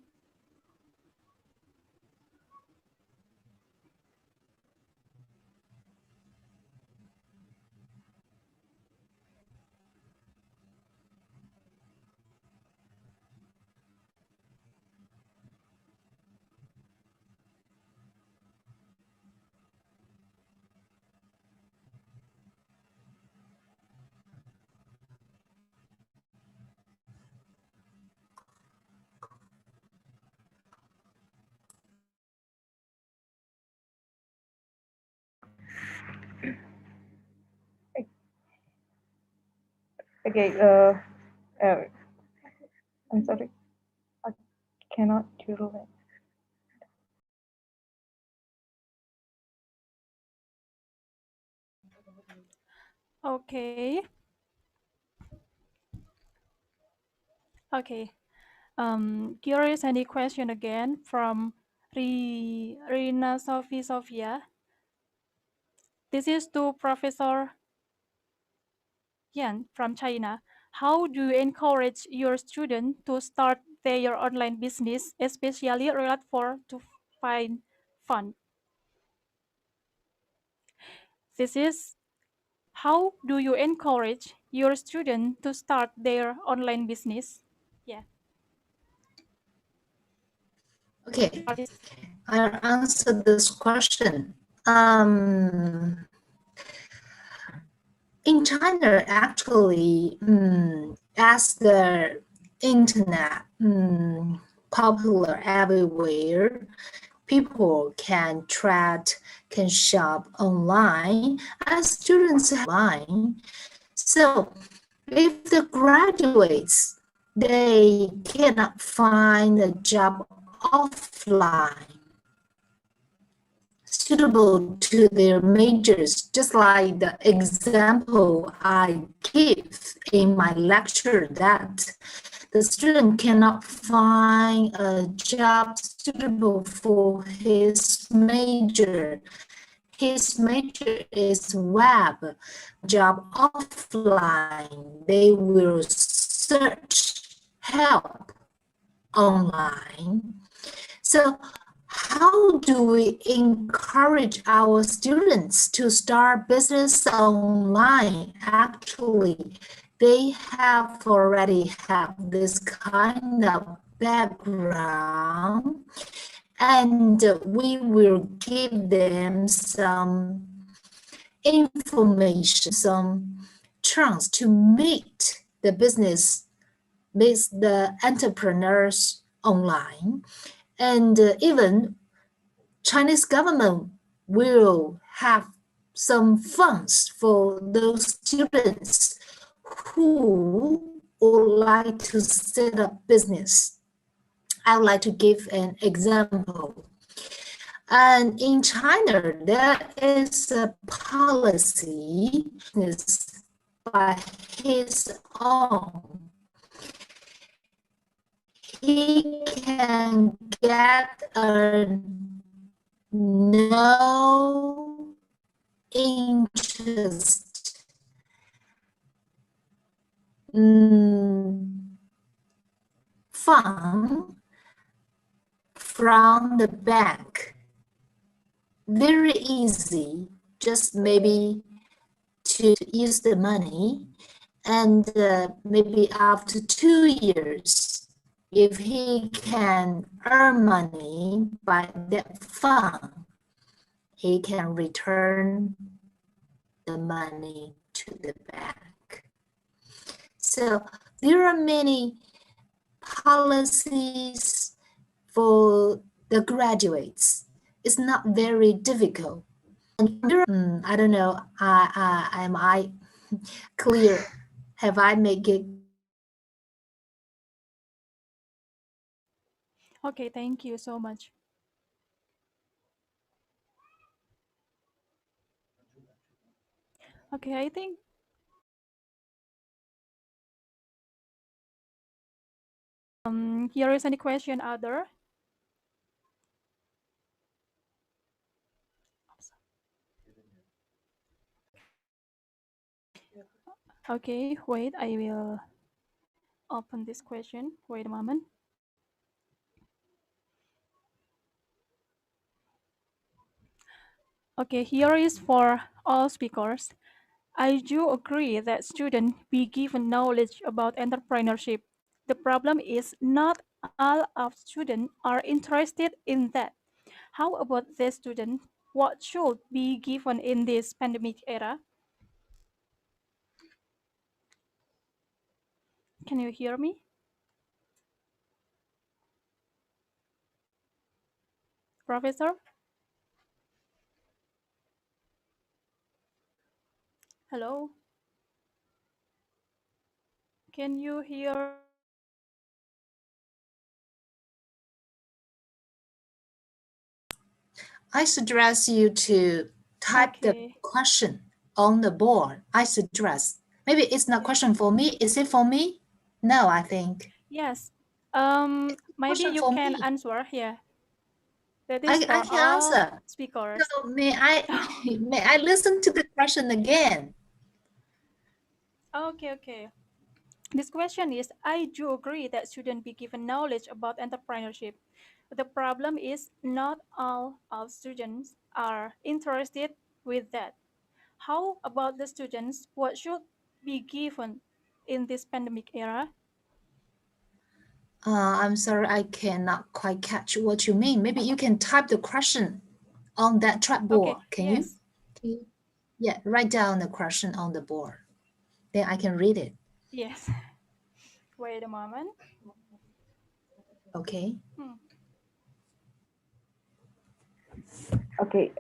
H: Okay, I'm sorry, I cannot do that.
J: Okay. Okay. Curious any question again from Rina Sophia. This is to Professor Yan from China. How do you encourage your students to start their online business, especially related to find fund? This is, how do you encourage your students to start their online business? Yeah.
L: Okay, I'll answer this question. In China, actually, as the internet popular everywhere. People can trade, can shop online, as students online. So if the graduates, they cannot find a job offline suitable to their majors, just like the example I give in my lecture, that the student cannot find a job suitable for his major. His major is web, job offline. They will search help online. So how do we encourage our students to start business online? Actually, they have already have this kind of background, and we will give them some information, some chance to meet the business, meet the entrepreneurs online. And even Chinese government will have some funds for those students who would like to set up business. I would like to give an example. And in China, there is a policy by his own. He can get a no interest fund from the bank. Very easy, just maybe to use the money, and maybe after 2 years, if he can earn money by that fund, he can return the money to the bank. So there are many policies for the graduates. It's not very difficult. And I don't know, am I clear? Have I made it?
J: Okay, thank you so much. Okay, I think here is any question other? Okay, wait, I will open this question. Wait a moment. Okay, here is for all speakers. I do agree that students be given knowledge about entrepreneurship. The problem is not all of students are interested in that. How about the student? What should be given in this pandemic era? Can you hear me? Professor? Hello? Can you hear?
L: I suggest you to type the question on the board. I suggest. Maybe it's not question for me. Is it for me? No, I think.
J: Yes. Maybe you
L: for
J: can
L: me.
J: answer here. That
L: I
J: is for
L: can
J: all
L: answer.
J: speakers.
L: So may I listen to the question again?
J: Okay. This question is, I do agree that students be given knowledge about entrepreneurship. The problem is not all of students are interested with that. How about the students? What should be given in this pandemic era?
L: I'm sorry, I cannot quite catch what you mean. Maybe you can type the question on that board.
J: Okay,
L: Can
J: yes.
L: you? Yeah, write down the question on the board. Then I can read it.
J: Yes. Wait a moment.
L: Okay.
H: Okay,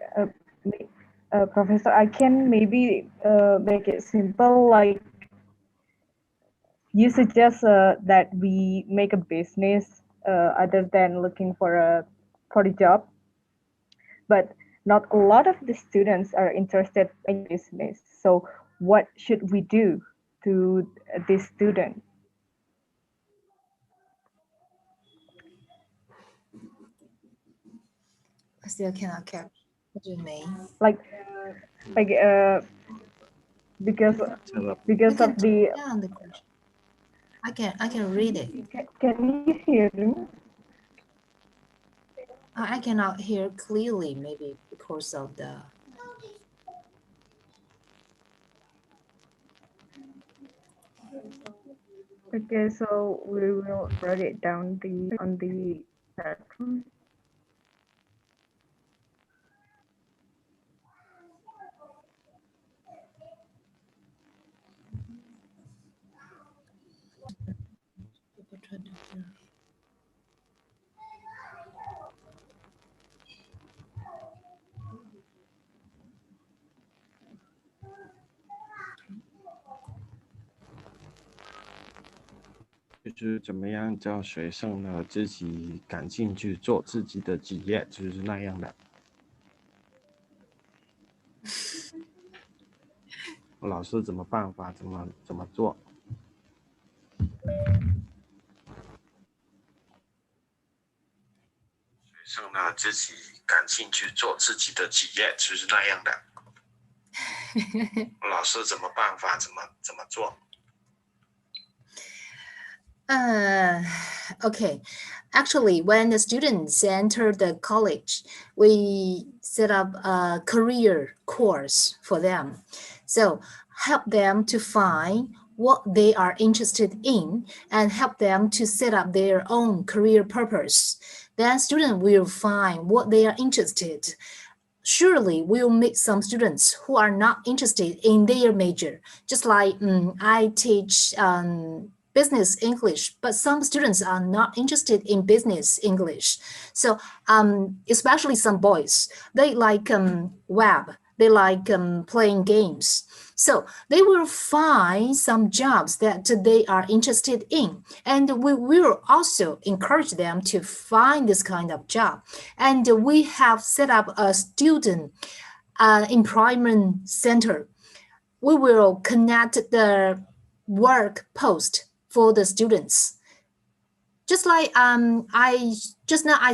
H: Professor, I can maybe make it simple. Like you suggest that we make a business other than looking for a job, but not a lot of the students are interested in business. So what should we do to this student?
L: I still cannot catch. What do you mean?
H: Like because
L: You can
H: of the
L: down the question. I can read it.
H: can you hear me?
L: I cannot hear clearly, maybe because of the.
H: Okay, so we will write it down on the platform.
K: 就是怎么样叫学生呢自己感兴趣做自己的职业，就是那样的。老师怎么办法怎么做？学生呢自己感兴趣做自己的职业，就是那样的。老师怎么办法怎么做？Okay.
L: Actually, when the students enter the college, we set up a career course for them. So help them to find what they are interested in and help them to set up their own career purpose. Then student will find what they are interested. Surely we'll meet some students who are not interested in their major. Just like I teach business English, but some students are not interested in business English. So especially some boys, they like web, they like playing games. So they will find some jobs that they are interested in. And we will also encourage them to find this kind of job. And we have set up a student employment center. We will connect the work post for the students. Just like I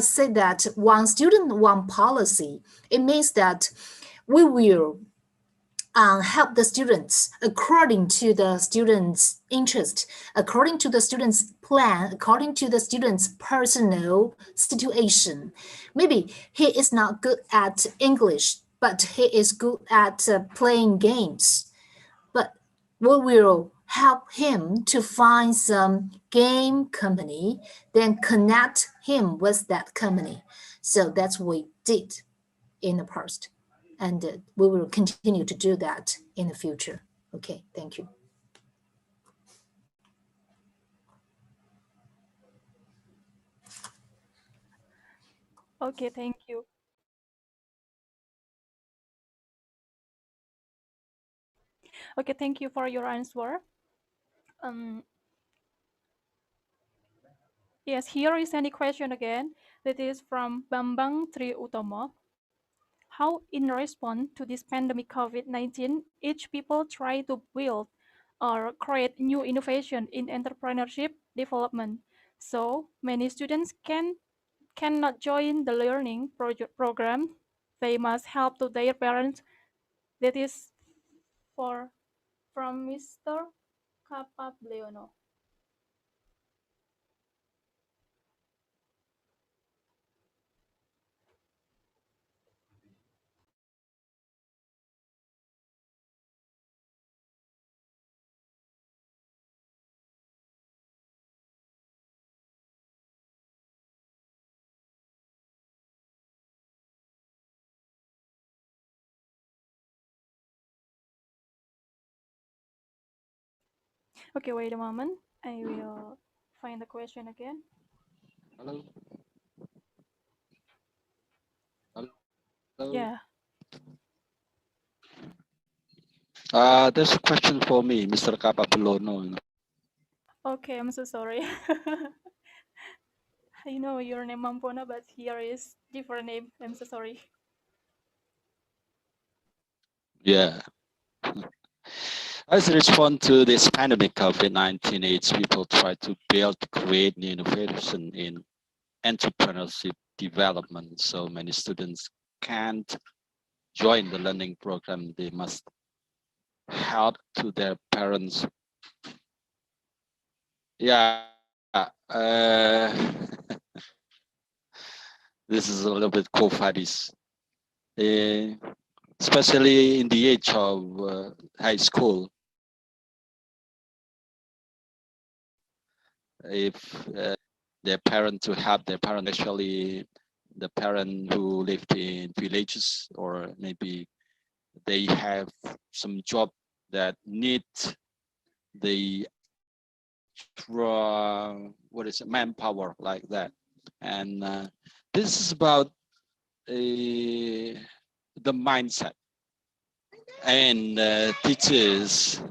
L: said that one student, one policy. It means that we will help the students according to the students' interest, according to the students' plan, according to the students' personal situation. Maybe he is not good at English, but he is good at playing games. But we will help him to find some game company, then connect him with that company. So that's what we did in the past. And we will continue to do that in the future. Okay, thank you.
J: Okay, thank you. Okay, thank you for your answer. Yes, here is any question again. That is from Bambang Tri Utomo. How, in response to this pandemic COVID-19, each people try to build or create new innovation in entrepreneurship development. So many students cannot join the learning program. They must help to their parents. That is from Mr. Kapableono. Okay, wait a moment. I will find the question again.
N: Hello. Hello.
J: Yeah.
N: There's a question for me, Mr. Kapapulono.
J: Okay, I'm so sorry. I know your name Mampuono, but here is different name. I'm so sorry.
N: Yeah. As a response to this pandemic COVID-19, its people try to build, create new innovation in entrepreneurship development. So many students can't join the learning program. They must help to their parents. Yeah. This is a little bit co-fadis, especially in the age of high school. If their parent to help their parent, actually the parent who lived in villages, or maybe they have some job that need the what is it, manpower like that. And this is about the mindset. And teachers,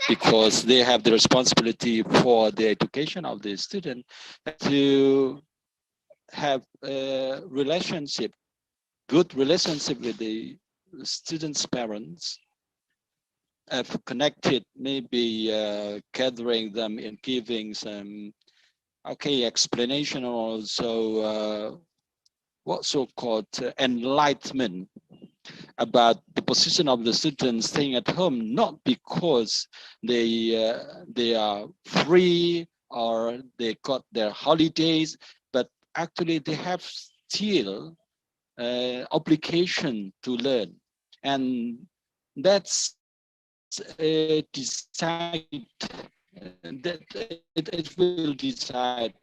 N: because they have the responsibility for the education of the student, to have a relationship, good relationship with the students' parents, have connected, maybe gathering them and giving some explanation, also what so-called enlightenment about the position of the students staying at home, not because they are free or they got their holidays, but actually they have still obligation to learn, and that's decide that it will decide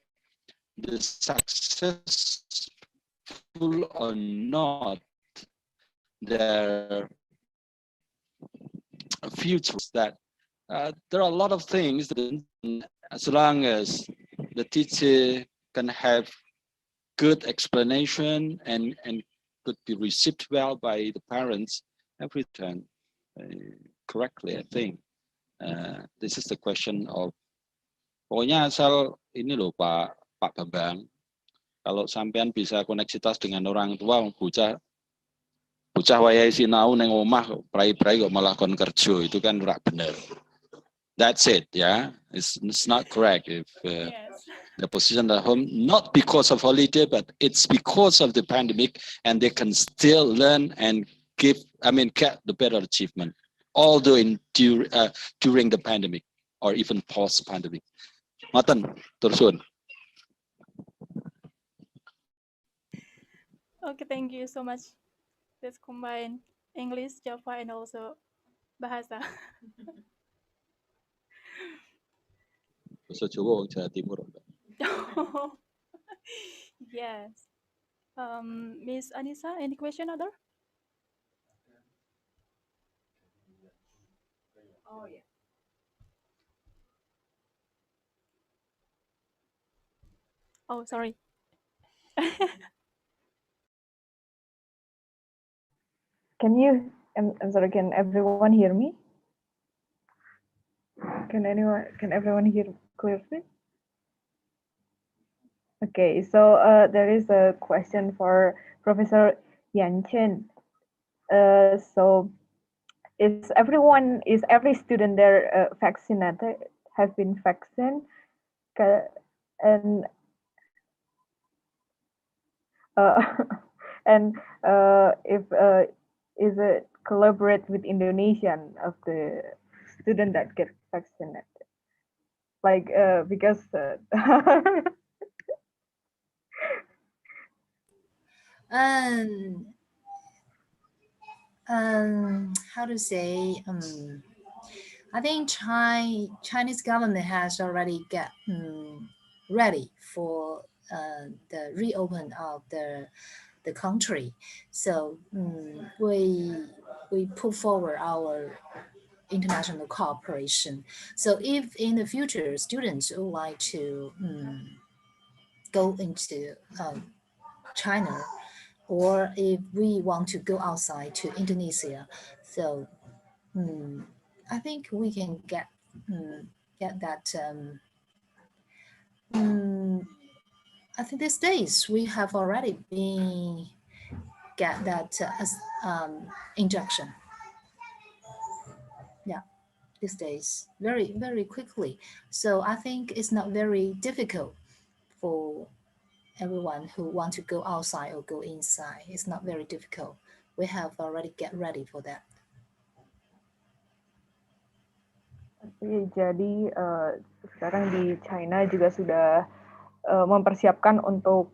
N: the successful or not their futures. That there are a lot of things that, as long as the teacher can have good explanation and could be received well by the parents, every time correctly, I think. This is the question of, pokoknya asal ini loh Pak Bambang, kalau sampean bisa koneksitas dengan orang tua, bocah wayai sinau neng omah prai-prai kok malah kon kerja, itu kan ora bener. That's it, yeah. It's not correct if the position at home, not because of holiday, but it's because of the pandemic, and they can still learn and get the better achievement, although during the pandemic or even post-pandemic. Matan, tersun.
J: Okay, thank you so much. Let's combine English, Java, and also Bahasa.
N: Bahasa Jawa wong Jawa Timur.
J: Yes. Miss Anissa, any question other? Oh yeah. Oh, sorry.
H: I'm sorry, can everyone hear me? Can everyone hear clearly? Okay, so there is a question for Professor Yan Chen. So is every student there vaccinated, have been vaccinated? And if is it collaborate with Indonesian of the student that get vaccinated? Like because
L: how to say, I think Chinese government has already got ready for the reopen of the country. So we put forward our international cooperation. So if in the future students would like to go into China, or if we want to go outside to Indonesia. So I think we can get that. I think these days we have already been get that injection. Yeah, these days very, very quickly. So I think it's not very difficult for everyone who want to go outside or go inside. It's not very difficult. We have already get ready for that.
H: Jadi sekarang di China juga sudah mempersiapkan untuk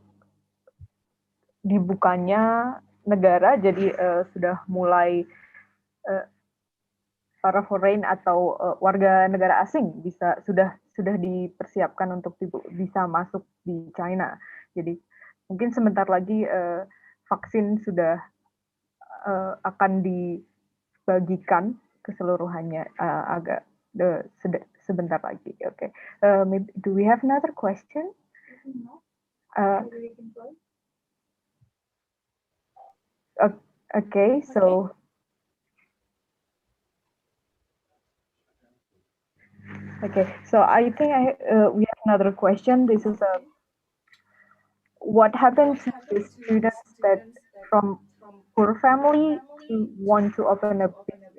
H: dibukanya negara, jadi sudah mulai para foreign atau warga negara asing sudah dipersiapkan untuk bisa masuk di China. Jadi mungkin sebentar lagi vaksin sudah akan dibagikan keseluruhannya sebentar lagi. Okay. Do we have another question? Okay, so I think we have another question. This is what happens to the students that from poor family who want to open a business?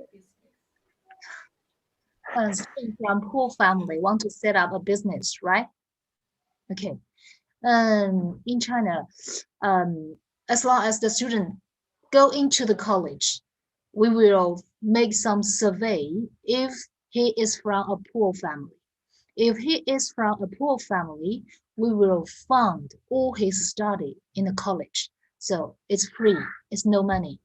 L: Students from poor family want to set up a business, right? Okay. In China, as long as the student go into the college, we will make some survey if he is from a poor family. If he is from a poor family, we will fund all his study in the college. So it's free, it's no money.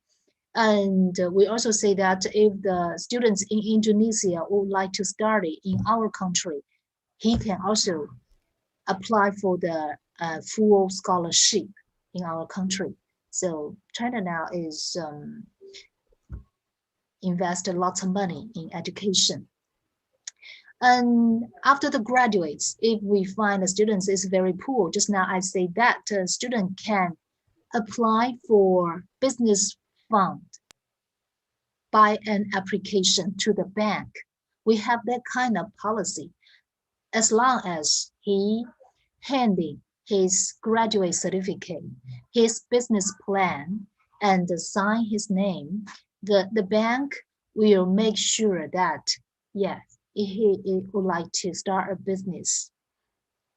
L: And we also say that if the students in Indonesia would like to study in our country, he can also apply for the full scholarship in our country. So China now is invested lots of money in education. And after the graduates, if we find the students is very poor, just now I say that a student can apply for business fund by an application to the bank. We have that kind of policy. As long as he handing his graduate certificate, his business plan, and sign his name, the bank will make sure that, yes, he would like to start a business.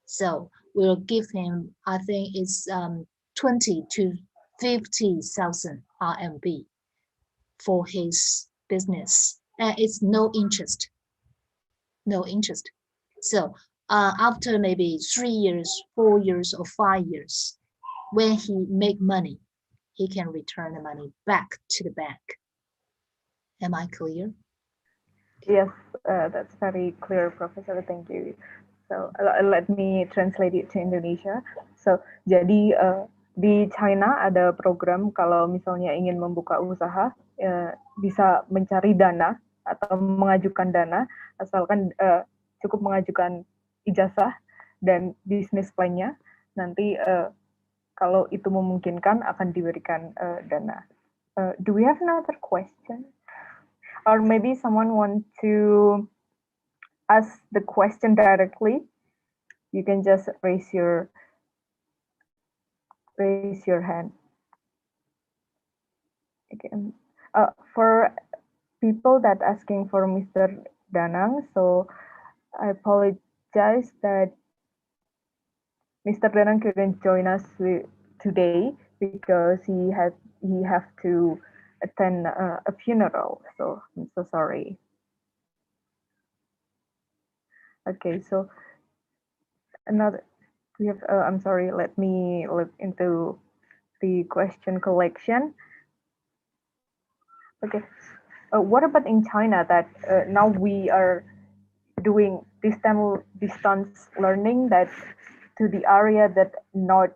L: So we'll give him, I think it's 20 to 50,000 RMB for his business. And it's no interest. So after maybe 3 years, 4 years, or 5 years, when he make money, he can return the money back to the bank. Am I clear?
H: Yes, that's very clear, Professor. Thank you. So let me translate it to Indonesia. So jadi di China ada program kalau misalnya ingin membuka usaha bisa mencari dana atau mengajukan dana asalkan cukup mengajukan ijazah dan bisnis plan-nya. Nanti kalau itu memungkinkan akan diberikan dana. Do we have another question? Or maybe someone want to ask the question directly? You can just raise your hand. Okay. For people that asking for Mr. Danang, so I apologize that Mr. Danang couldn't join us today because he have to attend a funeral. So I'm so sorry. Okay, so another we have. I'm sorry. Let me look into the question collection. Okay. What about in China that now we are doing distance learning that to the area that not,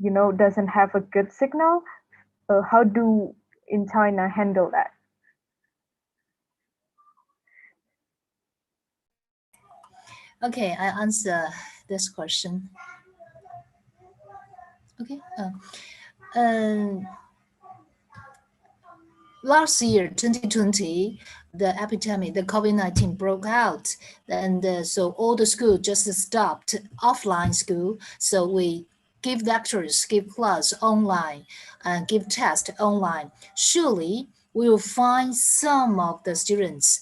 H: doesn't have a good signal? How do in China handle that?
L: Okay, I answer this question. Okay. Last year, 2020, the epidemic, the COVID-19 broke out, and so all the school just stopped offline school. So we give lectures, give class online, and give test online. Surely we will find some of the students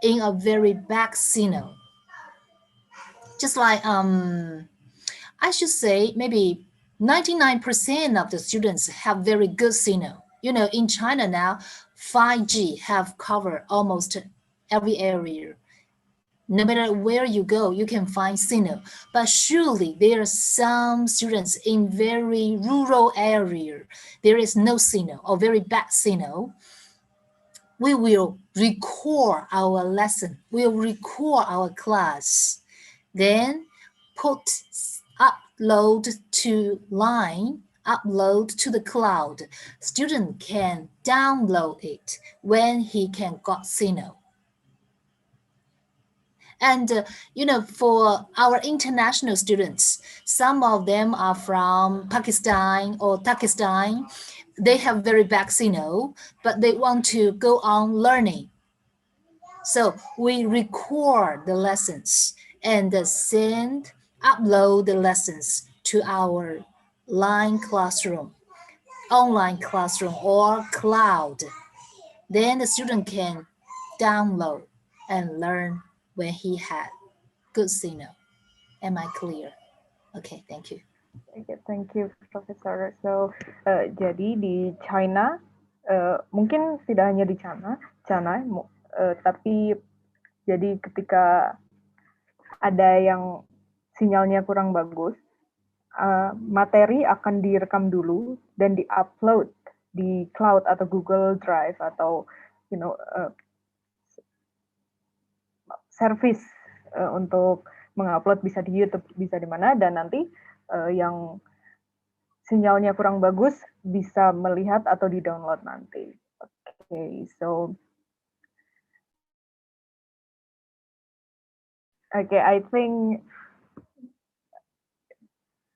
L: in a very bad scenario. Just like I should say maybe 99% of the students have very good signal. You know, in China now, 5G have covered almost every area. No matter where you go, you can find signal. But surely there are some students in very rural area. There is no signal or very bad signal. We will record our lesson. We'll record our class. Then upload to line, upload to the cloud. Student can download it when he can got signal. And you know, for our international students, some of them are from Pakistan or Tajikistan. They have very bad signal, but they want to go on learning. So we record the lessons and upload the lessons to our online classroom or cloud. Then the student can download and learn when he had good signal. Am I clear? Okay, thank you.
H: Okay, thank you, Professor. So, jadi di China, mungkin tidak hanya di China, tapi jadi ketika ada yang sinyalnya kurang bagus, materi akan direkam dulu dan di-upload di cloud atau Google Drive atau service untuk mengupload, bisa di YouTube, bisa di mana, dan nanti yang sinyalnya kurang bagus bisa melihat atau di-download nanti. Okay, so I think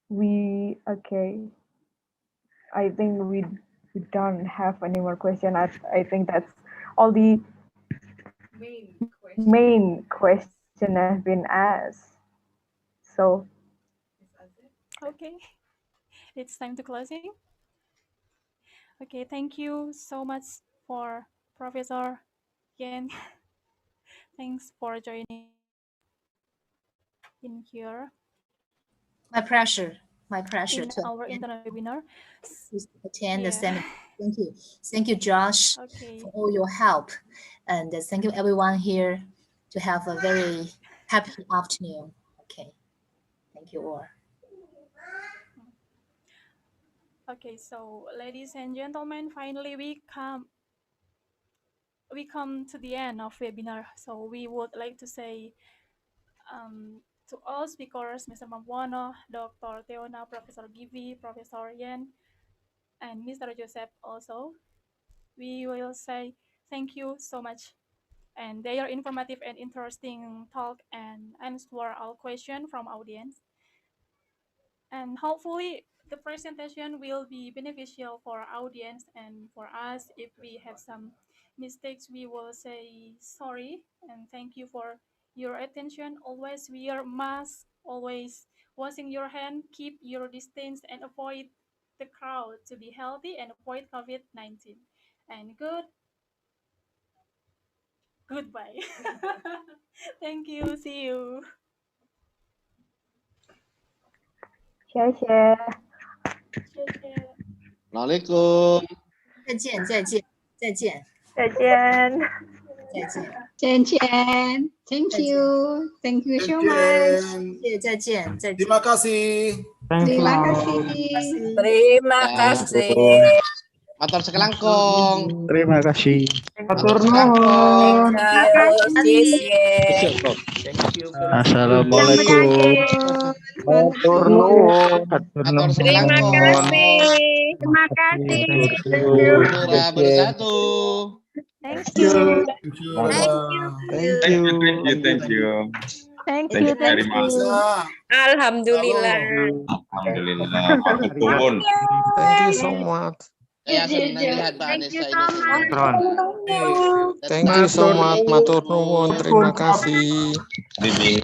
H: we don't have any more question. I think that's all the main question have been asked. So
J: okay, it's time to closing. Okay, thank you so much for Professor Yen. Thanks for joining in here.
L: My pleasure
J: in
L: to
J: our internet webinar.
L: Attend the seminar. Thank you, Josh, for all your help, and thank you everyone here to have a very happy afternoon. Okay, thank you all.
J: Okay, so ladies and gentlemen, finally we come to the end of webinar. So we would like to say to all speakers, Mr. Mampuono, Dr. Teona, Professor Givi, Professor Yen, and Mr. Joseph also, we will say thank you so much. And they are informative and interesting talk and answer all questions from audience. And hopefully the presentation will be beneficial for our audience and for us. If we have some mistakes, we will say sorry and thank you for your attention. Always wear mask, always washing your hand, keep your distance and avoid the crowd to be healthy and avoid COVID-19. And goodbye. Thank you. See you.
H: 谢谢。
J: 谢谢。
N: Assalamualaikum.
L: 再见，再见，再见，
H: 再见，
L: 再见，
O: 再见。Thank you, thank you so much.
L: 谢谢，再见，再见。
P: Terima kasih.
O: Terima kasih.
Q: Terima kasih.
N: Matur sekelangkung.
E: Terima kasih.
Q: Matur nuwun.
E: Assalamualaikum.
Q: Matur nuwun.
E: Terima
Q: kasih. Terima kasih.
N: Bersatu.
J: Thank you.
E: Thank you.
R: Thank you.
Q: Thank
P: Thank
Q: you,
P: you very
Q: thank
P: much.
Q: you.
P: Alhamdulillah. Matur suwun.
R: Thank you so much.
S: Saya senang lihat Mbak
Q: Thank you
S: Anissa
Q: so
S: ini senang.
Q: much.
R: Thank you so much. Matur nuwun. Terima kasih.
P: Bimbing.